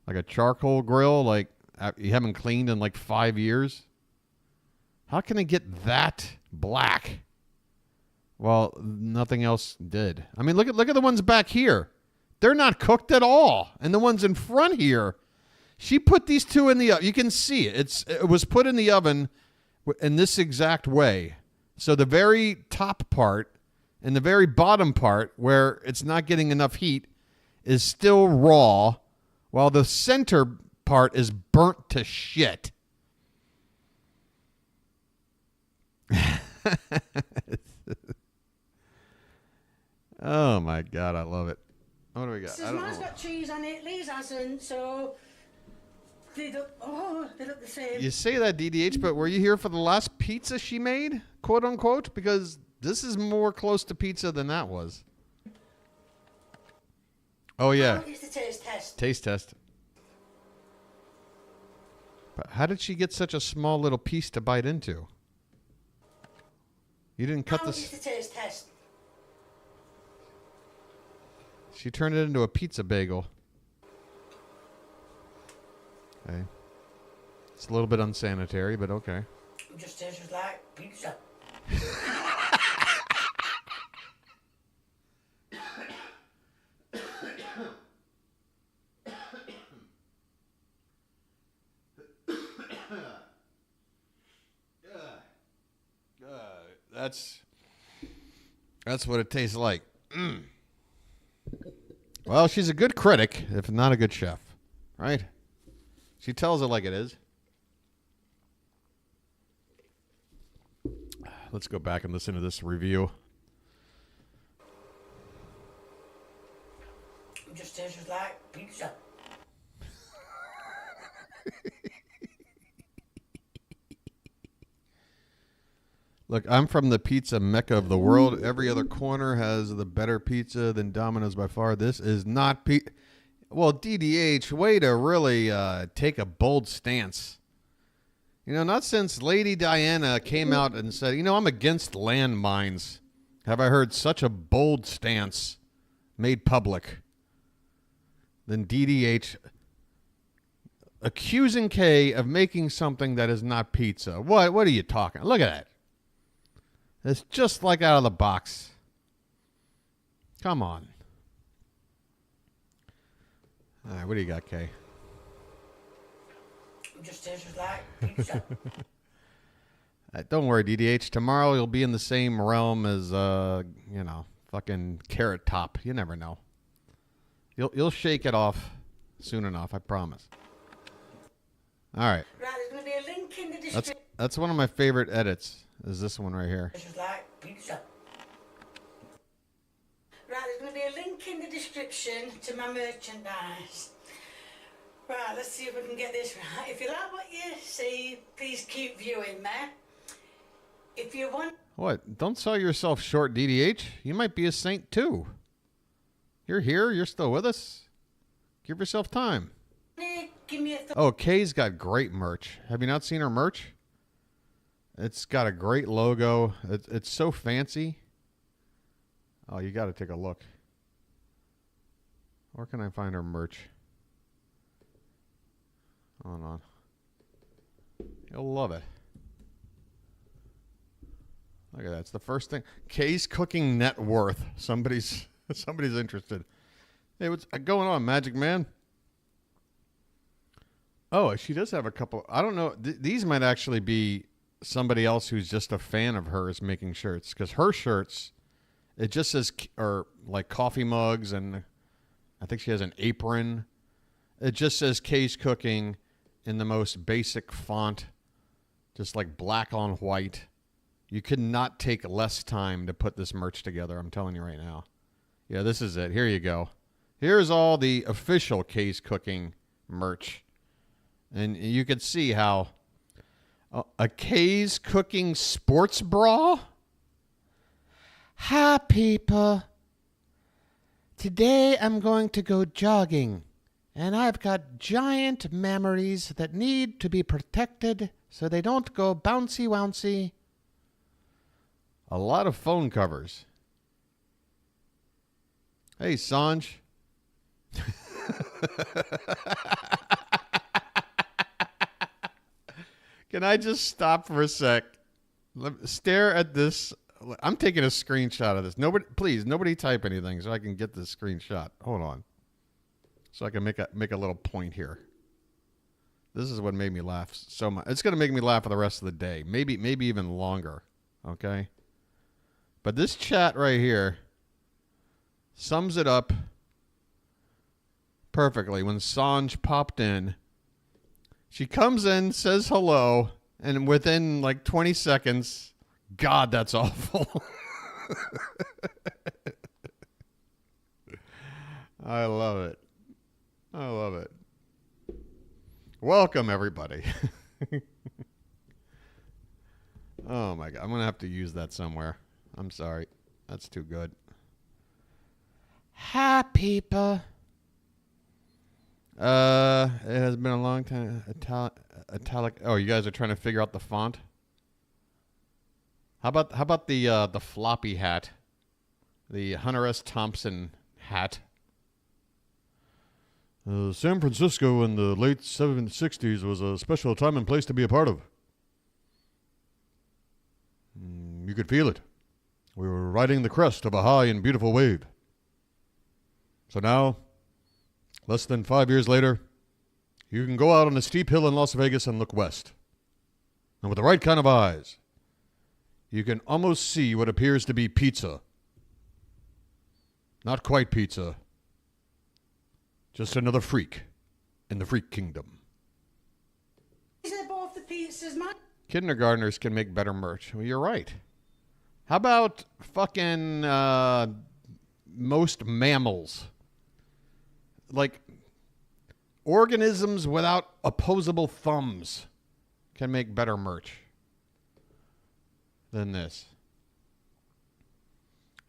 like a charcoal grill, like you haven't cleaned in like 5 years. How can it get that black? Well, nothing else did. I mean, look at the ones back here. They're not cooked at all, and the ones in front here. She put these two in the oven. You can see it. It was put in the oven in this exact way. So the very top part and the very bottom part where it's not getting enough heat is still raw, while the center part is burnt to shit. Oh my God, I love it. What do we got? Mine's got cheese on it, Lee's hasn't, so they look the same. You say that, DDH, but were you here for the last pizza she made, quote unquote? Because this is more close to pizza than that was. Oh yeah. It's the taste test. Taste test. But how did she get such a small little piece to bite into? You didn't cut this. It's the taste test. She turned it into a pizza bagel. Okay. It's a little bit unsanitary, but okay. It just tastes like pizza. That's what it tastes like. Mm. Well, she's a good critic, if not a good chef, right? She tells it like it is. Let's go back and listen to this review. It just tastes like pizza. Look, I'm from the pizza mecca of the world. Every other corner has the better pizza than Domino's by far. This is not pizza. Well, DDH, way to really take a bold stance. You know, not since Lady Diana came out and said, you know, I'm against landmines, have I heard such a bold stance made public. Then DDH accusing Kay of making something that is not pizza. What are you talking? Look at that. It's just like out of the box. Come on. All right, what do you got, Kay? just tastes like pizza. Don't worry, DDH. Tomorrow you'll be in the same realm as, you know, fucking Carrot Top. You never know. You'll shake it off soon enough, I promise. All right. Right, there's going to be a link in the description. That's one of my favorite edits, is this one right here. Tastes like pizza. Right, there's going to be a link in the description to my merchandise. Right, let's see if we can get this right. If you like what you see, please keep viewing me. If you want... What? Don't sell yourself short, DDH. You might be a saint, too. You're here. You're still with us. Give yourself time. Give me a Oh, Kay's got great merch. Have you not seen her merch? It's got a great logo. It's so fancy. Oh, you got to take a look. Where can I find her merch? Hold on. You'll love it. Look at that. It's the first thing. Kay's cooking net worth. Somebody's interested. Hey, what's going on, Magic Man? Oh, she does have a couple. I don't know. These might actually be somebody else who's just a fan of hers making shirts. Because her shirts, it just says, or like coffee mugs, and I think she has an apron. It just says Kay's Cooking in the most basic font, just like black on white. You could not take less time to put this merch together. I'm telling you right now. Yeah, this is it. Here you go. Here's all the official Kay's Cooking merch. And you can see how a Kay's Cooking sports bra. Hi, people. Today I'm going to go jogging. And I've got giant memories that need to be protected so they don't go bouncy-wouncy. A lot of phone covers. Hey, Sanj. Can I just stop for a sec? Stare at this. I'm taking a screenshot of this. Nobody type anything so I can get this screenshot. Hold on. So I can make a little point here. This is what made me laugh so much. It's going to make me laugh for the rest of the day. Maybe even longer. Okay? But this chat right here sums it up perfectly. When Sanj popped in, she comes in, says hello, and within like 20 seconds, God, that's awful. I love it. I love it. Welcome, everybody. Oh, my God. I'm going to have to use that somewhere. I'm sorry. That's too good. Hi, people. It has been a long time. Italic. Oh, you guys are trying to figure out the font? How about the floppy hat? The Hunter S. Thompson hat. San Francisco in the late 60s was a special time and place to be a part of. You could feel it. We were riding the crest of a high and beautiful wave. So now, less than 5 years later, you can go out on a steep hill in Las Vegas and look west. And with the right kind of eyes, you can almost see what appears to be pizza. Not quite pizza. Just another freak in the freak kingdom. These are both the pizzas, man. Kindergartners can make better merch. Well, you're right. How about fucking most mammals? Like organisms without opposable thumbs can make better merch than this.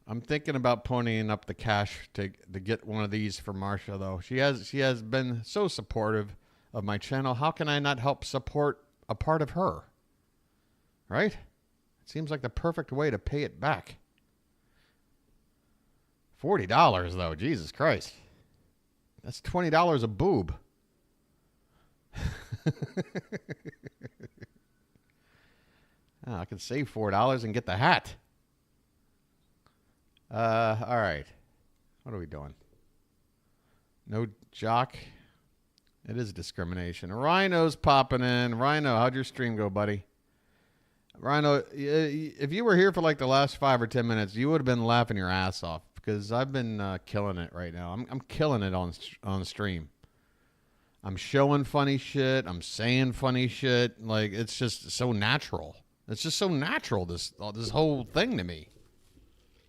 I'm thinking about ponying up the cash to get one of these for Marsha, though. She has been so supportive of my channel. How can I not help support a part of her? Right? It seems like the perfect way to pay it back. $40, though. Jesus Christ. That's $20 a boob. I can save $4 and get the hat. All right. What are we doing? No jock. It is discrimination. Rhino's popping in. Rhino, how'd your stream go, buddy? Rhino, if you were here for like the last 5 or 10 minutes, you would have been laughing your ass off because I've been killing it right now. I'm killing it on stream. I'm showing funny shit. I'm saying funny shit. Like, it's just so natural. It's just so natural, this whole thing to me.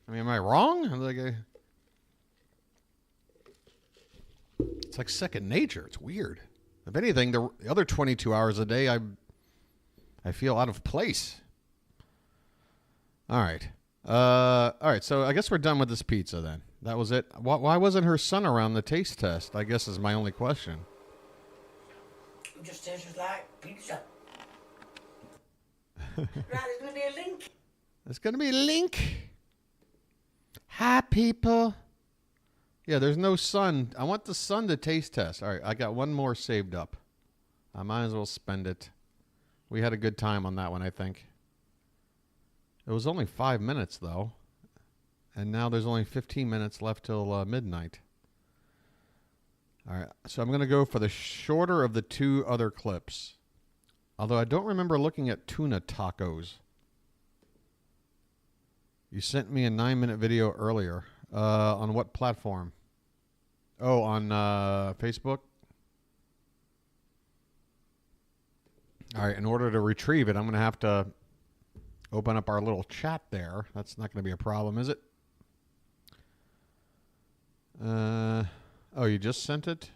I mean, am I wrong? I'm like, it's like second nature. It's weird. If anything, the other 22 hours a day, I feel out of place. All right. All right, so I guess we're done with this pizza then. That was it. Why wasn't her son around the taste test, I guess is my only question. It just tastes like pizza. Right, there's going to be a link. There's going to be a link. Hi, people. Yeah, there's no sun. I want the sun to taste test. All right, I got one more saved up. I might as well spend it. We had a good time on that one, I think. It was only 5 minutes, though. And now there's only 15 minutes left till midnight. All right, so I'm going to go for the shorter of the two other clips. Although I don't remember looking at tuna tacos. You sent me a 9-minute video earlier. On what platform? Oh, on Facebook? All right, in order to retrieve it, I'm going to have to open up our little chat there. That's not going to be a problem, is it? Oh, you just sent it?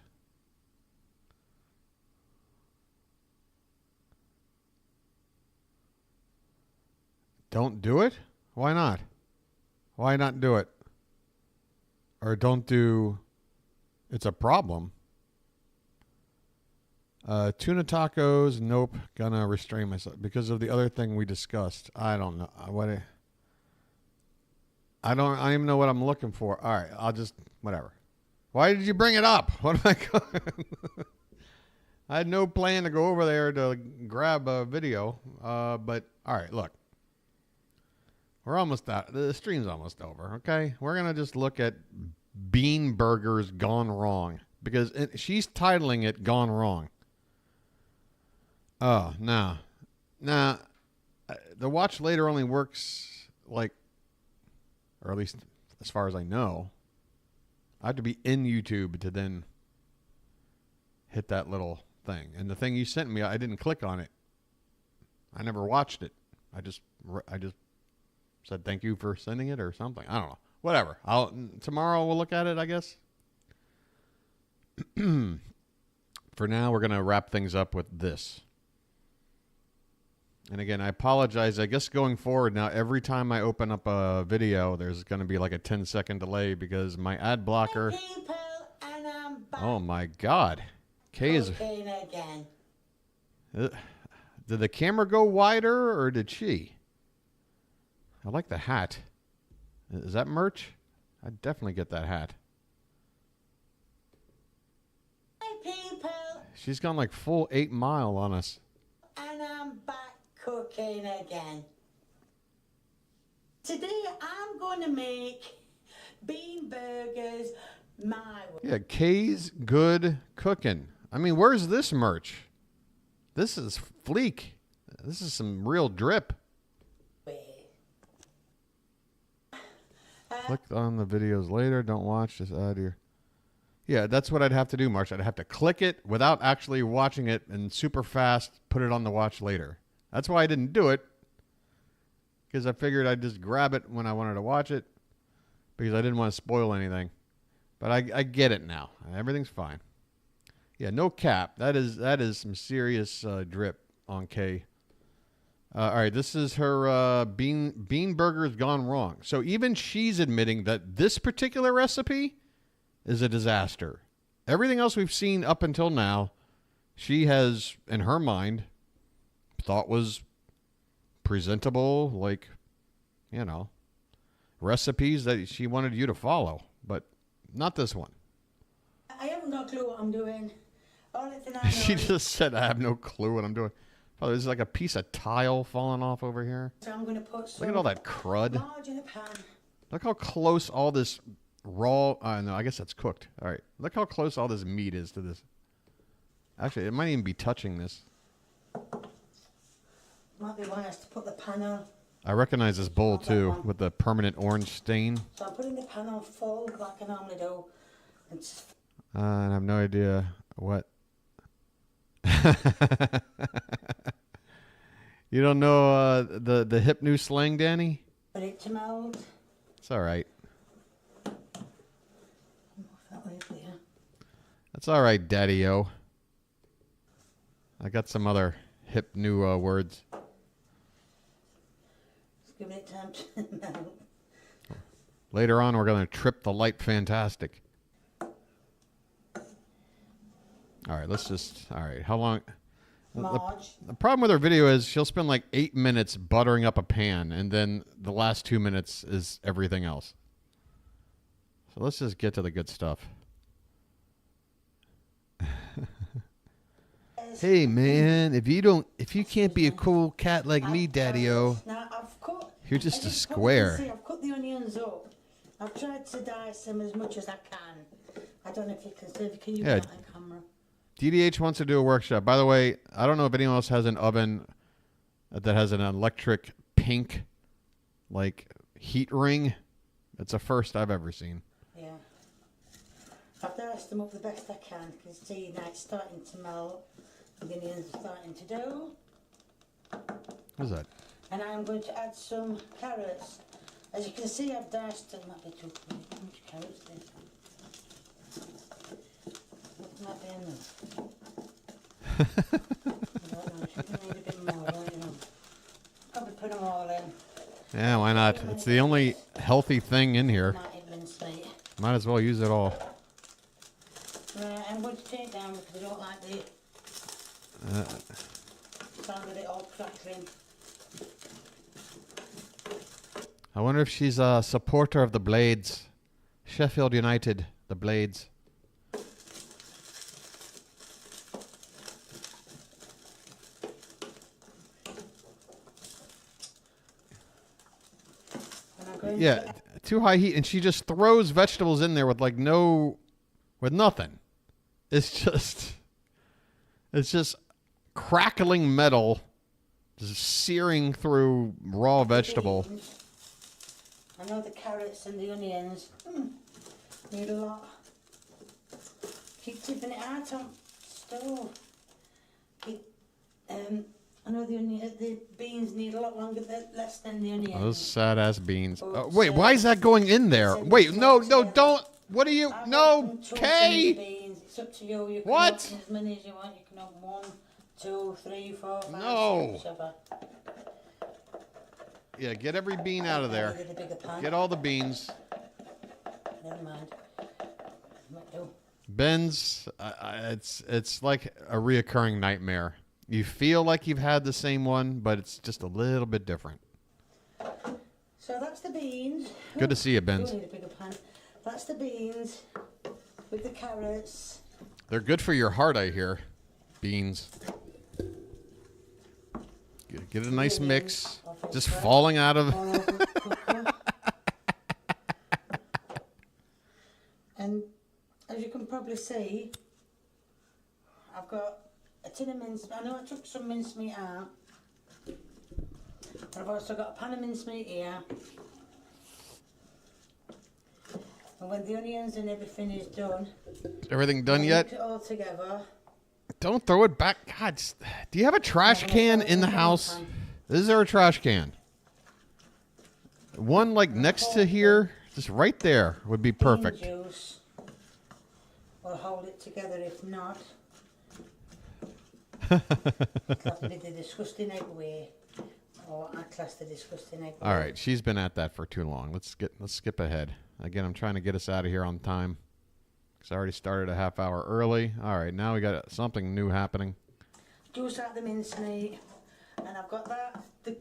Don't do it? Why not? Why not do it? Or don't do... It's a problem. Tuna tacos, nope. Gonna restrain myself because of the other thing we discussed. I don't know. I don't even know what I'm looking for. All right, I'll just... Whatever. Why did you bring it up? What am I going... I had no plan to go over there to grab a video. But, all right, look. We're almost out. The stream's almost over, okay? We're going to just look at Bean Burgers Gone Wrong. Because she's titling it Gone Wrong. Oh, no. Nah. The watch later only works like, or at least as far as I know, I have to be in YouTube to then hit that little thing. And the thing you sent me, I didn't click on it. I never watched it. I just said thank you for sending it or something. I don't know. Whatever. Tomorrow we'll look at it, I guess. For now, we're going to wrap things up with this. And again, I apologize. I guess going forward now, every time I open up a video, there's going to be like a 10-second delay because my ad blocker... People, and I'm back. Oh, my God. Kay is... Again. Did the camera go wider or did she? I like the hat. Is that merch? I'd definitely get that hat. Hi, people. She's gone like full 8 Mile on us. And I'm back cooking again. Today I'm going to make bean burgers my way. Yeah, Kay's Good Cooking. I mean, where's this merch? This is fleek. This is some real drip. Click on the videos later. Don't watch. Just add your... Yeah, that's what I'd have to do, Marsh. I'd have to click it without actually watching it and super fast put it on the watch later. That's why I didn't do it. Because I figured I'd just grab it when I wanted to watch it. Because I didn't want to spoil anything. But I get it now. Everything's fine. Yeah, no cap. That is some serious drip on Kay. All right, this is her bean burgers gone wrong. So even she's admitting that this particular recipe is a disaster. Everything else we've seen up until now, she has, in her mind, thought was presentable, like, you know, recipes that she wanted you to follow. But not this one. I haven't got a clue what I'm doing. Only thing I know She is- just said, I have no clue what I'm doing. Oh, there's like a piece of tile falling off over here. So I'm going to put some Look at all that crud. large in a pan. Look how close all this raw... no, I guess that's cooked. All right. Look how close all this meat is to this. Actually, it might even be touching this. Might be wise to put the pan on. I recognize this bowl too with the permanent orange stain. So I'm putting the pan on full like I normally do. And just And I have no idea what. You don't know the hip new slang, Danny? put it to melt. It's all right. That way clear. That's all right, Daddy-o. I got some other hip new words. Just give it time to melt. Later on, we're going to trip the light fantastic. All right, let's just... All right, how long... The problem with her video is she'll spend like 8 minutes buttering up a pan, and then the last 2 minutes is everything else. So let's just get to the good stuff. Hey man, if you can't be a cool cat like me, Daddy-o, you're just a square. I've cut the onions up. I've tried to dice them as much as I can. I don't know if you can see. Can you get on camera? DDH wants to do a workshop. By the way, I don't know if anyone else has an oven that has an electric pink, like, heat ring. It's a first I've ever seen. Yeah. I've diced them up the best I can. You can see now it's starting to melt. The onions are starting to do. What's that? And I'm going to add some carrots. As you can see, I've diced them. Might be too much carrots there. Might be enough. I don't know. Should need a bit more, don't you know? Probably put them all in. Yeah, why not? It's the only healthy thing in here. Might as well use it all. Right, I'm going to take it down because I don't like the sound of it all crackling. I wonder if she's a supporter of the Blades. Sheffield United, the Blades. Yeah, too high heat, and she just throws vegetables in there with like with nothing. It's just crackling metal, just searing through raw vegetable. I know the carrots and the onions need a lot. Keep tipping it out on stove. I know the beans need a lot longer, less than the onions. Those sad ass beans. Wait, why is that going in there? Wait, no, don't. What are you? No, Kay. It's up to you. You can What? open as many as you want. You can open 1, 2, 3, 4, 5, No. 6, 7. Yeah, get every bean out of there. Get all the beans. Never mind. Might do. Ben's, it's like a reoccurring nightmare. You feel like you've had the same one, but it's just a little bit different. So that's the beans. Good to see you, Benz. Do need a bigger pan. That's the beans with the carrots. They're good for your heart, I hear. Beans. Get a nice mix. Just falling out of... And as you can probably see, I've got a tin of mincemeat. I know I took some mincemeat out. But I've also got a pan of mincemeat here. And when the onions and everything is done... Everything done I'll yet? mix it all together. Don't throw it back. God, do you have a trash can in the house? Is there a trash can? One like next to here, just right there would be perfect. Bean juice will hold it together. If not, it'll have to be the disgusting egg way, or I class the disgusting egg way. All right, she's been at that for too long. Let's skip ahead. Again, I'm trying to get us out of here on time because I already started a half hour early. All right, now we got something new happening. Juice out the mincemeat, and I've got that. The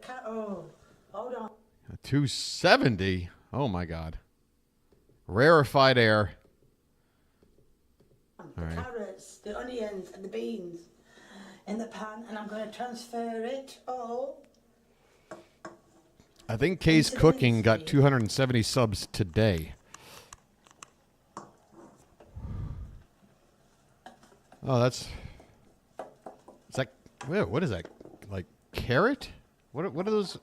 cat. Oh, hold on. 270. Oh my God. Rarefied air. The carrots, the onions, and the beans in the pan, and I'm going to transfer it all. I think Kay's Cooking got 270 subs today. Oh, that's... Is that... Wait, what is that? Like carrot? What are those...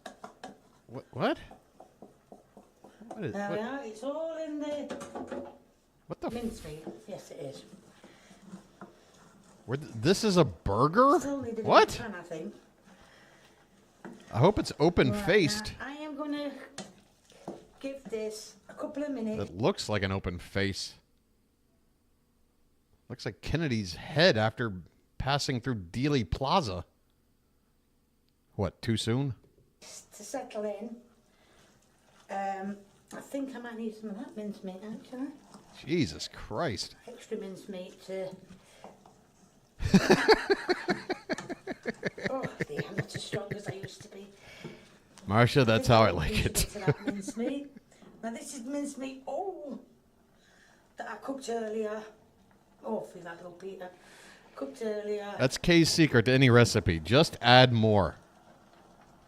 What? What is... There What, we are. It's all in the what the... mincemeat. Yes, it is. This is a burger? Still need a What? pan, I think. I hope it's open-faced. Right, now, I am going to give this a couple of minutes. It looks like an open face. Looks like Kennedy's head after passing through Dealey Plaza. What, too soon? To settle in. I think I might need some of that mincemeat, actually. Jesus Christ. Extra mincemeat to... Oh, dear, I'm not as strong as I used to be. Marcia, that's how I like it. To that mincemeat. Now this is mincemeat, that I cooked earlier. Oh, feel that little Peter. Cooked earlier. That's Kay's secret to any recipe. Just add more.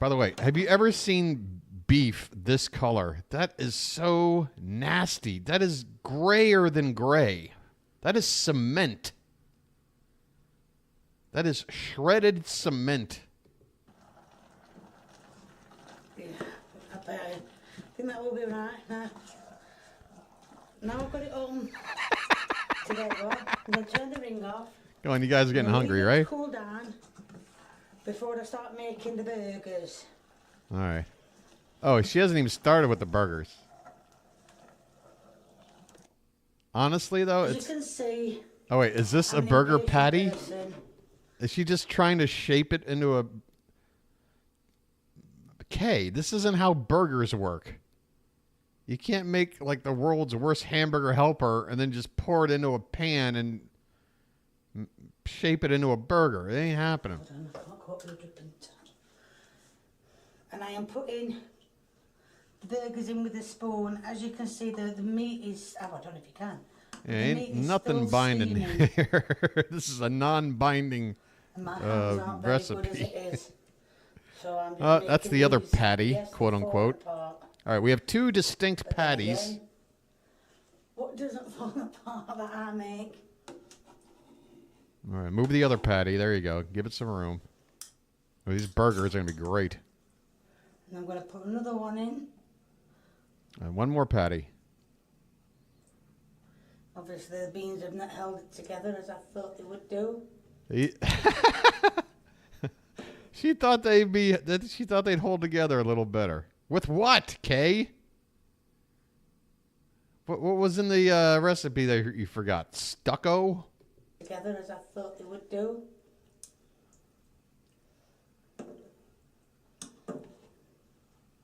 By the way, have you ever seen beef this color? That is so nasty. That is grayer than gray. That is cement. That is shredded cement. Yeah, I think that will be right. Now I've got it on together. I'm going to turn the ring off. Go on, you guys are getting hungry, right? Cool down before I start making the burgers. All right. Oh, she hasn't even started with the burgers. Honestly, though, As it's... you can see... Oh, wait, is this a burger patty? Is she just trying to shape it into a... Kay, this isn't how burgers work. You can't make, like, the world's worst hamburger helper and then just pour it into a pan and shape it into a burger. It ain't happening. And I am putting the burgers in with a spoon. As you can see, the meat is... Oh, I don't know if you can. Yeah, ain't nothing binding here. This is a non-binding recipe. So I'm just that's the other these, patty, yes, quote unquote. Apart. All right, we have two distinct But patties. again, what doesn't fall apart that I make? All right, move the other patty. There you go. Give it some room. Oh, these burgers are going to be great. And I'm going to put another one in. And one more patty. Obviously, the beans have not held it together as I thought they would do. She thought they'd hold together a little better. With what, Kay? What was in the recipe that you forgot? Stucco? Together as I thought they would do.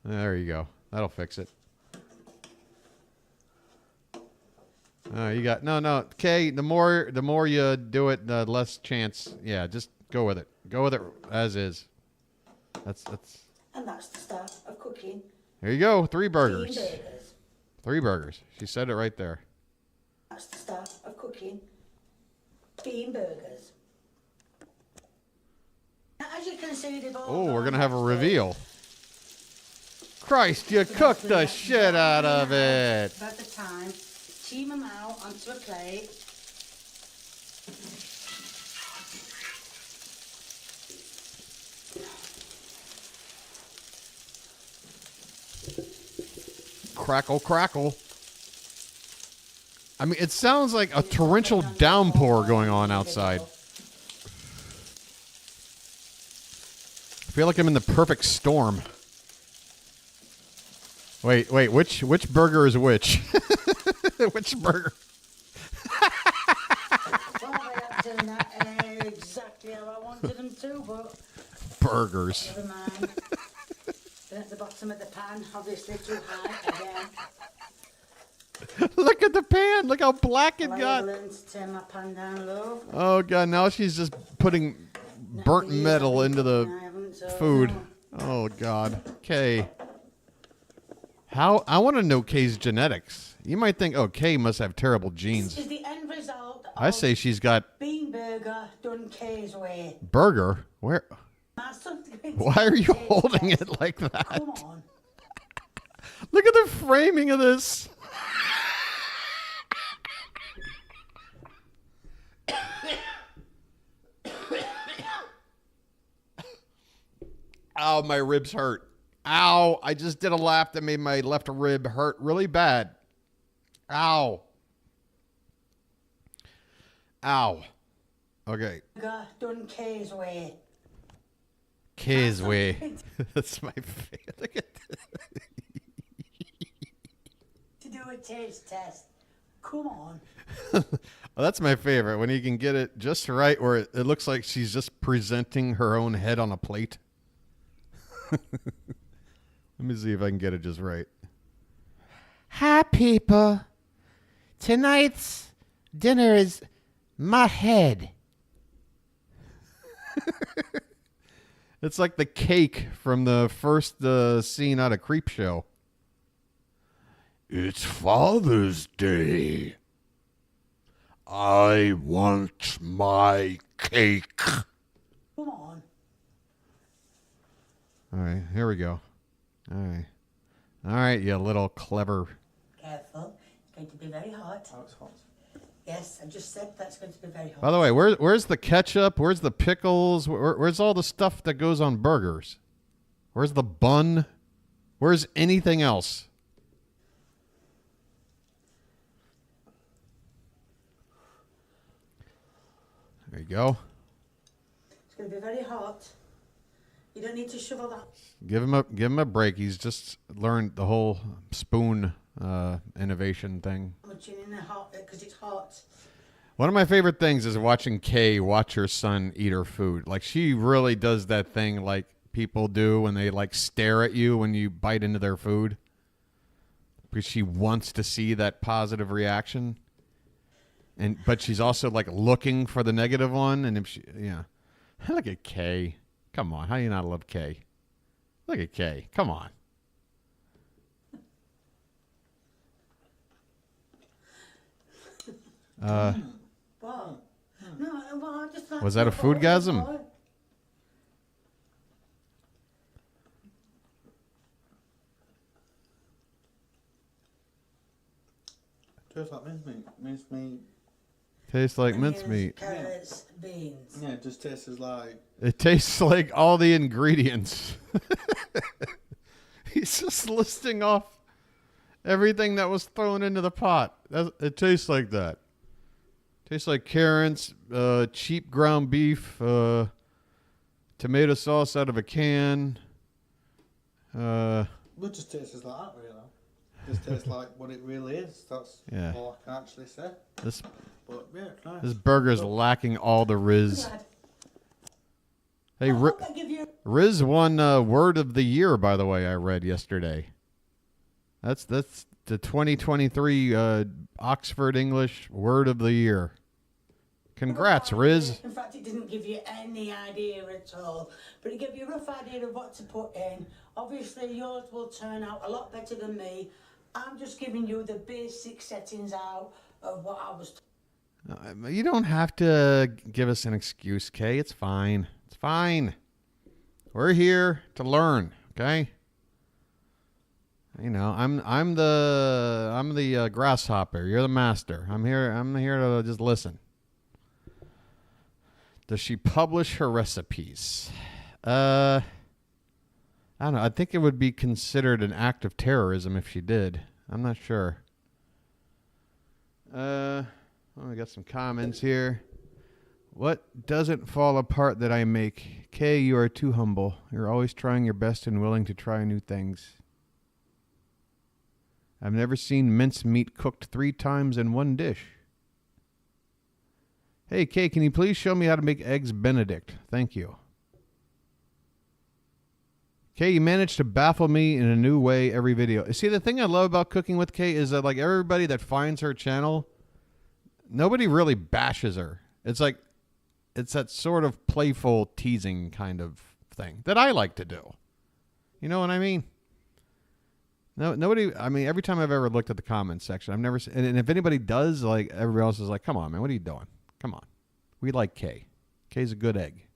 There you go. That'll fix it. You got no, Kay. The more you do it, the less chance. Yeah, just go with it. Go with it as is. That's. And that's the start of cooking. There you go. 3 burgers. Bean burgers. 3 burgers. She said it right there. That's the start of cooking bean burgers. Now, as you can see, they've all Oh, we're gone gonna have a nice reveal. Christ, you cooked the shit out of it. About the time, team them out onto a plate. Crackle, crackle. I mean, it sounds like a torrential downpour going on outside. I feel like I'm in the perfect storm. Wait, which burger is which? Which burger? Well, they have turned out exactly how I wanted them to, but... Burgers. Never mind. Then at the bottom of the pan, obviously too high again. Look at the pan. Look how black it Well, got. I've learned to turn my pan down low. Oh, God. Now she's just putting burnt metal into the food. Oh, God. Kay. I want to know Kay's genetics. You might think, oh, Kay must have terrible genes. This is the end result I of say she's got bean burger done Kay's way. burger. Where? My son's going to Why are you Kay's holding best. it like that? Come on. Look at the framing of this. Ow, my ribs hurt. Ow, I just did a laugh that made my left rib hurt really bad. Ow. Ow. Okay. Done K's way. K's way. That's my favorite. Look at To do a taste test. Come on. Well, that's my favorite, when you can get it just right where it looks like she's just presenting her own head on a plate. Let me see if I can get it just right. Hi, people. Tonight's dinner is my head. It's like the cake from the first scene out of Creepshow. It's Father's Day. I want my cake. Come on. All right, here we go. All right. All right, you little clever. Careful. It's going to be very hot. Oh, it's hot. Yes, I just said that's going to be very hot. By the way, where's the ketchup? Where's the pickles? Where's all the stuff that goes on burgers? Where's the bun? Where's anything else? There you go. It's going to be very hot. You don't need to shovel that. Give him a break. He's just learned the whole spoon innovation thing. Much in the hot because it's hot. One of my favorite things is watching Kay watch her son eat her food. Like, she really does that thing like people do when they like stare at you when you bite into their food, because she wants to see that positive reaction. But she's also like looking for the negative one. And if she, yeah, look at Kay. Come on, how do you not love Kay? Look at Kay. Come on. Wow. No, well, I just like Was that a foodgasm? Tastes like mincemeat. Mincemeat. Tastes like mincemeat. Carrots, beans. Yeah, it just tastes like... It tastes like all the ingredients. He's just listing off everything that was thrown into the pot. It tastes like that. Tastes like carrots, cheap ground beef, tomato sauce out of a can. It just tastes like that, really. It just tastes like what it really is. That's all I can actually say. But, yeah, it's nice. This burger's lacking all the Riz. Hey, Riz won Word of the Year, by the way, I read yesterday. That's the 2023 Oxford English Word of the Year. Congrats, Riz. In fact, it didn't give you any idea at all, but it gave you a rough idea of what to put in. Obviously, yours will turn out a lot better than me. I'm just giving you the basic settings out of what I was. You don't have to give us an excuse, Kay. It's fine. It's fine. We're here to learn, okay? You know, I'm the grasshopper. You're the master. I'm here to just listen. Does she publish her recipes? I don't know. I think it would be considered an act of terrorism if she did. I'm not sure. We got some comments here. What doesn't fall apart that I make? Kay, you are too humble. You're always trying your best and willing to try new things. I've never seen minced meat cooked 3 times in one dish. Hey, Kay, can you please show me how to make eggs Benedict? Thank you. Kay, you managed to baffle me in a new way every video. See, the thing I love about Cooking with Kay is that, like, everybody that finds her channel, nobody really bashes her. It's like, it's that sort of playful teasing kind of thing that I like to do. You know what I mean? No, nobody. I mean, every time I've ever looked at the comments section, I've never seen. And if anybody does, like, everybody else is like, "Come on, man, what are you doing? Come on." We like Kay. Kay's a good egg.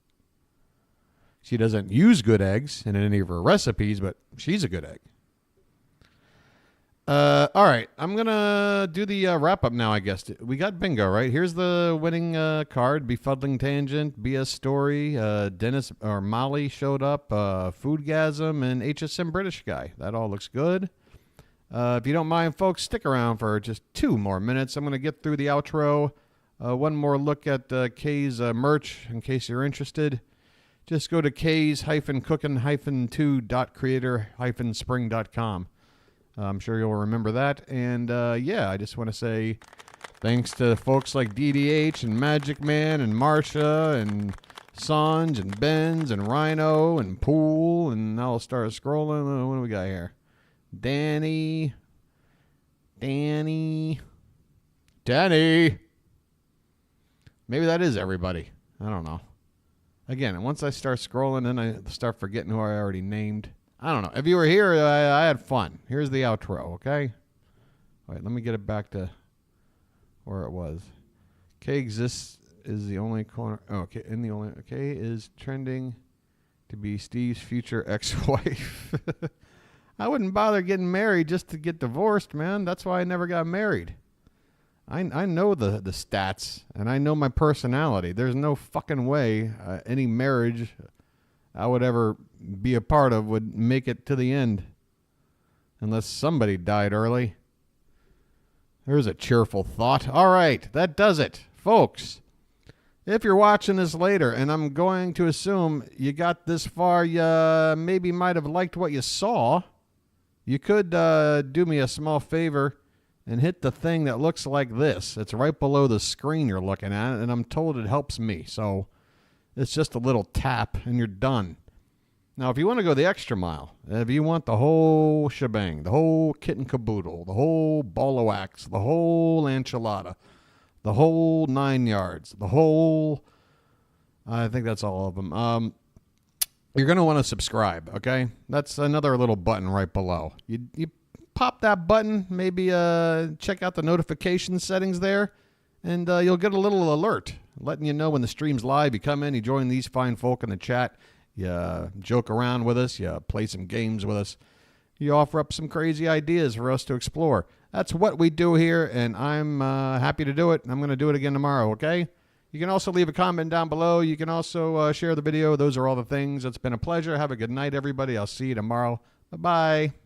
She doesn't use good eggs in any of her recipes, but she's a good egg. All right, I'm gonna do the wrap up now. I guess we got bingo right. Here's the winning card: Befuddling Tangent, BS Story, Dennis or Molly showed up, Foodgasm, and HSM British Guy. That all looks good. If you don't mind, folks, stick around for just 2 more minutes. I'm gonna get through the outro. One more look at Kay's merch in case you're interested. Just go to kays-cooking-2.creator-spring.com. I'm sure you'll remember that. And yeah, I just want to say thanks to folks like DDH and Magic Man and Marsha and Sanj and Benz and Rhino and Pool. And now I'll start scrolling. What do we got here? Danny. Maybe that is everybody. I don't know. Again, once I start scrolling, then I start forgetting who I already named. I don't know. If you were here, I had fun. Here's the outro, okay? All right, let me get it back to where it was. K exists is the only corner. Oh, okay, K is trending to be Steve's future ex-wife. I wouldn't bother getting married just to get divorced, man. That's why I never got married. I know the stats, and I know my personality. There's no fucking way any marriage I would ever be a part of would make it to the end. Unless somebody died early. There's a cheerful thought. All right, that does it. Folks, if you're watching this later, and I'm going to assume you got this far, you maybe might have liked what you saw, you could do me a small favor and hit the thing that looks like this. It's right below the screen you're looking at, and I'm told it helps me. So it's just a little tap, and you're done. Now, if you want to go the extra mile, if you want the whole shebang, the whole kit and caboodle, the whole ball of wax, the whole enchilada, the whole 9 yards, the whole... I think that's all of them. You're going to want to subscribe, okay? That's another little button right below. You pop that button, maybe check out the notification settings there, and you'll get a little alert letting you know when the stream's live. You come in, you join these fine folk in the chat, you joke around with us, you play some games with us, you offer up some crazy ideas for us to explore. That's what we do here, and I'm happy to do it. I'm going to do it again tomorrow, okay? You can also leave a comment down below. You can also share the video. Those are all the things. It's been a pleasure. Have a good night, everybody. I'll see you tomorrow. Bye-bye.